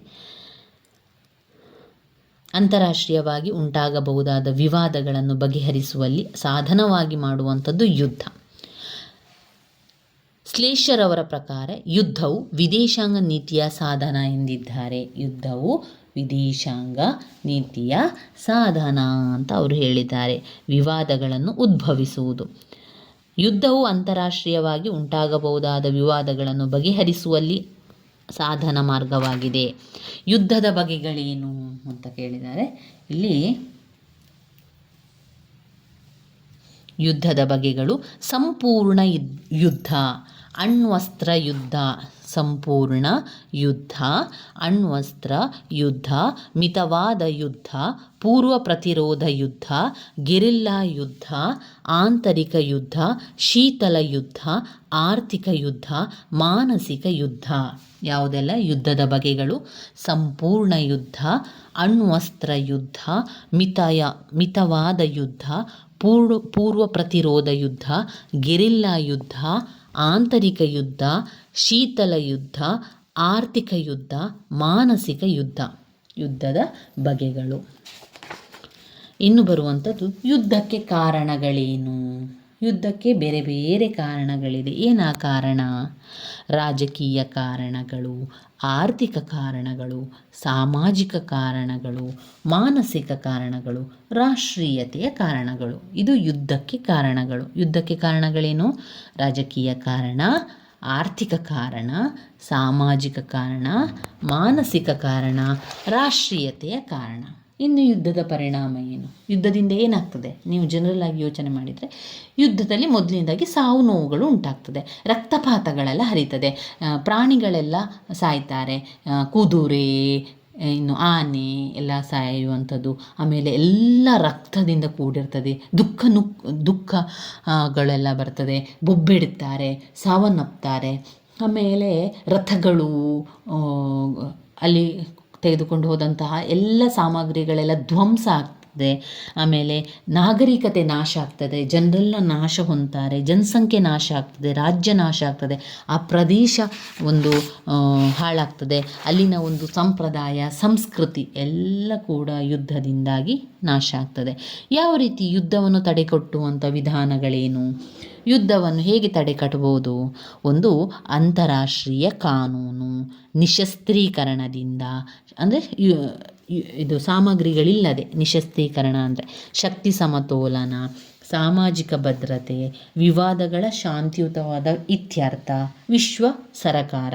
ಅಂತಾರಾಷ್ಟ್ರೀಯವಾಗಿ ಉಂಟಾಗಬಹುದಾದ ವಿವಾದಗಳನ್ನು ಬಗೆಹರಿಸುವಲ್ಲಿ ಸಾಧನವಾಗಿ ಮಾಡುವಂಥದ್ದು ಯುದ್ಧ. ಸ್ಲೇಷರ್ ಅವರ ಪ್ರಕಾರ ಯುದ್ಧವು ವಿದೇಶಾಂಗ ನೀತಿಯ ಸಾಧನ ಎಂದಿದ್ದಾರೆ. ಯುದ್ಧವು ವಿದೇಶಾಂಗ ನೀತಿಯ ಸಾಧನ ಅಂತ ಅವರು ಹೇಳಿದ್ದಾರೆ. ವಿವಾದಗಳನ್ನು ಉದ್ಭವಿಸುವುದು. ಯುದ್ಧವು ಅಂತಾರಾಷ್ಟ್ರೀಯವಾಗಿ ಉಂಟಾಗಬಹುದಾದ ವಿವಾದಗಳನ್ನು ಬಗೆಹರಿಸುವಲ್ಲಿ ಸಾಧನ ಮಾರ್ಗವಾಗಿದೆ. ಯುದ್ಧದ ಬಗೆಗಳೇನು ಅಂತ ಕೇಳಿದ್ದಾರೆ. ಇಲ್ಲಿ ಯುದ್ಧದ ಬಗೆಗಳು: ಸಂಪೂರ್ಣ ಯುದ್ಧ, ಅಣ್ವಸ್ತ್ರ ಯುದ್ಧ, ಸಂಪೂರ್ಣ ಯುದ್ಧ, ಅಣ್ವಸ್ತ್ರ ಯುದ್ಧ, ಮಿತವಾದ ಯುದ್ಧ, ಪೂರ್ವ ಪ್ರತಿರೋಧ ಯುದ್ಧ, ಗೆರಿಲ್ಲಾ ಯುದ್ಧ, ಆಂತರಿಕ ಯುದ್ಧ, ಶೀತಲ ಯುದ್ಧ, ಆರ್ಥಿಕ ಯುದ್ಧ, ಮಾನಸಿಕ ಯುದ್ಧ. ಯಾವುದೆಲ್ಲ ಯುದ್ಧದ ಬಗೆಗಳು? ಸಂಪೂರ್ಣ ಯುದ್ಧ, ಅಣ್ವಸ್ತ್ರ ಯುದ್ಧ, ಮಿತವಾದ ಯುದ್ಧ, ಪೂರ್ವ ಪ್ರತಿರೋಧ ಯುದ್ಧ, ಗೆರಿಲ್ಲಾ ಯುದ್ಧ, ಆಂತರಿಕ ಯುದ್ಧ, ಶೀತಲ ಯುದ್ಧ, ಆರ್ಥಿಕ ಯುದ್ಧ, ಮಾನಸಿಕ ಯುದ್ಧ. ಯುದ್ಧದ ಬಗೆಗಳು. ಇನ್ನು ಬರುವಂಥದ್ದು ಯುದ್ಧಕ್ಕೆ ಕಾರಣಗಳೇನು? ಯುದ್ಧಕ್ಕೆ ಬೇರೆ ಬೇರೆ ಕಾರಣಗಳಿದೆ. ಏನಾ ಕಾರಣ? ರಾಜಕೀಯ ಕಾರಣಗಳು, ಆರ್ಥಿಕ ಕಾರಣಗಳು, ಸಾಮಾಜಿಕ ಕಾರಣಗಳು, ಮಾನಸಿಕ ಕಾರಣಗಳು, ರಾಷ್ಟ್ರೀಯತೆಯ ಕಾರಣಗಳು. ಇದು ಯುದ್ಧಕ್ಕೆ ಕಾರಣಗಳು. ಯುದ್ಧಕ್ಕೆ ಕಾರಣಗಳೇನು? ರಾಜಕೀಯ ಕಾರಣ, ಆರ್ಥಿಕ ಕಾರಣ, ಸಾಮಾಜಿಕ ಕಾರಣ, ಮಾನಸಿಕ ಕಾರಣ, ರಾಷ್ಟ್ರೀಯತೆಯ ಕಾರಣ. ಇನ್ನು ಯುದ್ಧದ ಪರಿಣಾಮ ಏನು? ಯುದ್ಧದಿಂದ ಏನಾಗ್ತದೆ? ನೀವು ಜನರಲ್ ಆಗಿ ಯೋಚನೆ ಮಾಡಿದರೆ ಯುದ್ಧದಲ್ಲಿ ಮೊದಲನೇದಾಗಿ ಸಾವು ನೋವುಗಳು ಉಂಟಾಗ್ತದೆ, ರಕ್ತಪಾತಗಳೆಲ್ಲ ಹರಿತದೆ, ಪ್ರಾಣಿಗಳೆಲ್ಲ ಸಾಯ್ತಾರೆ, ಕುದುರೆ, ಇನ್ನು ಆನೆ ಎಲ್ಲ ಸಾಯುವಂಥದ್ದು. ಆಮೇಲೆ ಎಲ್ಲ ರಕ್ತದಿಂದ ಕೂಡಿರ್ತದೆ, ದುಃಖಗಳೆಲ್ಲ ಬರ್ತದೆ, ಬೊಬ್ಬೆಡುತ್ತಾರೆ, ಸಾವನ್ನಪ್ತಾರೆ. ಆಮೇಲೆ ರಥಗಳು, ಅಲ್ಲಿ ತೆಗೆದುಕೊಂಡು ಹೋದಂತಹ ಎಲ್ಲ ಸಾಮಗ್ರಿಗಳೆಲ್ಲ ಧ್ವಂಸ ಆಗ್ತದೆ. ಆಮೇಲೆ ನಾಗರಿಕತೆ ನಾಶ ಆಗ್ತದೆ, ಜನರೆಲ್ಲ ನಾಶ ಹೊಂದ್ತಾರೆ, ಜನಸಂಖ್ಯೆ ನಾಶ ಆಗ್ತದೆ, ರಾಜ್ಯ ನಾಶ ಆಗ್ತದೆ, ಆ ಪ್ರದೇಶ ಒಂದು ಹಾಳಾಗ್ತದೆ, ಅಲ್ಲಿನ ಒಂದು ಸಂಪ್ರದಾಯ ಸಂಸ್ಕೃತಿ ಎಲ್ಲ ಕೂಡ ಯುದ್ಧದಿಂದಾಗಿ ನಾಶ ಆಗ್ತದೆ. ಯಾವ ರೀತಿ ಯುದ್ಧವನ್ನು ತಡೆಗಟ್ಟುವಂಥ ವಿಧಾನಗಳೇನು? ಯುದ್ಧವನ್ನು ಹೇಗೆ ತಡೆಗಟ್ಟಬಹುದು? ಒಂದು ಅಂತಾರಾಷ್ಟ್ರೀಯ ಕಾನೂನು, ನಿಶಸ್ತ್ರೀಕರಣದಿಂದ, ಅಂದರೆ ಇದು ಸಾಮಗ್ರಿಗಳಿಲ್ಲದೆ ನಿಶಸ್ತ್ರೀಕರಣ ಅಂದರೆ ಶಕ್ತಿ ಸಮತೋಲನ, ಸಾಮಾಜಿಕ ಭದ್ರತೆ, ವಿವಾದಗಳ ಶಾಂತಿಯುತವಾದ ಇತ್ಯರ್ಥ, ವಿಶ್ವ ಸರಕಾರ.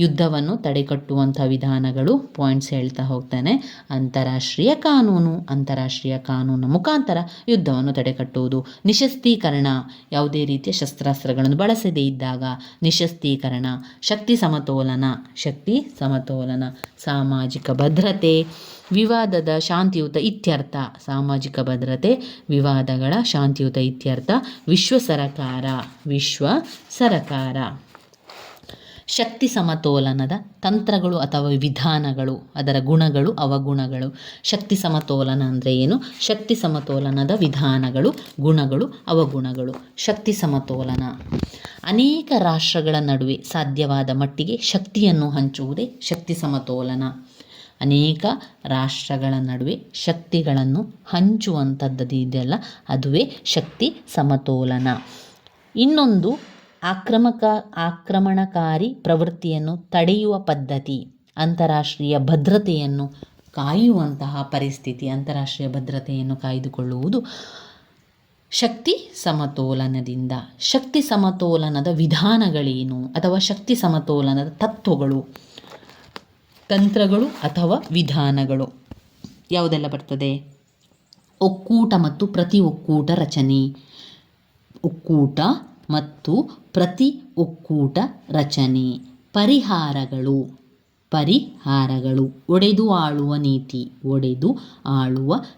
ಯುದ್ಧವನ್ನು ತಡೆಗಟ್ಟುವಂಥ ವಿಧಾನಗಳು ಪಾಯಿಂಟ್ಸ್ ಹೇಳ್ತಾ ಹೋಗ್ತಾನೆ. ಅಂತಾರಾಷ್ಟ್ರೀಯ ಕಾನೂನು ಮುಖಾಂತರ ಯುದ್ಧವನ್ನು ತಡೆಗಟ್ಟುವುದು. ನಿಶಸ್ತ್ರೀಕರಣ, ಯಾವುದೇ ರೀತಿಯ ಶಸ್ತ್ರಾಸ್ತ್ರಗಳನ್ನು ಬಳಸದೇ ಇದ್ದಾಗ ನಿಶಸ್ತ್ರೀಕರಣ. ಶಕ್ತಿ ಸಮತೋಲನ, ಸಾಮಾಜಿಕ ಭದ್ರತೆ, ವಿವಾದದ ಶಾಂತಿಯುತ ಇತ್ಯರ್ಥ, ಸಾಮಾಜಿಕ ಭದ್ರತೆ, ವಿವಾದಗಳ ಶಾಂತಿಯುತ ಇತ್ಯರ್ಥ, ವಿಶ್ವ ಸರಕಾರ. ಶಕ್ತಿ ಸಮತೋಲನದ ತಂತ್ರಗಳು ಅಥವಾ ವಿಧಾನಗಳು, ಅದರ ಗುಣಗಳು ಅವಗುಣಗಳು. ಶಕ್ತಿ ಸಮತೋಲನ ಅಂದರೆ ಏನು? ಶಕ್ತಿ ಸಮತೋಲನದ ವಿಧಾನಗಳು, ಗುಣಗಳು, ಅವಗುಣಗಳು. ಶಕ್ತಿ ಸಮತೋಲನ: ಅನೇಕ ರಾಷ್ಟ್ರಗಳ ನಡುವೆ ಸಾಧ್ಯವಾದ ಮಟ್ಟಿಗೆ ಶಕ್ತಿಯನ್ನು ಹಂಚುವುದೇ ಶಕ್ತಿ ಸಮತೋಲನ. ಅನೇಕ ರಾಷ್ಟ್ರಗಳ ನಡುವೆ ಶಕ್ತಿಗಳನ್ನು ಹಂಚುವಂಥದ್ದು ಇದೆಯಲ್ಲ, ಅದುವೇ ಶಕ್ತಿ ಸಮತೋಲನ. ಇನ್ನೊಂದು ಆಕ್ರಮಣಕಾರಿ ಪ್ರವೃತ್ತಿಯನ್ನು ತಡೆಯುವ ಪದ್ಧತಿ, ಅಂತಾರಾಷ್ಟ್ರೀಯ ಭದ್ರತೆಯನ್ನು ಕಾಯುವಂತಹ ಪರಿಸ್ಥಿತಿ, ಅಂತಾರಾಷ್ಟ್ರೀಯ ಭದ್ರತೆಯನ್ನು ಕಾಯ್ದುಕೊಳ್ಳುವುದು ಶಕ್ತಿ ಸಮತೋಲನದಿಂದ. ಶಕ್ತಿ ಸಮತೋಲನದ ವಿಧಾನಗಳೇನು ಅಥವಾ ಶಕ್ತಿ ಸಮತೋಲನದ ತತ್ವಗಳು, ತಂತ್ರಗಳು ಅಥವಾ ವಿಧಾನಗಳು ಯಾವುದೆಲ್ಲ ಬರ್ತದೆ? ಒಕ್ಕೂಟ ಮತ್ತು ಪ್ರತಿ ಒಕ್ಕೂಟ ರಚನೆ, ಒಕ್ಕೂಟ ಮತ್ತು ಪ್ರತಿ ಒಕ್ಕೂಟ ರಚನೆ, ಪರಿಹಾರಗಳು, ಒಡೆದು ಆಳುವ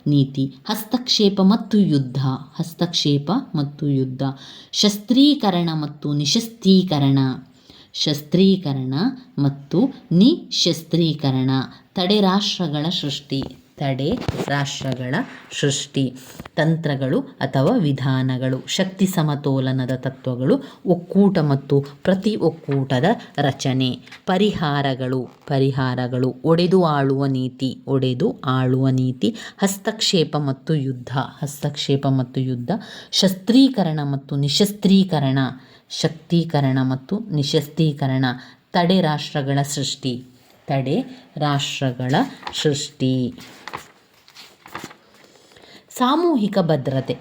ನೀತಿ, ಹಸ್ತಕ್ಷೇಪ ಮತ್ತು ಯುದ್ಧ, ಶಸ್ತ್ರೀಕರಣ ಮತ್ತು ನಿಶಸ್ತ್ರೀಕರಣ, ತಡೆ ರಾಷ್ಟ್ರಗಳ ಸೃಷ್ಟಿ, ತಂತ್ರಗಳು ಅಥವಾ ವಿಧಾನಗಳು, ಶಕ್ತಿ ಸಮತೋಲನದ ತತ್ವಗಳು, ಒಕ್ಕೂಟ ಮತ್ತು ಪ್ರತಿ ಒಕ್ಕೂಟದ ರಚನೆ, ಪರಿಹಾರಗಳು, ಒಡೆದು ಆಳುವ ನೀತಿ, ಹಸ್ತಕ್ಷೇಪ ಮತ್ತು ಯುದ್ಧ, ಶಸ್ತ್ರೀಕರಣ ಮತ್ತು ನಿಶಸ್ತ್ರೀಕರಣ, ತಡೆ ರಾಷ್ಟ್ರಗಳ ಸೃಷ್ಟಿ. ಸಾಮೂಹಿಕ ಭದ್ರತೆ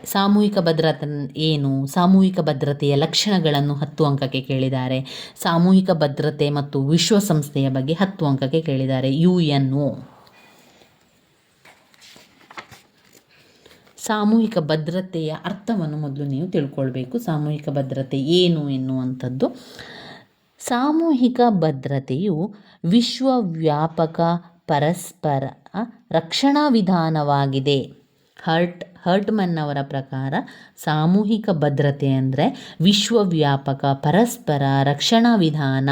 ಏನು? ಸಾಮೂಹಿಕ ಭದ್ರತೆಯ ಲಕ್ಷಣಗಳನ್ನು 10 ಅಂಕಕ್ಕೆ ಕೇಳಿದ್ದಾರೆ. ಸಾಮೂಹಿಕ ಭದ್ರತೆ ಮತ್ತು ವಿಶ್ವಸಂಸ್ಥೆಯ ಬಗ್ಗೆ 10 ಅಂಕಕ್ಕೆ ಕೇಳಿದ್ದಾರೆ. UNO. ಸಾಮೂಹಿಕ ಭದ್ರತೆಯ ಅರ್ಥವನ್ನು ಮೊದಲು ನೀವು ತಿಳ್ಕೊಳ್ಬೇಕು. ಸಾಮೂಹಿಕ ಭದ್ರತೆ ಏನು ಎನ್ನುವಂಥದ್ದು. ಸಾಮೂಹಿಕ ಭದ್ರತೆಯು ವಿಶ್ವವ್ಯಾಪಕ ಪರಸ್ಪರ ರಕ್ಷಣಾ ವಿಧಾನವಾಗಿದೆ. ಹರ್ಟ್ಮನ್ ಅವರ ಪ್ರಕಾರ ಸಾಮೂಹಿಕ ಭದ್ರತೆ ಅಂದರೆ ವಿಶ್ವವ್ಯಾಪಕ ಪರಸ್ಪರ ರಕ್ಷಣಾ ವಿಧಾನ.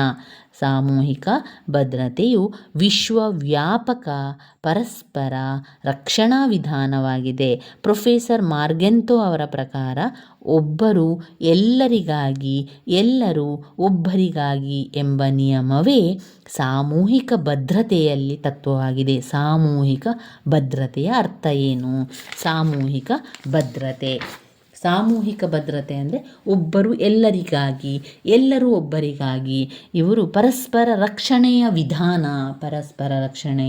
ಸಾಮೂಹಿಕ ಭದ್ರತೆಯು ವಿಶ್ವವ್ಯಾಪಕ ಪರಸ್ಪರ ರಕ್ಷಣಾ ವಿಧಾನವಾಗಿದೆ. ಪ್ರೊಫೆಸರ್ ಮಾರ್ಗೆಂಟೊ ಅವರ ಪ್ರಕಾರ ಒಬ್ಬರು ಎಲ್ಲರಿಗಾಗಿ, ಎಲ್ಲರೂ ಒಬ್ಬರಿಗಾಗಿ ಎಂಬ ನಿಯಮವೇ ಸಾಮೂಹಿಕ ಭದ್ರತೆಯಲ್ಲಿ ತತ್ವವಾಗಿದೆ. ಸಾಮೂಹಿಕ ಭದ್ರತೆಯ ಅರ್ಥ ಏನು? ಸಾಮೂಹಿಕ ಭದ್ರತೆ ಅಂದರೆ ಒಬ್ಬರು ಎಲ್ಲರಿಗಾಗಿ, ಎಲ್ಲರೂ ಒಬ್ಬರಿಗಾಗಿ, ಇವರು ಪರಸ್ಪರ ರಕ್ಷಣೆಯ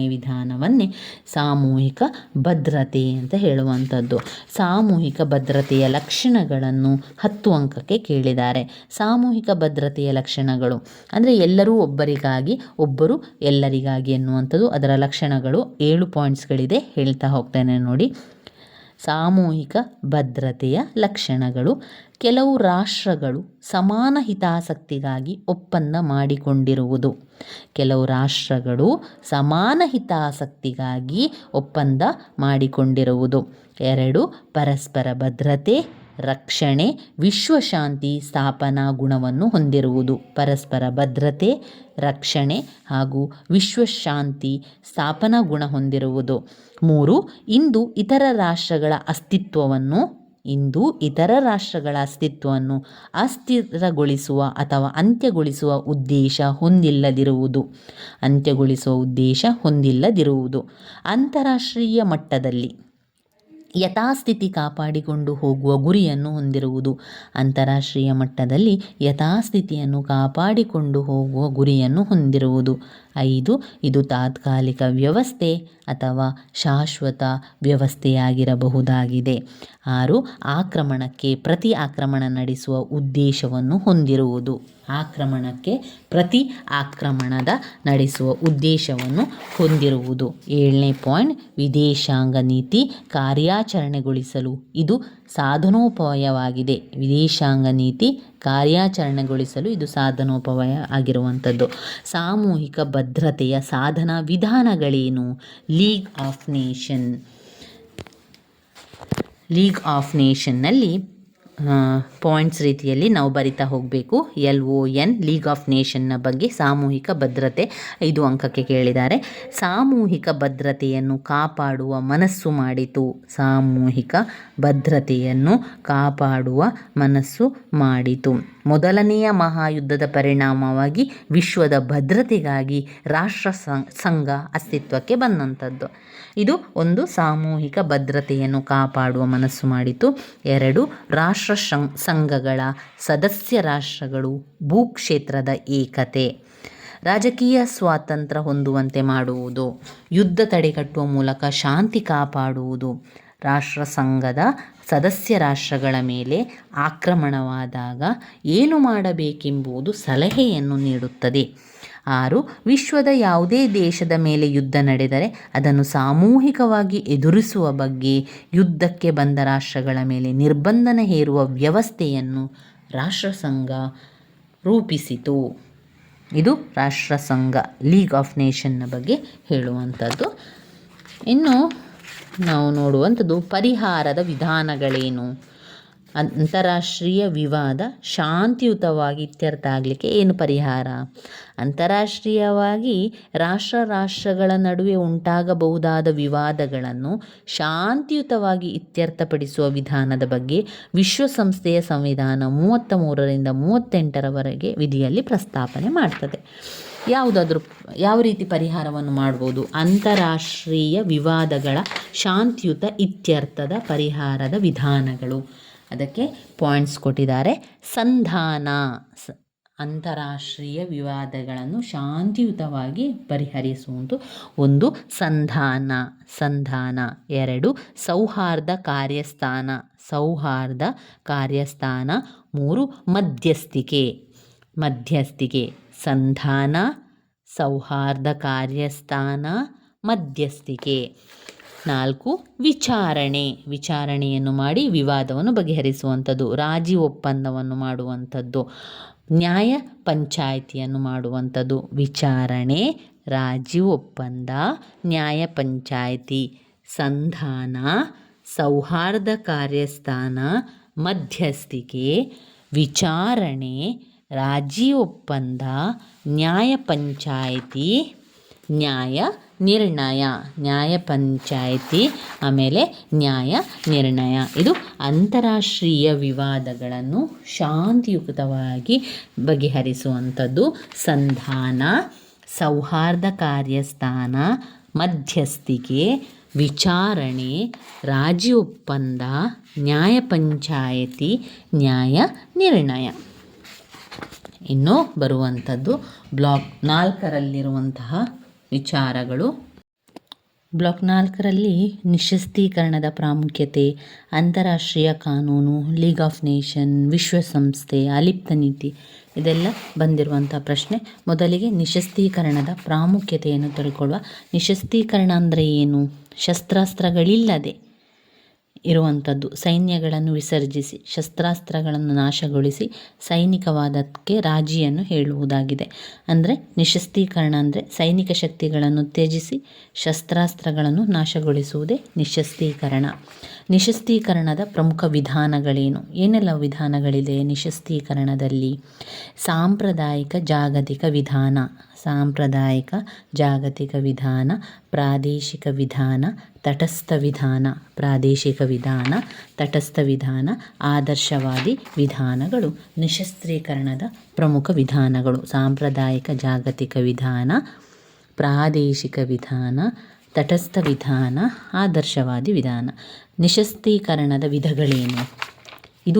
ವಿಧಾನವನ್ನೇ ಸಾಮೂಹಿಕ ಭದ್ರತೆ ಅಂತ ಹೇಳುವಂಥದ್ದು. ಸಾಮೂಹಿಕ ಭದ್ರತೆಯ ಲಕ್ಷಣಗಳನ್ನು 10 ಅಂಕಕ್ಕೆ ಕೇಳಿದ್ದಾರೆ. ಸಾಮೂಹಿಕ ಭದ್ರತೆಯ ಲಕ್ಷಣಗಳು ಅಂದರೆ ಎಲ್ಲರೂ ಒಬ್ಬರಿಗಾಗಿ, ಒಬ್ಬರು ಎಲ್ಲರಿಗಾಗಿ ಎನ್ನುವಂಥದ್ದು. ಅದರ ಲಕ್ಷಣಗಳು 7 ಪಾಯಿಂಟ್ಸ್ಗಳಿದೆ, ಹೇಳ್ತಾ ಹೋಗ್ತೇನೆ ನೋಡಿ. ಸಾಮೂಹಿಕ ಭದ್ರತೆಯ ಲಕ್ಷಣಗಳು: ಕೆಲವು ರಾಷ್ಟ್ರಗಳು ಸಮಾನ ಹಿತಾಸಕ್ತಿಗಾಗಿ ಒಪ್ಪಂದ ಮಾಡಿಕೊಂಡಿರುವುದು. 2. ಪರಸ್ಪರ ಭದ್ರತೆ, ರಕ್ಷಣೆ, ವಿಶ್ವಶಾಂತಿ ಸ್ಥಾಪನಾ ಗುಣವನ್ನು ಹೊಂದಿರುವುದು. ಪರಸ್ಪರ ಭದ್ರತೆ, ರಕ್ಷಣೆ ಹಾಗೂ ವಿಶ್ವಶಾಂತಿ ಸ್ಥಾಪನಾ ಗುಣ ಹೊಂದಿರುವುದು. 3. ಇಂದು ಇತರ ರಾಷ್ಟ್ರಗಳ ಅಸ್ತಿತ್ವವನ್ನು ಅಸ್ಥಿರಗೊಳಿಸುವ ಅಥವಾ ಅಂತ್ಯಗೊಳಿಸುವ ಉದ್ದೇಶ ಹೊಂದಿಲ್ಲದಿರುವುದು. ಅಂತಾರಾಷ್ಟ್ರೀಯ ಮಟ್ಟದಲ್ಲಿ ಯಥಾಸ್ಥಿತಿ ಕಾಪಾಡಿಕೊಂಡು ಹೋಗುವ ಗುರಿಯನ್ನು ಹೊಂದಿರುವುದು. ಅಂತಾರಾಷ್ಟ್ರೀಯ ಮಟ್ಟದಲ್ಲಿ ಯಥಾಸ್ಥಿತಿಯನ್ನು ಕಾಪಾಡಿಕೊಂಡು ಹೋಗುವ ಗುರಿಯನ್ನು ಹೊಂದಿರುವುದು. 5. ಇದು ತಾತ್ಕಾಲಿಕ ವ್ಯವಸ್ಥೆ ಅಥವಾ ಶಾಶ್ವತ ವ್ಯವಸ್ಥೆಯಾಗಿರಬಹುದಾಗಿದೆ. 6. ಆಕ್ರಮಣಕ್ಕೆ ಪ್ರತಿ ಆಕ್ರಮಣ ನಡೆಸುವ ಉದ್ದೇಶವನ್ನು ಹೊಂದಿರುವುದು. 7ನೇ ಪಾಯಿಂಟ್, ವಿದೇಶಾಂಗ ನೀತಿ ಕಾರ್ಯಾಚರಣೆಗೊಳಿಸಲು ಇದು ಸಾಧನೋಪಾಯವಾಗಿದೆ. ಆಗಿರುವಂಥದ್ದು. ಸಾಮೂಹಿಕ ಭದ್ರತೆಯ ಸಾಧನ ವಿಧಾನಗಳೇನು? ಲೀಗ್ ಆಫ್ ನೇಷನ್ನಲ್ಲಿ ಪಾಯಿಂಟ್ಸ್ ರೀತಿಯಲ್ಲಿ ನಾವು ಬರಿತಾ ಹೋಗಬೇಕು. LON ಲೀಗ್ ಆಫ್ ನೇಷನ್ನ ಬಗ್ಗೆ ಸಾಮೂಹಿಕ ಭದ್ರತೆ 5 ಅಂಕಕ್ಕೆ ಕೇಳಿದ್ದಾರೆ. ಸಾಮೂಹಿಕ ಭದ್ರತೆಯನ್ನು ಕಾಪಾಡುವ ಮನಸ್ಸು ಮಾಡಿತು. ಮೊದಲನೆಯ ಮಹಾಯುದ್ಧದ ಪರಿಣಾಮವಾಗಿ ವಿಶ್ವದ ಭದ್ರತೆಗಾಗಿ ರಾಷ್ಟ್ರ ಸಂಘ ಅಸ್ತಿತ್ವಕ್ಕೆ ಬಂದಂಥದ್ದು. ಇದು ಒಂದು ಸಾಮೂಹಿಕ ಭದ್ರತೆಯನ್ನು ಕಾಪಾಡುವ ಮನಸ್ಸು ಮಾಡಿತು. 2. ರಾಷ್ಟ್ರ ಸಂಘಗಳ ಸದಸ್ಯ ರಾಷ್ಟ್ರಗಳು ಭೂಕ್ಷೇತ್ರದ ಏಕತೆ, ರಾಜಕೀಯ ಸ್ವಾತಂತ್ರ್ಯ ಹೊಂದುವಂತೆ ಮಾಡುವುದು, ಯುದ್ಧ ತಡೆಗಟ್ಟುವ ಮೂಲಕ ಶಾಂತಿ ಕಾಪಾಡುವುದು. ರಾಷ್ಟ್ರ ಸಂಘದ ಸದಸ್ಯ ರಾಷ್ಟ್ರಗಳ ಮೇಲೆ ಆಕ್ರಮಣವಾದಾಗ ಏನು ಮಾಡಬೇಕೆಂಬುದು ಸಲಹೆಯನ್ನು ನೀಡುತ್ತದೆ. 6. ವಿಶ್ವದ ಯಾವುದೇ ದೇಶದ ಮೇಲೆ ಯುದ್ಧ ನಡೆದರೆ ಅದನ್ನು ಸಾಮೂಹಿಕವಾಗಿ ಎದುರಿಸುವ ಬಗ್ಗೆ ಯುದ್ಧಕ್ಕೆ ಬಂದ ರಾಷ್ಟ್ರಗಳ ಮೇಲೆ ನಿರ್ಬಂಧನ ಹೇರುವ ವ್ಯವಸ್ಥೆಯನ್ನು ರಾಷ್ಟ್ರಸಂಘ ರೂಪಿಸಿತು. ಇದು ರಾಷ್ಟ್ರಸಂಘ, ಲೀಗ್ ಆಫ್ ನೇಷನ್ನ ಬಗ್ಗೆ ಹೇಳುವಂಥದ್ದು. ಇನ್ನು ನಾವು ನೋಡುವಂಥದ್ದು ಪರಿಹಾರದ ವಿಧಾನಗಳೇನು. ಅಂತಾರಾಷ್ಟ್ರೀಯ ವಿವಾದ ಶಾಂತಿಯುತವಾಗಿ ಇತ್ಯರ್ಥ ಆಗಲಿಕ್ಕೆ ಏನು ಪರಿಹಾರ? ಅಂತಾರಾಷ್ಟ್ರೀಯವಾಗಿ ರಾಷ್ಟ್ರಗಳ ನಡುವೆ ಉಂಟಾಗಬಹುದಾದ ವಿವಾದಗಳನ್ನು ಶಾಂತಿಯುತವಾಗಿ ಇತ್ಯರ್ಥಪಡಿಸುವ ವಿಧಾನದ ಬಗ್ಗೆ ವಿಶ್ವಸಂಸ್ಥೆಯ ಸಂವಿಧಾನ 33ರಿಂದ 38ರವರೆಗೆ ವಿಧಿಯಲ್ಲಿ ಪ್ರಸ್ತಾಪನೆ ಮಾಡ್ತದೆ. ಯಾವ ರೀತಿ ಪರಿಹಾರವನ್ನು ಮಾಡ್ಬೋದು? ಅಂತಾರಾಷ್ಟ್ರೀಯ ವಿವಾದಗಳ ಶಾಂತಿಯುತ ಇತ್ಯರ್ಥದ ಪರಿಹಾರದ ವಿಧಾನಗಳು. ಅದಕ್ಕೆ ಪಾಯಿಂಟ್ಸ್ ಕೊಟ್ಟಿದ್ದಾರೆ. ಸಂಧಾನ, ಅಂತಾರಾಷ್ಟ್ರೀಯ ವಿವಾದಗಳನ್ನು ಶಾಂತಿಯುತವಾಗಿ ಪರಿಹರಿಸುವುದು. 1. ಸಂಧಾನ. 2. ಸೌಹಾರ್ದ ಕಾರ್ಯಸ್ಥಾನ. 3. ಮಧ್ಯಸ್ಥಿಕೆ. ಸಂಧಾನ, ಸೌಹಾರ್ದ ಕಾರ್ಯಸ್ಥಾನ, ಮಧ್ಯಸ್ಥಿಕೆ. 4. ವಿಚಾರಣೆಯನ್ನು ಮಾಡಿ ವಿವಾದವನ್ನು ಬಗೆಹರಿಸುವಂಥದ್ದು. ರಾಜಿ ಒಪ್ಪಂದವನ್ನು ಮಾಡುವಂಥದ್ದು. ನ್ಯಾಯ ಪಂಚಾಯಿತಿಯನ್ನು ಮಾಡುವಂಥದ್ದು. ವಿಚಾರಣೆ, ರಾಜಿ ಒಪ್ಪಂದ, ನ್ಯಾಯ ಪಂಚಾಯಿತಿ. ಸಂಧಾನ, ಸೌಹಾರ್ದ ಕಾರ್ಯಸ್ಥಾನ, ಮಧ್ಯಸ್ಥಿಕೆ, ವಿಚಾರಣೆ, ರಾಜಿ ಒಪ್ಪಂದ, ನ್ಯಾಯ ಪಂಚಾಯಿತಿ, ನ್ಯಾಯ ಪಂಚಾಯಿತಿ, ಆಮೇಲೆ ನ್ಯಾಯ ನಿರ್ಣಯ. ಇದು ಅಂತಾರಾಷ್ಟ್ರೀಯ ವಿವಾದಗಳನ್ನು ಶಾಂತಿಯುತವಾಗಿ ಬಗೆಹರಿಸುವಂಥದ್ದು. ಸಂಧಾನ, ಸೌಹಾರ್ದ ಕಾರ್ಯಸ್ಥಾನ, ಮಧ್ಯಸ್ಥಿಕೆ, ವಿಚಾರಣೆ, ರಾಜಿ ಒಪ್ಪಂದ, ನ್ಯಾಯ ಪಂಚಾಯಿತಿ, ನ್ಯಾಯ ನಿರ್ಣಯ. ಇನ್ನು ಬರುವಂಥದ್ದು ಬ್ಲಾಕ್ 4ರಲ್ಲಿರುವಂತಹ ವಿಚಾರಗಳು. ಬ್ಲಾಕ್ 4ರಲ್ಲಿ ನಿಶ್ಶಸ್ತೀಕರಣದ ಪ್ರಾಮುಖ್ಯತೆ, ಅಂತಾರಾಷ್ಟ್ರೀಯ ಕಾನೂನು, ಲೀಗ್ ಆಫ್ ನೇಷನ್, ವಿಶ್ವಸಂಸ್ಥೆ, ಅಲಿಪ್ತ ನೀತಿ, ಇದೆಲ್ಲ ಬಂದಿರುವಂಥ ಪ್ರಶ್ನೆ. ಮೊದಲಿಗೆ ನಿಶ್ಶಸ್ತೀಕರಣದ ಪ್ರಾಮುಖ್ಯತೆಯನ್ನು ತಿಳ್ಕೊಳ್ಳುವ. ನಿಶ್ಶಸ್ತೀಕರಣ ಅಂದರೆ ಏನು? ಶಸ್ತ್ರಾಸ್ತ್ರಗಳಿಲ್ಲದೆ ಇರುವಂಥದ್ದು. ಸೈನ್ಯಗಳನ್ನು ವಿಸರ್ಜಿಸಿ ಶಸ್ತ್ರಾಸ್ತ್ರಗಳನ್ನು ನಾಶಗೊಳಿಸಿ ಸೈನಿಕವಾದಕ್ಕೆ ರಾಜಿಯನ್ನು ಹೇಳುವುದಾಗಿದೆ. ಅಂದರೆ ನಿಶ್ಶಸ್ತೀಕರಣ ಅಂದರೆ ಸೈನಿಕ ಶಕ್ತಿಗಳನ್ನು ತ್ಯಜಿಸಿ ಶಸ್ತ್ರಾಸ್ತ್ರಗಳನ್ನು ನಾಶಗೊಳಿಸುವುದೇ ನಿಶ್ಶಸ್ತೀಕರಣ. ನಿಶ್ಶಸ್ತೀಕರಣದ ಪ್ರಮುಖ ವಿಧಾನಗಳೇನು? ಏನೆಲ್ಲ ವಿಧಾನಗಳಿದೆ ನಿಶ್ಶಸ್ತೀಕರಣದಲ್ಲಿ? ಸಾಂಪ್ರದಾಯಿಕ ಜಾಗತಿಕ ವಿಧಾನ, ಪ್ರಾದೇಶಿಕ ವಿಧಾನ, ತಟಸ್ಥ ವಿಧಾನ. ಪ್ರಾದೇಶಿಕ ವಿಧಾನ, ತಟಸ್ಥ ವಿಧಾನ, ಆದರ್ಶವಾದಿ ವಿಧಾನಗಳು ನಿಶ್ಶಸ್ತ್ರೀಕರಣದ ಪ್ರಮುಖ ವಿಧಾನಗಳು. ಸಾಂಪ್ರದಾಯಿಕ ಜಾಗತಿಕ ವಿಧಾನ, ಪ್ರಾದೇಶಿಕ ವಿಧಾನ, ತಟಸ್ಥ ವಿಧಾನ, ಆದರ್ಶವಾದಿ ವಿಧಾನ. ನಿಶ್ಶಸ್ತೀಕರಣದ ವಿಧಗಳೇನು? ಇದು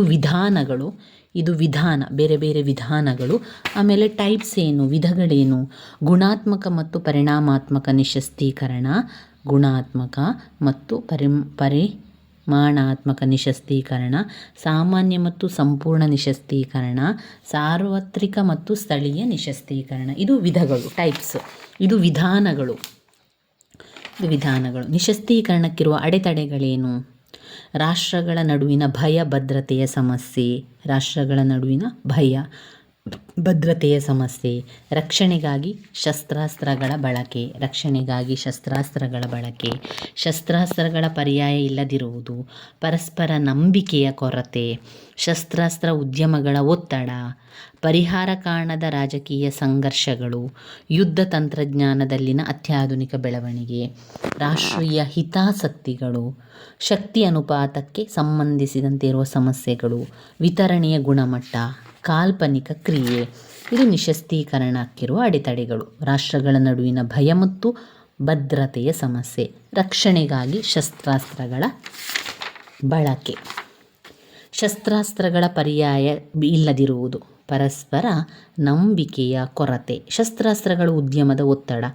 ವಿಧಾನ, ಬೇರೆ ಬೇರೆ ವಿಧಾನಗಳು. ಆಮೇಲೆ ಟೈಪ್ಸ್ ಏನು? ವಿಧಗಳೇನು? ಗುಣಾತ್ಮಕ ಮತ್ತು ಪರಿಮಾಣಾತ್ಮಕ ನಿಶ್ಶಸ್ತೀಕರಣ, ಗುಣಾತ್ಮಕ ಮತ್ತು ಪರಿಮಾಣಾತ್ಮಕ ನಿಶ್ಶಸ್ತೀಕರಣ, ಸಾಮಾನ್ಯ ಮತ್ತು ಸಂಪೂರ್ಣ ನಿಶ್ಶಸ್ತೀಕರಣ, ಸಾರ್ವತ್ರಿಕ ಮತ್ತು ಸ್ಥಳೀಯ ನಿಶ್ಶಸ್ತೀಕರಣ. ಇದು ವಿಧಗಳು, ಟೈಪ್ಸ್. ಇದು ವಿಧಾನಗಳು. ನಿಶ್ಶಸ್ತೀಕರಣಕ್ಕಿರುವ ಅಡೆತಡೆಗಳೇನು? ರಾಷ್ಟ್ರಗಳ ನಡುವಿನ ಭಯ ಭದ್ರತೆಯ ಸಮಸ್ಯೆ, ರಕ್ಷಣೆಗಾಗಿ ಶಸ್ತ್ರಾಸ್ತ್ರಗಳ ಬಳಕೆ, ಶಸ್ತ್ರಾಸ್ತ್ರಗಳ ಪರ್ಯಾಯ ಇಲ್ಲದಿರುವುದು, ಪರಸ್ಪರ ನಂಬಿಕೆಯ ಕೊರತೆ, ಶಸ್ತ್ರಾಸ್ತ್ರ ಉದ್ಯಮಗಳ ಒತ್ತಡ, ಪರಿಹಾರ ಕಾಣದ ರಾಜಕೀಯ ಸಂಘರ್ಷಗಳು, ಯುದ್ಧ ತಂತ್ರಜ್ಞಾನದಲ್ಲಿನ ಅತ್ಯಾಧುನಿಕ ಬೆಳವಣಿಗೆ, ರಾಷ್ಟ್ರೀಯ ಹಿತಾಸಕ್ತಿಗಳು, ಶಕ್ತಿ ಅನುಪಾತಕ್ಕೆ ಸಂಬಂಧಿಸಿದಂತೆ ಇರುವ ಸಮಸ್ಯೆಗಳು, ವಿತರಣೆಯ ಗುಣಮಟ್ಟ, ಕಾಲ್ಪನಿಕ ಕ್ರಿಯೆ. ಇದು ನಿಶ್ಶಸ್ತೀಕರಣಕ್ಕಿರುವ ಅಡೆತಡೆಗಳು. ರಾಷ್ಟ್ರಗಳ ನಡುವಿನ ಭಯ ಮತ್ತು ಭದ್ರತೆಯ ಸಮಸ್ಯೆ, ರಕ್ಷಣೆಗಾಗಿ ಶಸ್ತ್ರಾಸ್ತ್ರಗಳ ಬಳಕೆ, ಶಸ್ತ್ರಾಸ್ತ್ರಗಳ ಪರ್ಯಾಯ ಇಲ್ಲದಿರುವುದು, ಪರಸ್ಪರ ನಂಬಿಕೆಯ ಕೊರತೆ, ಶಸ್ತ್ರಾಸ್ತ್ರಗಳ ಉದ್ಯಮದ ಒತ್ತಡ,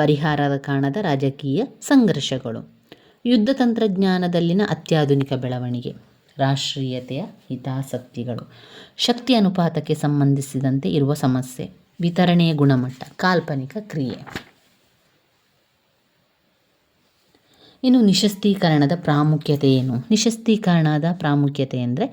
ಪರಿಹಾರದ ಕಾಣದ ರಾಜಕೀಯ ಸಂಘರ್ಷಗಳು, ಯುದ್ಧ ತಂತ್ರಜ್ಞಾನದಲ್ಲಿನ ಅತ್ಯಾಧುನಿಕ ಬೆಳವಣಿಗೆ. ರಾಷ್ಟ್ರೀಯತೆಯ ಹಿತಾಸಕ್ತಿಗಳು. ಶಕ್ತಿ ಅನುಪಾತಕ್ಕೆ ಸಂಬಂಧಿಸಿದಂತೆ ಇರುವ ಸಮಸ್ಯೆ. ವಿತರಣೆಯ ಗುಣಮಟ್ಟ. ಕಾಲ್ಪನಿಕ ಕ್ರಿಯೆ. ಇನ್ನು ನಿಶಸ್ತೀಕರಣದ ಪ್ರಾಮುಖ್ಯತೆ ಏನು? ನಿಶಸ್ತೀಕರಣದ ಪ್ರಾಮುಖ್ಯತೆ ಅಂದರೆ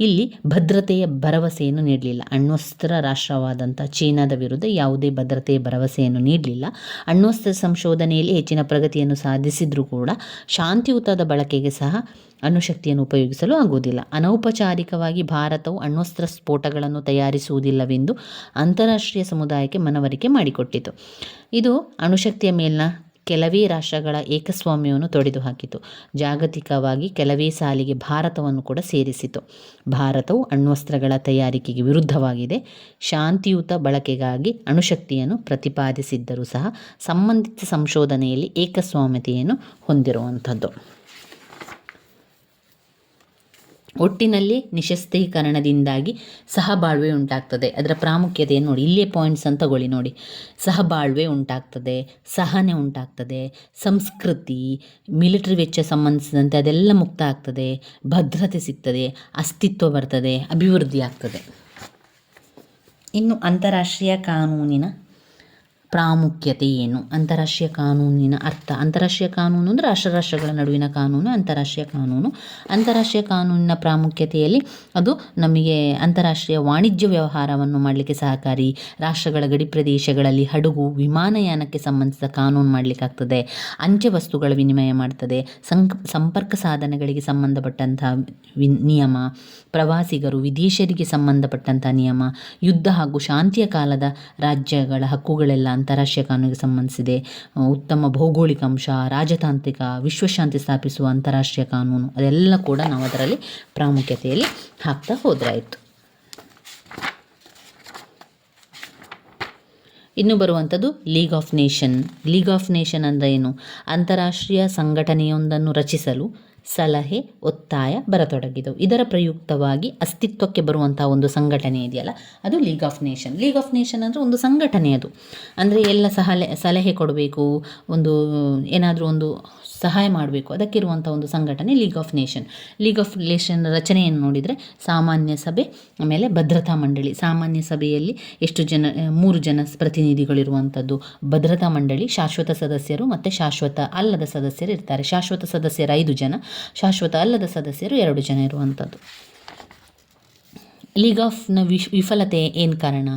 ಇಲ್ಲಿ ಭದ್ರತೆಯ ಭರವಸೆಯನ್ನು ನೀಡಲಿಲ್ಲ. ಅಣ್ವಸ್ತ್ರ ರಾಷ್ಟ್ರವಾದಂಥ ಚೀನಾದ ವಿರುದ್ಧ ಯಾವುದೇ ಭದ್ರತೆಯ ಭರವಸೆಯನ್ನು ನೀಡಲಿಲ್ಲ. ಅಣ್ವಸ್ತ್ರ ಸಂಶೋಧನೆಯಲ್ಲಿ ಹೆಚ್ಚಿನ ಪ್ರಗತಿಯನ್ನು ಸಾಧಿಸಿದರೂ ಕೂಡ ಶಾಂತಿಯುತದ ಬಳಕೆಗೆ ಸಹ ಅಣುಶಕ್ತಿಯನ್ನು ಉಪಯೋಗಿಸಲು ಆಗುವುದಿಲ್ಲ. ಅನೌಪಚಾರಿಕವಾಗಿ ಭಾರತವು ಅಣ್ವಸ್ತ್ರ ಸ್ಫೋಟಗಳನ್ನು ತಯಾರಿಸುವುದಿಲ್ಲವೆಂದು ಅಂತಾರಾಷ್ಟ್ರೀಯ ಸಮುದಾಯಕ್ಕೆ ಮನವರಿಕೆ ಮಾಡಿಕೊಟ್ಟಿತು. ಇದು ಅಣುಶಕ್ತಿಯ ಮೇಲಿನ ಕೆಲವೇ ರಾಷ್ಟ್ರಗಳ ಏಕಸ್ವಾಮ್ಯವನ್ನು ತೊಡೆದುಹಾಕಿತು. ಜಾಗತಿಕವಾಗಿ ಕೆಲವೇ ಸಾಲಿಗೆ ಭಾರತವನ್ನು ಕೂಡ ಸೇರಿಸಿತು. ಭಾರತವು ಅಣ್ವಸ್ತ್ರಗಳ ತಯಾರಿಕೆಗೆ ವಿರುದ್ಧವಾಗಿದೆ. ಶಾಂತಿಯುತ ಬಳಕೆಗಾಗಿ ಅಣುಶಕ್ತಿಯನ್ನು ಪ್ರತಿಪಾದಿಸಿದ್ದರೂ ಸಹ ಸಂಬಂಧಿತ ಸಂಶೋಧನೆಯಲ್ಲಿ ಏಕಸ್ವಾಮ್ಯತೆಯನ್ನು ಹೊಂದಿರುವಂಥದ್ದು. ಒಟ್ಟಿನಲ್ಲಿ ನಿಶಸ್ತೀಕರಣದಿಂದಾಗಿ ಸಹಬಾಳ್ವೆ ಉಂಟಾಗ್ತದೆ. ಅದರ ಪ್ರಾಮುಖ್ಯತೆಯನ್ನು ನೋಡಿ, ಇಲ್ಲೇ ಪಾಯಿಂಟ್ಸ್ ಅಂತ ತಗೊಳ್ಳಿ ನೋಡಿ. ಸಹಬಾಳ್ವೆ ಉಂಟಾಗ್ತದೆ, ಸಹನೆ ಉಂಟಾಗ್ತದೆ, ಸಂಸ್ಕೃತಿ, ಮಿಲಿಟರಿ ವೆಚ್ಚ ಸಂಬಂಧಿಸಿದಂತೆ ಅದೆಲ್ಲ ಮುಕ್ತ ಆಗ್ತದೆ, ಭದ್ರತೆ ಸಿಗ್ತದೆ, ಅಸ್ತಿತ್ವ ಬರ್ತದೆ, ಅಭಿವೃದ್ಧಿ ಆಗ್ತದೆ. ಇನ್ನು ಅಂತಾರಾಷ್ಟ್ರೀಯ ಕಾನೂನಿನ ಪ್ರಾಮುಖ್ಯತೆ ಏನು? ಅಂತಾರಾಷ್ಟ್ರೀಯ ಕಾನೂನಿನ ಅರ್ಥ. ಅಂತಾರಾಷ್ಟ್ರೀಯ ಕಾನೂನು ಅಂದರೆ ರಾಷ್ಟ್ರಗಳ ನಡುವಿನ ಕಾನೂನು ಅಂತಾರಾಷ್ಟ್ರೀಯ ಕಾನೂನು. ಅಂತಾರಾಷ್ಟ್ರೀಯ ಕಾನೂನಿನ ಪ್ರಾಮುಖ್ಯತೆಯಲ್ಲಿ ಅದು ನಮಗೆ ಅಂತಾರಾಷ್ಟ್ರೀಯ ವಾಣಿಜ್ಯ ವ್ಯವಹಾರವನ್ನು ಮಾಡಲಿಕ್ಕೆ ಸಹಕಾರಿ. ರಾಷ್ಟ್ರಗಳ ಗಡಿ ಪ್ರದೇಶಗಳಲ್ಲಿ ಹಡಗು, ವಿಮಾನಯಾನಕ್ಕೆ ಸಂಬಂಧಿಸಿದ ಕಾನೂನು ಮಾಡಲಿಕ್ಕಾಗ್ತದೆ. ಅಂಚೆ ವಸ್ತುಗಳ ವಿನಿಮಯ ಮಾಡ್ತದೆ. ಸಂಪರ್ಕ ಸಾಧನಗಳಿಗೆ ಸಂಬಂಧಪಟ್ಟಂಥ ನಿಯಮ, ಪ್ರವಾಸಿಗರು, ವಿದೇಶರಿಗೆ ಸಂಬಂಧಪಟ್ಟಂಥ ನಿಯಮ, ಯುದ್ಧ ಹಾಗೂ ಶಾಂತಿಯ ಕಾಲದ ರಾಜ್ಯಗಳ ಹಕ್ಕುಗಳೆಲ್ಲ ಅಂತಾರಾಷ್ಟ್ರೀಯ ಕಾನೂನಿಗೆ ಸಂಬಂಧಿಸಿದೆ. ಉತ್ತಮ ಭೌಗೋಳಿಕ ಅಂಶ, ರಾಜತಾಂತ್ರಿಕ, ವಿಶ್ವಶಾಂತಿ ಸ್ಥಾಪಿಸುವ ಅಂತಾರಾಷ್ಟ್ರೀಯ ಕಾನೂನು, ಅದೆಲ್ಲ ಕೂಡ ನಾವು ಅದರಲ್ಲಿ ಪ್ರಾಮುಖ್ಯತೆಯಲ್ಲಿ ಹಾಕ್ತಾ ಹೋದ್ರಾಯಿತು. ಇನ್ನು ಬರುವಂಥದ್ದು league of nation. League of nation ಅಂದರೆ ಏನು? ಅಂತಾರಾಷ್ಟ್ರೀಯ ಸಂಘಟನೆಯೊಂದನ್ನು ರಚಿಸಲು ಸಲಹೆ, ಒತ್ತಾಯ ಬರತೊಡಗಿದವು. ಇದರ ಪ್ರಯುಕ್ತವಾಗಿ ಅಸ್ತಿತ್ವಕ್ಕೆ ಬರುವಂಥ ಒಂದು ಸಂಘಟನೆ ಇದೆಯಲ್ಲ, ಅದು league of nation. League of nation ಅಂದರೆ ಒಂದು ಸಂಘಟನೆ. ಅದು ಅಂದರೆ ಎಲ್ಲ ಸಲಹೆ ಕೊಡಬೇಕು, ಒಂದು ಏನಾದರೂ ಒಂದು ಸಹಾಯ ಮಾಡಬೇಕು, ಅದಕ್ಕಿರುವಂಥ ಒಂದು ಸಂಘಟನೆ league of nation. League of nation ರಚನೆಯನ್ನು ನೋಡಿದರೆ ಸಾಮಾನ್ಯ ಸಭೆ, ಆಮೇಲೆ ಭದ್ರತಾ ಮಂಡಳಿ. ಸಾಮಾನ್ಯ ಸಭೆಯಲ್ಲಿ ಎಷ್ಟು ಜನ? 3 ಜನ ಪ್ರತಿನಿಧಿಗಳಿರುವಂಥದ್ದು. ಭದ್ರತಾ ಮಂಡಳಿ ಶಾಶ್ವತ ಸದಸ್ಯರು ಮತ್ತು ಶಾಶ್ವತ ಅಲ್ಲದ ಸದಸ್ಯರು ಇರ್ತಾರೆ. ಶಾಶ್ವತ ಸದಸ್ಯರು 5 ಜನ, ಶಾಶ್ವತ ಅಲ್ಲದ ಸದಸ್ಯರು 2 ಜನ ಇರುವಂಥದ್ದು. ಲೀಗ್ ಆಫ್ನ ವಿಫಲತೆ ಏನು ಕಾರಣ?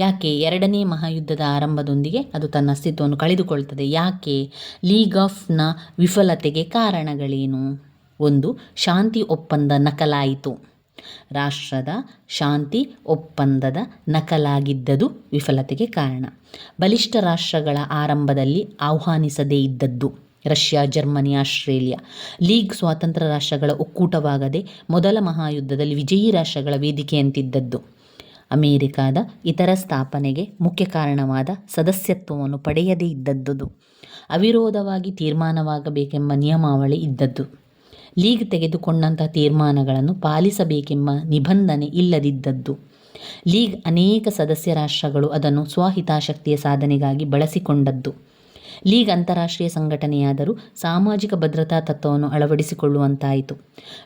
ಯಾಕೆ? 2ನೇ ಮಹಾಯುದ್ಧದ ಆರಂಭದೊಂದಿಗೆ ಅದು ತನ್ನ ಅಸ್ತಿತ್ವವನ್ನು ಕಳೆದುಕೊಳ್ತದೆ. ಯಾಕೆ? ಲೀಗ್ ಆಫ್ನ ವಿಫಲತೆಗೆ ಕಾರಣಗಳೇನು? 1. ಶಾಂತಿ ಒಪ್ಪಂದ ನಕಲಾಯಿತು. ರಾಷ್ಟ್ರದ ಶಾಂತಿ ಒಪ್ಪಂದದ ನಕಲಾಗಿದ್ದದು ವಿಫಲತೆಗೆ ಕಾರಣ. ಬಲಿಷ್ಠ ರಾಷ್ಟ್ರಗಳ ಆರಂಭದಲ್ಲಿ ಆಹ್ವಾನಿಸದೇ ಇದ್ದದ್ದು. Russia, Germany, Australia. ಲೀಗ್ ಸ್ವಾತಂತ್ರ್ಯ ರಾಷ್ಟ್ರಗಳ ಒಕ್ಕೂಟವಾಗದೆ ಮೊದಲ ಮಹಾಯುದ್ಧದಲ್ಲಿ ವಿಜಯೀ ರಾಷ್ಟ್ರಗಳ ವೇದಿಕೆಯಂತಿದ್ದದ್ದು. ಅಮೇರಿಕಾದ ಇತರ ಸ್ಥಾಪನೆಗೆ ಮುಖ್ಯ ಕಾರಣವಾದ ಸದಸ್ಯತ್ವವನ್ನು ಪಡೆಯದೇ ಇದ್ದದ್ದು. ಅವಿರೋಧವಾಗಿ ತೀರ್ಮಾನವಾಗಬೇಕೆಂಬ ನಿಯಮಾವಳಿ ಇದ್ದದ್ದು. ಲೀಗ್ ತೆಗೆದುಕೊಂಡಂಥ ತೀರ್ಮಾನಗಳನ್ನು ಪಾಲಿಸಬೇಕೆಂಬ ನಿಬಂಧನೆ ಇಲ್ಲದಿದ್ದದ್ದು. ಲೀಗ್ ಅನೇಕ ಸದಸ್ಯ ರಾಷ್ಟ್ರಗಳು ಅದನ್ನು ಸ್ವಹಿತಾಸಕ್ತಿಯ ಸಾಧನೆಗಾಗಿ ಬಳಸಿಕೊಂಡದ್ದು. ಲೀಗ್ ಅಂತಾರಾಷ್ಟ್ರೀಯ ಸಂಘಟನೆಯಾದರೂ ಸಾಮಾಜಿಕ ಭದ್ರತಾ ತತ್ವವನ್ನು ಅಳವಡಿಸಿಕೊಳ್ಳುವಂತಾಯಿತು.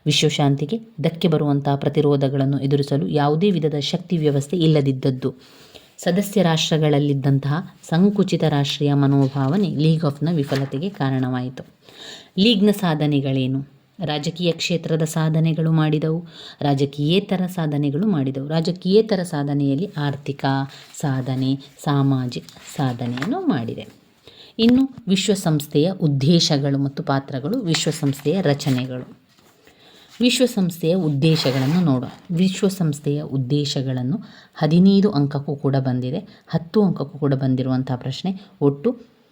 ವಿಶ್ವಶಾಂತಿಗೆ ಧಕ್ಕೆ ಬರುವಂಥ ಪ್ರತಿರೋಧಗಳನ್ನು ಎದುರಿಸಲು ಯಾವುದೇ ವಿಧದ ಶಕ್ತಿ ವ್ಯವಸ್ಥೆ ಇಲ್ಲದಿದ್ದದ್ದು. ಸದಸ್ಯ ರಾಷ್ಟ್ರಗಳಲ್ಲಿದ್ದಂತಹ ಸಂಕುಚಿತ ರಾಷ್ಟ್ರೀಯ ಮನೋಭಾವನೆ ಲೀಗ್ ಆಫ್ನ ವಿಫಲತೆಗೆ ಕಾರಣವಾಯಿತು. ಲೀಗ್ನ ಸಾಧನೆಗಳೇನು? ರಾಜಕೀಯ ಕ್ಷೇತ್ರದ ಸಾಧನೆಗಳು ಮಾಡಿದವು, ರಾಜಕೀಯೇತರ ಸಾಧನೆಗಳು ಮಾಡಿದವು. ರಾಜಕೀಯೇತರ ಸಾಧನೆಯಲ್ಲಿ ಆರ್ಥಿಕ ಸಾಧನೆ, ಸಾಮಾಜಿಕ ಸಾಧನೆಯನ್ನು ಮಾಡಿದೆ. ಇನ್ನು ವಿಶ್ವಸಂಸ್ಥೆಯ ಉದ್ದೇಶಗಳು ಮತ್ತು ಪಾತ್ರಗಳು, ವಿಶ್ವಸಂಸ್ಥೆಯ ರಚನೆಗಳು. ವಿಶ್ವಸಂಸ್ಥೆಯ ಉದ್ದೇಶಗಳನ್ನು ನೋಡುವ. ವಿಶ್ವಸಂಸ್ಥೆಯ ಉದ್ದೇಶಗಳನ್ನು 15 ಅಂಕಕ್ಕೂ ಕೂಡ ಬಂದಿದೆ, 10 ಅಂಕಕ್ಕೂ ಕೂಡ ಬಂದಿರುವಂಥ ಪ್ರಶ್ನೆ. ಒಟ್ಟು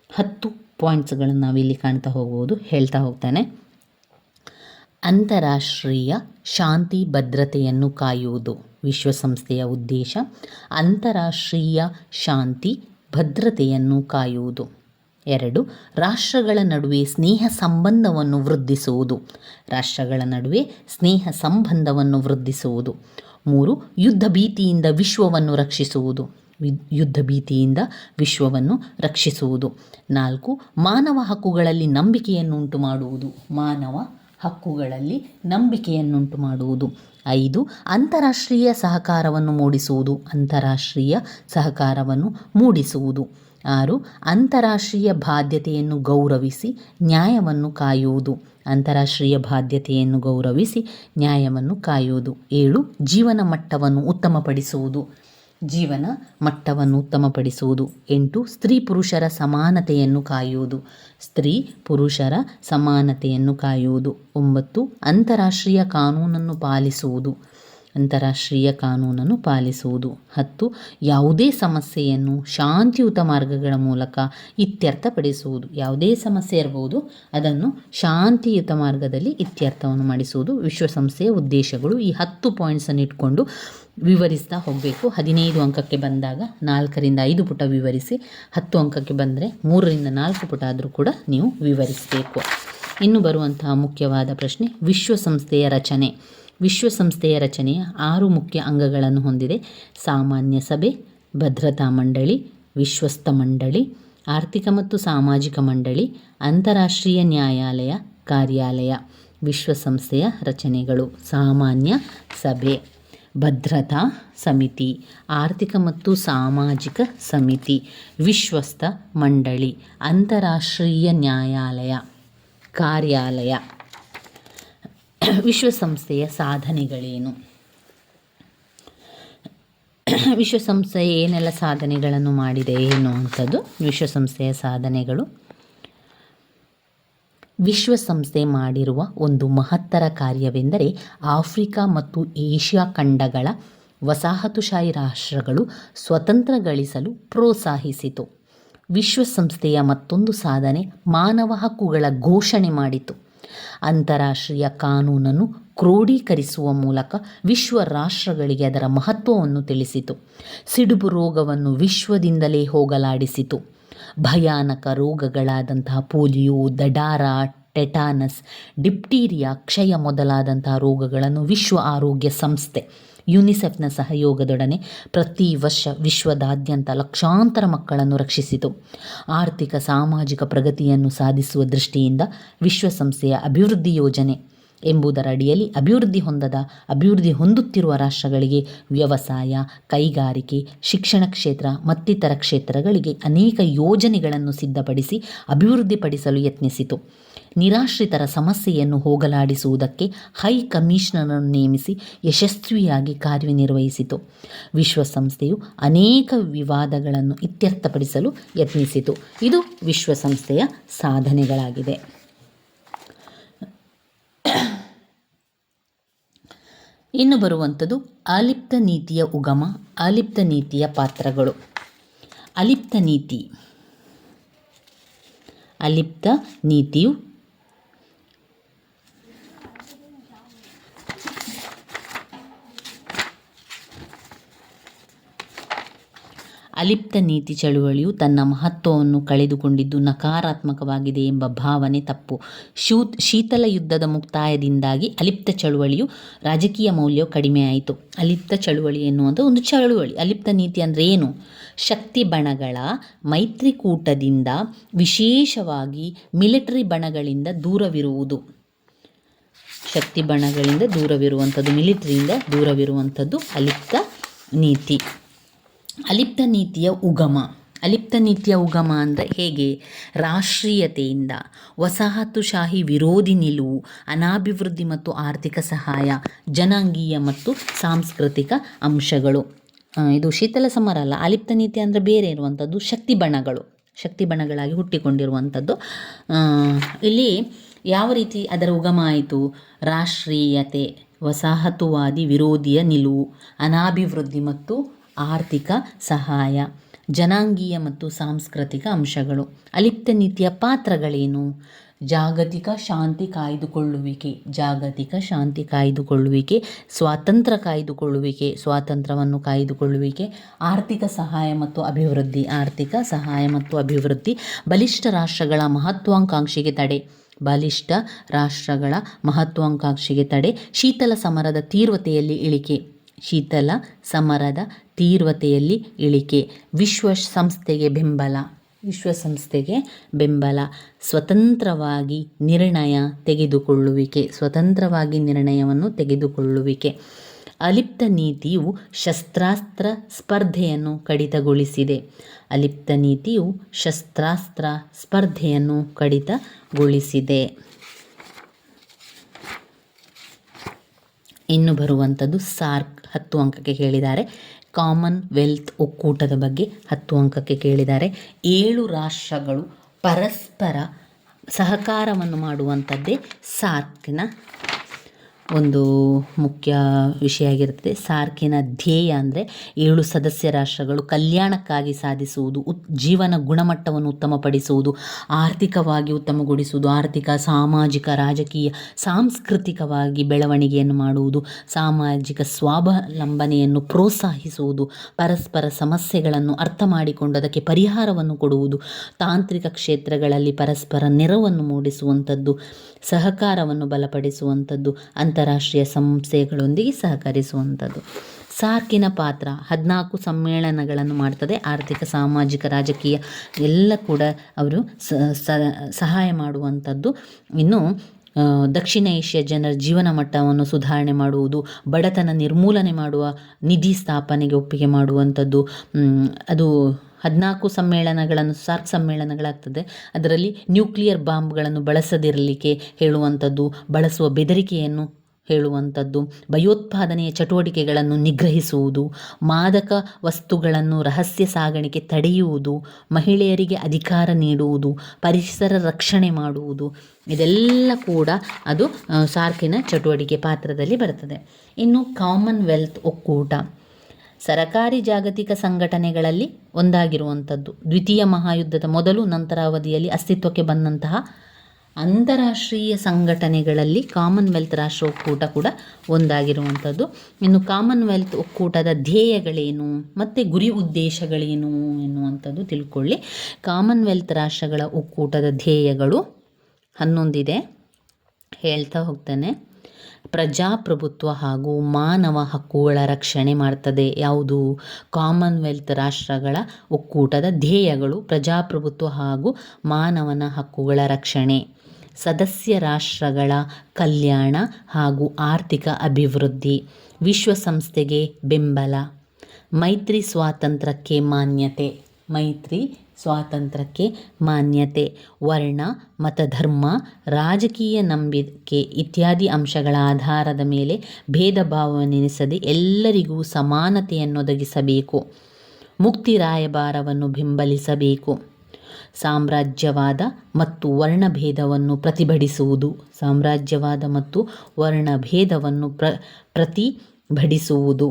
10 ಪಾಯಿಂಟ್ಸ್ಗಳನ್ನು ನಾವಿಲ್ಲಿ ಕಾಣ್ತಾ ಹೋಗುವುದು. ಹೇಳ್ತಾ ಹೋಗ್ತಾನೆ. ಅಂತಾರಾಷ್ಟ್ರೀಯ ಶಾಂತಿ ಭದ್ರತೆಯನ್ನು ಕಾಯುವುದು ವಿಶ್ವಸಂಸ್ಥೆಯ ಉದ್ದೇಶ. ಅಂತಾರಾಷ್ಟ್ರೀಯ ಶಾಂತಿ ಭದ್ರತೆಯನ್ನು ಕಾಯುವುದು. 2. ರಾಷ್ಟ್ರಗಳ ನಡುವೆ ಸ್ನೇಹ ಸಂಬಂಧವನ್ನು ವೃದ್ಧಿಸುವುದು. ರಾಷ್ಟ್ರಗಳ ನಡುವೆ ಸ್ನೇಹ ಸಂಬಂಧವನ್ನು ವೃದ್ಧಿಸುವುದು. 3. ಯುದ್ಧ ಭೀತಿಯಿಂದ ವಿಶ್ವವನ್ನು ರಕ್ಷಿಸುವುದು. ಯುದ್ಧ ಭೀತಿಯಿಂದ ವಿಶ್ವವನ್ನು ರಕ್ಷಿಸುವುದು. 4. ಮಾನವ ಹಕ್ಕುಗಳಲ್ಲಿ ನಂಬಿಕೆಯನ್ನು ಉಂಟು ಮಾಡುವುದು. ಮಾನವ ಹಕ್ಕುಗಳಲ್ಲಿ ನಂಬಿಕೆಯನ್ನುಂಟು ಮಾಡುವುದು. 5 ಅಂತಾರಾಷ್ಟ್ರೀಯ ಸಹಕಾರವನ್ನು ಮೂಡಿಸುವುದು. ಅಂತಾರಾಷ್ಟ್ರೀಯ ಸಹಕಾರವನ್ನು ಮೂಡಿಸುವುದು. 6 ಅಂತಾರಾಷ್ಟ್ರೀಯ ಬಾಧ್ಯತೆಯನ್ನು ಗೌರವಿಸಿ ನ್ಯಾಯವನ್ನು ಕಾಯುವುದು. ಅಂತಾರಾಷ್ಟ್ರೀಯ ಬಾಧ್ಯತೆಯನ್ನು ಗೌರವಿಸಿ ನ್ಯಾಯವನ್ನು ಕಾಯುವುದು. 7 ಜೀವನ ಮಟ್ಟವನ್ನು ಉತ್ತಮಪಡಿಸುವುದು. ಜೀವನ ಮಟ್ಟವನ್ನು ಉತ್ತಮಪಡಿಸುವುದು. 8 ಸ್ತ್ರೀ ಪುರುಷರ ಸಮಾನತೆಯನ್ನು ಕಾಯುವುದು. ಸ್ತ್ರೀ ಪುರುಷರ ಸಮಾನತೆಯನ್ನು ಕಾಯುವುದು. 9 ಅಂತಾರಾಷ್ಟ್ರೀಯ ಕಾನೂನನ್ನು ಪಾಲಿಸುವುದು. ಅಂತಾರಾಷ್ಟ್ರೀಯ ಕಾನೂನನ್ನು ಪಾಲಿಸುವುದು. 10 ಯಾವುದೇ ಸಮಸ್ಯೆಯನ್ನು ಶಾಂತಿಯುತ ಮಾರ್ಗಗಳ ಮೂಲಕ ಇತ್ಯರ್ಥಪಡಿಸುವುದು. ಯಾವುದೇ ಸಮಸ್ಯೆ ಇರಬಹುದು, ಅದನ್ನು ಶಾಂತಿಯುತ ಮಾರ್ಗದಲ್ಲಿ ಇತ್ಯರ್ಥವನ್ನು ಮಾಡಿಸುವುದು ವಿಶ್ವಸಂಸ್ಥೆಯ ಉದ್ದೇಶಗಳು. ಈ 10 ಪಾಯಿಂಟ್ಸನ್ನು ಇಟ್ಕೊಂಡು ವಿವರಿಸ್ತಾ ಹೋಗಬೇಕು. 15 ಅಂಕಕ್ಕೆ ಬಂದಾಗ 4ರಿಂದ 5 ಪುಟ ವಿವರಿಸಿ, 10 ಅಂಕಕ್ಕೆ ಬಂದರೆ 3ರಿಂದ 4 ಪುಟ ಆದರೂ ಕೂಡ ನೀವು ವಿವರಿಸಬೇಕು. ಇನ್ನು ಬರುವಂತಹ ಮುಖ್ಯವಾದ ಪ್ರಶ್ನೆ, ವಿಶ್ವಸಂಸ್ಥೆಯ ರಚನೆ. ವಿಶ್ವಸಂಸ್ಥೆಯ ರಚನೆಯ 6 ಮುಖ್ಯ ಅಂಗಗಳನ್ನು ಹೊಂದಿದೆ. ಸಾಮಾನ್ಯ ಸಭೆ, ಭದ್ರತಾ ಮಂಡಳಿ, ವಿಶ್ವಸ್ತ ಮಂಡಳಿ, ಆರ್ಥಿಕ ಮತ್ತು ಸಾಮಾಜಿಕ ಮಂಡಳಿ, ಅಂತಾರಾಷ್ಟ್ರೀಯ ನ್ಯಾಯಾಲಯ ಕಾರ್ಯಾಲಯ. ವಿಶ್ವಸಂಸ್ಥೆಯ ರಚನೆಗಳು: ಸಾಮಾನ್ಯ ಸಭೆ, ಭದ್ರತಾ ಸಮಿತಿ, ಆರ್ಥಿಕ ಮತ್ತು ಸಾಮಾಜಿಕ ಸಮಿತಿ, ವಿಶ್ವಸ್ತ ಮಂಡಳಿ, ಅಂತಾರಾಷ್ಟ್ರೀಯ ನ್ಯಾಯಾಲಯ ಕಾರ್ಯಾಲಯ. ವಿಶ್ವಸಂಸ್ಥೆಯ ಸಾಧನೆಗಳೇನು? ವಿಶ್ವಸಂಸ್ಥೆ ಏನೆಲ್ಲ ಸಾಧನೆಗಳನ್ನು ಮಾಡಿದೆ ಎನ್ನುವಂಥದ್ದು ವಿಶ್ವಸಂಸ್ಥೆಯ ಸಾಧನೆಗಳು. ವಿಶ್ವಸಂಸ್ಥೆ ಮಾಡಿರುವ ಒಂದು ಮಹತ್ತರ ಕಾರ್ಯವೆಂದರೆ ಆಫ್ರಿಕಾ ಮತ್ತು ಏಷ್ಯಾ ಖಂಡಗಳ ವಸಾಹತುಶಾಹಿ ರಾಷ್ಟ್ರಗಳು ಸ್ವತಂತ್ರ ಗಳಿಸಲು ಪ್ರೋತ್ಸಾಹಿಸಿತು. ವಿಶ್ವಸಂಸ್ಥೆಯ ಮತ್ತೊಂದು ಸಾಧನೆ ಮಾನವ ಹಕ್ಕುಗಳ ಘೋಷಣೆ ಮಾಡಿತು. ಅಂತಾರಾಷ್ಟ್ರೀಯ ಕಾನೂನನ್ನು ಕ್ರೋಢೀಕರಿಸುವ ಮೂಲಕ ವಿಶ್ವ ರಾಷ್ಟ್ರಗಳಿಗೆ ಅದರ ಮಹತ್ವವನ್ನು ತಿಳಿಸಿತು. ಸಿಡುಬು ರೋಗವನ್ನು ವಿಶ್ವದಿಂದಲೇ ಹೋಗಲಾಡಿಸಿತು. ಭಯಾನಕ ರೋಗಗಳಾದಂತಹ ಪೋಲಿಯೋ, ದಡಾರ, ಟೆಟಾನಸ್, ಡಿಪ್ಟೀರಿಯಾ, ಕ್ಷಯ ಮೊದಲಾದಂತಹ ರೋಗಗಳನ್ನು ವಿಶ್ವ ಆರೋಗ್ಯ ಸಂಸ್ಥೆ ಯುನಿಸೆಫ್ನ ಸಹಯೋಗದೊಡನೆ ಪ್ರತಿ ವರ್ಷ ವಿಶ್ವದಾದ್ಯಂತ ಲಕ್ಷಾಂತರ ಮಕ್ಕಳನ್ನು ರಕ್ಷಿಸಿತು. ಆರ್ಥಿಕ ಸಾಮಾಜಿಕ ಪ್ರಗತಿಯನ್ನು ಸಾಧಿಸುವ ದೃಷ್ಟಿಯಿಂದ ವಿಶ್ವಸಂಸ್ಥೆಯ ಅಭಿವೃದ್ಧಿ ಯೋಜನೆ ಎಂಬುದರ ಅಡಿಯಲ್ಲಿ ಅಭಿವೃದ್ಧಿ ಹೊಂದುತ್ತಿರುವ ರಾಷ್ಟ್ರಗಳಿಗೆ ವ್ಯವಸಾಯ, ಕೈಗಾರಿಕೆ, ಶಿಕ್ಷಣ ಕ್ಷೇತ್ರ ಮತ್ತಿತರ ಕ್ಷೇತ್ರಗಳಿಗೆ ಅನೇಕ ಯೋಜನೆಗಳನ್ನು ಸಿದ್ಧಪಡಿಸಿ ಅಭಿವೃದ್ಧಿಪಡಿಸಲು ಯತ್ನಿಸಿತು. ನಿರಾಶ್ರಿತರ ಸಮಸ್ಯೆಯನ್ನು ಹೋಗಲಾಡಿಸುವುದಕ್ಕೆ ಹೈ ಕಮಿಷನರನ್ನು ನೇಮಿಸಿ ಯಶಸ್ವಿಯಾಗಿ ಕಾರ್ಯನಿರ್ವಹಿಸಿತು. ವಿಶ್ವಸಂಸ್ಥೆಯು ಅನೇಕ ವಿವಾದಗಳನ್ನು ಇತ್ಯರ್ಥಪಡಿಸಲು ಯತ್ನಿಸಿತು. ಇದು ವಿಶ್ವಸಂಸ್ಥೆಯ ಸಾಧನೆಗಳಾಗಿದೆ. ಇನ್ನು ಬರುವಂಥದ್ದು ಅಲಿಪ್ತ ನೀತಿಯ ಉಗಮ, ಅಲಿಪ್ತ ನೀತಿಯ ಪಾತ್ರಗಳು. ಅಲಿಪ್ತ ನೀತಿಯು ಅಲಿಪ್ತ ನೀತಿ ಚಳುವಳಿಯು ತನ್ನ ಮಹತ್ವವನ್ನು ಕಳೆದುಕೊಂಡಿದ್ದು ನಕಾರಾತ್ಮಕವಾಗಿದೆ ಎಂಬ ಭಾವನೆ ತಪ್ಪು. ಶೀತಲ ಯುದ್ಧದ ಮುಕ್ತಾಯದಿಂದಾಗಿ ಅಲಿಪ್ತ ಚಳುವಳಿಯು ರಾಜಕೀಯ ಮೌಲ್ಯವು ಕಡಿಮೆಯಾಯಿತು. ಅಲಿಪ್ತ ಚಳುವಳಿ ಎನ್ನುವಂಥ ಒಂದು ಚಳುವಳಿ. ಅಲಿಪ್ತ ನೀತಿ ಅಂದರೆ ಏನು? ಶಕ್ತಿ ಬಣಗಳ ಮೈತ್ರಿಕೂಟದಿಂದ, ವಿಶೇಷವಾಗಿ ಮಿಲಿಟರಿ ಬಣಗಳಿಂದ ದೂರವಿರುವುದು. ಶಕ್ತಿ ಬಣಗಳಿಂದ ದೂರವಿರುವಂಥದ್ದು, ಮಿಲಿಟರಿಯಿಂದ ದೂರವಿರುವಂಥದ್ದು ಅಲಿಪ್ತ ನೀತಿ. ಅಲಿಪ್ತ ನೀತಿಯ ಉಗಮ ಅಂದರೆ ಹೇಗೆ? ರಾಷ್ಟ್ರೀಯತೆಯಿಂದ, ವಸಾಹತುಶಾಹಿ ವಿರೋಧಿ ನಿಲುವು, ಅನಾಭಿವೃದ್ಧಿ ಮತ್ತು ಆರ್ಥಿಕ ಸಹಾಯ, ಜನಾಂಗೀಯ ಮತ್ತು ಸಾಂಸ್ಕೃತಿಕ ಅಂಶಗಳು. ಇದು ಶೀತಲ ಸಮರ ಅಲ್ಲ. ಅಲಿಪ್ತ ನೀತಿ ಅಂದರೆ ಬೇರೆ ಇರುವಂಥದ್ದು ಶಕ್ತಿ ಬಣಗಳಾಗಿ ಹುಟ್ಟಿಕೊಂಡಿರುವಂಥದ್ದು. ಇಲ್ಲಿ ಯಾವ ರೀತಿ ಅದರ ಉಗಮ ಆಯಿತು? ರಾಷ್ಟ್ರೀಯತೆ, ವಸಾಹತುವಾದಿ ವಿರೋಧಿಯ ನಿಲುವು, ಅನಾಭಿವೃದ್ಧಿ ಮತ್ತು ಆರ್ಥಿಕ ಸಹಾಯ, ಜನಾಂಗೀಯ ಮತ್ತು ಸಾಂಸ್ಕೃತಿಕ ಅಂಶಗಳು. ಅಲಿಪ್ತ ನೀತಿಯ ಪಾತ್ರಗಳೇನು? ಜಾಗತಿಕ ಶಾಂತಿ ಕಾಯ್ದುಕೊಳ್ಳುವಿಕೆ, ಸ್ವಾತಂತ್ರ್ಯವನ್ನು ಕಾಯ್ದುಕೊಳ್ಳುವಿಕೆ, ಆರ್ಥಿಕ ಸಹಾಯ ಮತ್ತು ಅಭಿವೃದ್ಧಿ, ಬಲಿಷ್ಠ ರಾಷ್ಟ್ರಗಳ ಮಹತ್ವಾಕಾಂಕ್ಷೆಗೆ ತಡೆ, ಶೀತಲ ಸಮರದ ತೀವ್ರತೆಯಲ್ಲಿ ಇಳಿಕೆ, ವಿಶ್ವಸಂಸ್ಥೆಗೆ ಬೆಂಬಲ, ವಿಶ್ವಸಂಸ್ಥೆಗೆ ಬೆಂಬಲ, ಸ್ವತಂತ್ರವಾಗಿ ನಿರ್ಣಯವನ್ನು ತೆಗೆದುಕೊಳ್ಳುವಿಕೆ. ಅಲಿಪ್ತ ನೀತಿಯು ಶಸ್ತ್ರಾಸ್ತ್ರ ಸ್ಪರ್ಧೆಯನ್ನು ಕಡಿತಗೊಳಿಸಿದೆ. ಇನ್ನು ಬರುವಂಥದ್ದು ಸಾರ್ಕ್ 10 ಅಂಕಕ್ಕೆ ಕೇಳಿದ್ದಾರೆ. ಕಾಮನ್ವೆಲ್ತ್ ಒಕ್ಕೂಟದ ಬಗ್ಗೆ 10 ಅಂಕಕ್ಕೆ ಕೇಳಿದ್ದಾರೆ. 7 ರಾಷ್ಟ್ರಗಳು ಪರಸ್ಪರ ಸಹಕಾರವನ್ನು ಮಾಡುವಂಥದ್ದೇ ಸಾರ್ಕ್ನ ಒಂದು ಮುಖ್ಯ ವಿಷಯ ಆಗಿರುತ್ತದೆ. ಸಾರ್ಕಿನ ಧ್ಯೇಯ ಅಂದರೆ 7 ಸದಸ್ಯ ರಾಷ್ಟ್ರಗಳು ಕಲ್ಯಾಣಕ್ಕಾಗಿ ಸಾಧಿಸುವುದು, ಜೀವನ ಗುಣಮಟ್ಟವನ್ನು ಉತ್ತಮಪಡಿಸುವುದು, ಆರ್ಥಿಕವಾಗಿ ಉತ್ತಮಗೊಳಿಸುವುದು, ಆರ್ಥಿಕ, ಸಾಮಾಜಿಕ, ರಾಜಕೀಯ, ಸಾಂಸ್ಕೃತಿಕವಾಗಿ ಬೆಳವಣಿಗೆಯನ್ನು ಮಾಡುವುದು, ಸಾಮಾಜಿಕ ಸ್ವಾವಲಂಬನೆಯನ್ನು ಪ್ರೋತ್ಸಾಹಿಸುವುದು, ಪರಸ್ಪರ ಸಮಸ್ಯೆಗಳನ್ನು ಅರ್ಥ ಮಾಡಿಕೊಂಡು ಅದಕ್ಕೆ ಪರಿಹಾರವನ್ನು ಕೊಡುವುದು, ತಾಂತ್ರಿಕ ಕ್ಷೇತ್ರಗಳಲ್ಲಿ ಪರಸ್ಪರ ನೆರವನ್ನು ಮೂಡಿಸುವಂಥದ್ದು, ಸಹಕಾರವನ್ನು ಬಲಪಡಿಸುವಂಥದ್ದು, ಅಂತಾರಾಷ್ಟ್ರೀಯ ಸಂಸ್ಥೆಗಳೊಂದಿಗೆ ಸಹಕರಿಸುವಂಥದ್ದು. ಸಾರ್ಕಿನ ಪಾತ್ರ 14 ಸಮ್ಮೇಳನಗಳನ್ನು ಮಾಡ್ತದೆ. ಆರ್ಥಿಕ, ಸಾಮಾಜಿಕ, ರಾಜಕೀಯ ಎಲ್ಲ ಕೂಡ ಅವರು ಸಹಾಯ ಮಾಡುವಂಥದ್ದು. ಇನ್ನು ದಕ್ಷಿಣ ಏಷ್ಯಾ ಜನರ ಜೀವನ ಮಟ್ಟವನ್ನು ಸುಧಾರಣೆ ಮಾಡುವುದು, ಬಡತನ ನಿರ್ಮೂಲನೆ ಮಾಡುವ ನಿಧಿ ಸ್ಥಾಪನೆಗೆ ಒಪ್ಪಿಗೆ ಮಾಡುವಂಥದ್ದು. ಅದು 14 ಸಮ್ಮೇಳನಗಳನ್ನು ಸಾರ್ಕ್ ಸಮ್ಮೇಳನಗಳಾಗ್ತದೆ. ಅದರಲ್ಲಿ ನ್ಯೂಕ್ಲಿಯರ್ ಬಾಂಬ್ಗಳನ್ನು ಬಳಸದಿರಲಿಕ್ಕೆ ಹೇಳುವಂಥದ್ದು, ಬಳಸುವ ಬೆದರಿಕೆಯನ್ನು ಹೇಳುವಂಥದ್ದು, ಭಯೋತ್ಪಾದನೆಯ ಚಟುವಟಿಕೆಗಳನ್ನು ನಿಗ್ರಹಿಸುವುದು, ಮಾದಕ ವಸ್ತುಗಳನ್ನು ರಹಸ್ಯ ಸಾಗಾಣಿಕೆ ತಡೆಯುವುದು, ಮಹಿಳೆಯರಿಗೆ ಅಧಿಕಾರ ನೀಡುವುದು, ಪರಿಸರ ರಕ್ಷಣೆ ಮಾಡುವುದು, ಇದೆಲ್ಲ ಕೂಡ ಅದು ಸಾರ್ಕಿನ ಚಟುವಟಿಕೆ ಪಾತ್ರದಲ್ಲಿ ಬರ್ತದೆ. ಇನ್ನು ಕಾಮನ್ವೆಲ್ತ್ ಒಕ್ಕೂಟ ಸರಕಾರಿ ಜಾಗತಿಕ ಸಂಘಟನೆಗಳಲ್ಲಿ ಒಂದಾಗಿರುವಂಥದ್ದು. ದ್ವಿತೀಯ ಮಹಾಯುದ್ಧದ ಮೊದಲು ನಂತರ ಅವಧಿಯಲ್ಲಿ ಅಸ್ತಿತ್ವಕ್ಕೆ ಬಂದಂತಹ ಅಂತಾರಾಷ್ಟ್ರೀಯ ಸಂಘಟನೆಗಳಲ್ಲಿ ಕಾಮನ್ವೆಲ್ತ್ ರಾಷ್ಟ್ರ ಒಕ್ಕೂಟ ಕೂಡ ಒಂದಾಗಿರುವಂಥದ್ದು. ಇನ್ನು ಕಾಮನ್ವೆಲ್ತ್ ಒಕ್ಕೂಟದ ಧ್ಯೇಯಗಳೇನು ಮತ್ತು ಗುರಿ ಉದ್ದೇಶಗಳೇನು ಎನ್ನುವಂಥದ್ದು ತಿಳ್ಕೊಳ್ಳಿ. ಕಾಮನ್ವೆಲ್ತ್ ರಾಷ್ಟ್ರಗಳ ಒಕ್ಕೂಟದ ಧ್ಯೇಯಗಳು 11 ಇದೆ, ಹೇಳ್ತಾ ಹೋಗ್ತಾನೆ. ಪ್ರಜಾಪ್ರಭುತ್ವ ಹಾಗೂ ಮಾನವ ಹಕ್ಕುಗಳ ರಕ್ಷಣೆ ಮಾಡ್ತದೆ. ಯಾವುದು? ಕಾಮನ್ವೆಲ್ತ್ ರಾಷ್ಟ್ರಗಳ ಒಕ್ಕೂಟದ ಧ್ಯೇಯಗಳು ಪ್ರಜಾಪ್ರಭುತ್ವ ಹಾಗೂ ಮಾನವನ ಹಕ್ಕುಗಳ ರಕ್ಷಣೆ, ಸದಸ್ಯ ರಾಷ್ಟ್ರಗಳ ಕಲ್ಯಾಣ ಹಾಗೂ ಆರ್ಥಿಕ ಅಭಿವೃದ್ಧಿ, ವಿಶ್ವಸಂಸ್ಥೆಗೆ ಬೆಂಬಲ, ಮೈತ್ರಿ ಸ್ವಾತಂತ್ರ್ಯಕ್ಕೆ ಮಾನ್ಯತೆ, ವರ್ಣ, ಮತಧರ್ಮ, ರಾಜಕೀಯ ನಂಬಿಕೆ ಇತ್ಯಾದಿ ಅಂಶಗಳ ಆಧಾರದ ಮೇಲೆ ಭೇದ ಭಾವನೆನಿಸದೆ ಎಲ್ಲರಿಗೂ ಸಮಾನತೆಯನ್ನೊದಗಿಸಬೇಕು, ಮುಕ್ತಿ ರಾಯಭಾರವನ್ನು ಬೆಂಬಲಿಸಬೇಕು, ಸಾಮ್ರಾಜ್ಯವಾದ ಮತ್ತು ವರ್ಣಭೇದವನ್ನು ಪ್ರತಿಭಟಿಸುವುದು,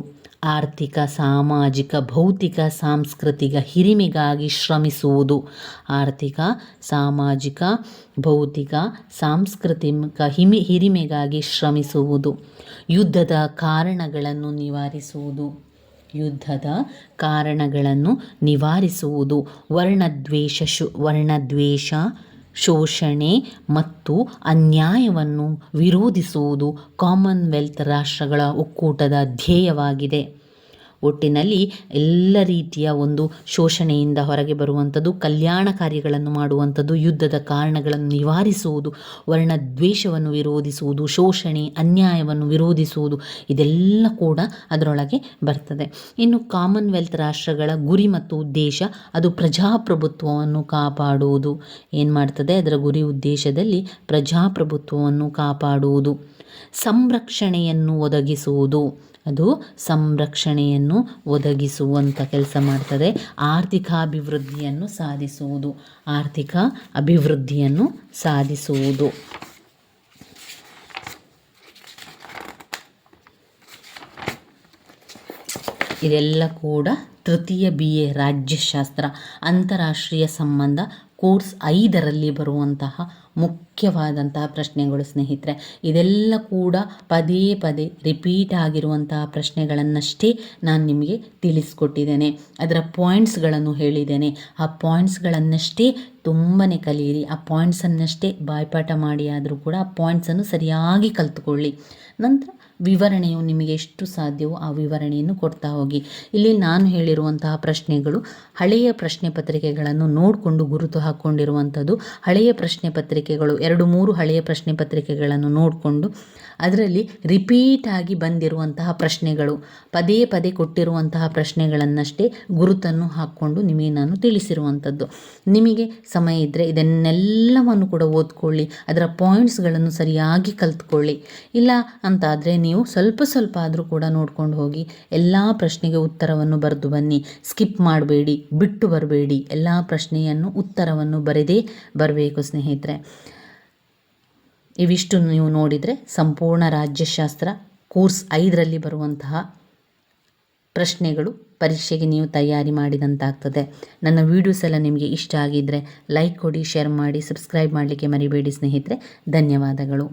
ಆರ್ಥಿಕ, ಸಾಮಾಜಿಕ, ಭೌತಿಕ, ಸಾಂಸ್ಕೃತಿಕ ಹಿರಿಮೆಗಾಗಿ ಶ್ರಮಿಸುವುದು, ಯುದ್ಧದ ಕಾರಣಗಳನ್ನು ನಿವಾರಿಸುವುದು, ವರ್ಣದ್ವೇಷ, ಶೋಷಣೆ ಮತ್ತು ಅನ್ಯಾಯವನ್ನು ವಿರೋಧಿಸುವುದು ಕಾಮನ್ವೆಲ್ತ್ ರಾಷ್ಟ್ರಗಳ ಒಕ್ಕೂಟದ ಧ್ಯೇಯವಾಗಿದೆ. ಒಟ್ಟಿನಲ್ಲಿ ಎಲ್ಲ ರೀತಿಯ ಒಂದು ಶೋಷಣೆಯಿಂದ ಹೊರಗೆ ಬರುವಂಥದ್ದು, ಕಲ್ಯಾಣ ಕಾರ್ಯಗಳನ್ನು ಮಾಡುವಂಥದ್ದು, ಯುದ್ಧದ ಕಾರಣಗಳನ್ನು ನಿವಾರಿಸುವುದು, ವರ್ಣದ್ವೇಷವನ್ನು ವಿರೋಧಿಸುವುದು, ಶೋಷಣೆ ಅನ್ಯಾಯವನ್ನು ವಿರೋಧಿಸುವುದು, ಇದೆಲ್ಲ ಕೂಡ ಅದರೊಳಗೆ ಬರ್ತದೆ. ಇನ್ನು ಕಾಮನ್ವೆಲ್ತ್ ರಾಷ್ಟ್ರಗಳ ಗುರಿ ಮತ್ತು ಉದ್ದೇಶ, ಅದು ಪ್ರಜಾಪ್ರಭುತ್ವವನ್ನು ಕಾಪಾಡುವುದು. ಏನು ಮಾಡ್ತದೆ? ಅದರ ಗುರಿ ಉದ್ದೇಶದಲ್ಲಿ ಪ್ರಜಾಪ್ರಭುತ್ವವನ್ನು ಕಾಪಾಡುವುದು, ಸಂರಕ್ಷಣೆಯನ್ನು ಒದಗಿಸುವಂಥ ಕೆಲಸ ಮಾಡ್ತದೆ, ಆರ್ಥಿಕ ಅಭಿವೃದ್ಧಿಯನ್ನು ಸಾಧಿಸುವುದು. ಇದೆಲ್ಲ ಕೂಡ ತೃತೀಯ BA ರಾಜ್ಯಶಾಸ್ತ್ರ ಅಂತಾರಾಷ್ಟ್ರೀಯ ಸಂಬಂಧ ಕೋರ್ಸ್ 5ರಲ್ಲಿ ಬರುವಂತಹ ಮುಖ್ಯವಾದಂತಹ ಪ್ರಶ್ನೆಗಳು ಸ್ನೇಹಿತರೆ. ಇದೆಲ್ಲ ಕೂಡ ಪದೇ ಪದೇ ರಿಪೀಟ್ ಆಗಿರುವಂತಹ ಪ್ರಶ್ನೆಗಳನ್ನಷ್ಟೇ ನಾನು ನಿಮಗೆ ತಿಳಿಸ್ಕೊಟ್ಟಿದ್ದೇನೆ. ಅದರ ಪಾಯಿಂಟ್ಸ್ಗಳನ್ನು ಹೇಳಿದ್ದೇನೆ. ಆ ಪಾಯಿಂಟ್ಸ್ಗಳನ್ನಷ್ಟೇ ತುಂಬಾ ಕಲಿಯಿರಿ. ಆ ಪಾಯಿಂಟ್ಸನ್ನಷ್ಟೇ ಬಾಯ್ಪಾಠ ಮಾಡಿ ಆದರೂ ಕೂಡ ಆ ಪಾಯಿಂಟ್ಸನ್ನು ಸರಿಯಾಗಿ ಕಲಿತುಕೊಳ್ಳಿ. ನಂತರ ವಿವರಣೆಯು ನಿಮಗೆ ಎಷ್ಟು ಸಾಧ್ಯವೋ ಆ ವಿವರಣೆಯನ್ನು ಕೊಡ್ತಾ ಹೋಗಿ. ಇಲ್ಲಿ ನಾನು ಹೇಳಿರುವಂತಹ ಪ್ರಶ್ನೆಗಳು ಹಳೆಯ ಪ್ರಶ್ನೆ ಪತ್ರಿಕೆಗಳನ್ನು ನೋಡಿಕೊಂಡು ಗುರುತು ಹಾಕ್ಕೊಂಡಿರುವಂಥದ್ದು. ಹಳೆಯ ಪ್ರಶ್ನೆ ಪತ್ರಿಕೆಗಳು 2-3 ಹಳೆಯ ಪ್ರಶ್ನೆ ಪತ್ರಿಕೆಗಳನ್ನು ನೋಡಿಕೊಂಡು ಅದರಲ್ಲಿ ರಿಪೀಟ್ ಆಗಿ ಬಂದಿರುವಂತಹ ಪ್ರಶ್ನೆಗಳು, ಪದೇ ಪದೇ ಕೊಟ್ಟಿರುವಂತಹ ಪ್ರಶ್ನೆಗಳನ್ನಷ್ಟೇ ಗುರುತನ್ನು ಹಾಕ್ಕೊಂಡು ನಿಮಗೆ ನಾನು ತಿಳಿಸಿರುವಂಥದ್ದು. ನಿಮಗೆ ಸಮಯ ಇದ್ದರೆ ಇದನ್ನೆಲ್ಲವನ್ನು ಕೂಡ ಓದ್ಕೊಳ್ಳಿ, ಅದರ ಪಾಯಿಂಟ್ಸ್ಗಳನ್ನು ಸರಿಯಾಗಿ ಕಲ್ತ್ಕೊಳ್ಳಿ. ಇಲ್ಲ ಅಂತಾದರೆ ನೀವು ಸ್ವಲ್ಪ ಆದರೂ ಕೂಡ ನೋಡ್ಕೊಂಡು ಹೋಗಿ ಎಲ್ಲ ಪ್ರಶ್ನೆಗೆ ಉತ್ತರವನ್ನು ಬರೆದು ಬನ್ನಿ. ಸ್ಕಿಪ್ ಮಾಡಬೇಡಿ, ಬಿಟ್ಟು ಬರಬೇಡಿ. ಎಲ್ಲ ಪ್ರಶ್ನೆಯನ್ನು ಉತ್ತರವನ್ನು ಬರೆದೇ ಬರಬೇಕು ಸ್ನೇಹಿತರೆ. ಇವಿಷ್ಟು ನೀವು ನೋಡಿದರೆ ಸಂಪೂರ್ಣ ರಾಜ್ಯಶಾಸ್ತ್ರ ಕೋರ್ಸ್ 5ರಲ್ಲಿ ಬರುವಂತಹ ಪ್ರಶ್ನೆಗಳು ಪರೀಕ್ಷೆಗೆ ನೀವು ತಯಾರಿ ಮಾಡಿದಂತಾಗ್ತದೆ. ನನ್ನ ವೀಡಿಯೋಸ್ ಎಲ್ಲ ನಿಮಗೆ ಇಷ್ಟ ಆಗಿದ್ದರೆ ಲೈಕ್ ಕೊಡಿ, ಶೇರ್ ಮಾಡಿ, ಸಬ್ಸ್ಕ್ರೈಬ್ ಮಾಡಲಿಕ್ಕೆ ಮರಿಬೇಡಿ ಸ್ನೇಹಿತರೆ. ಧನ್ಯವಾದಗಳು.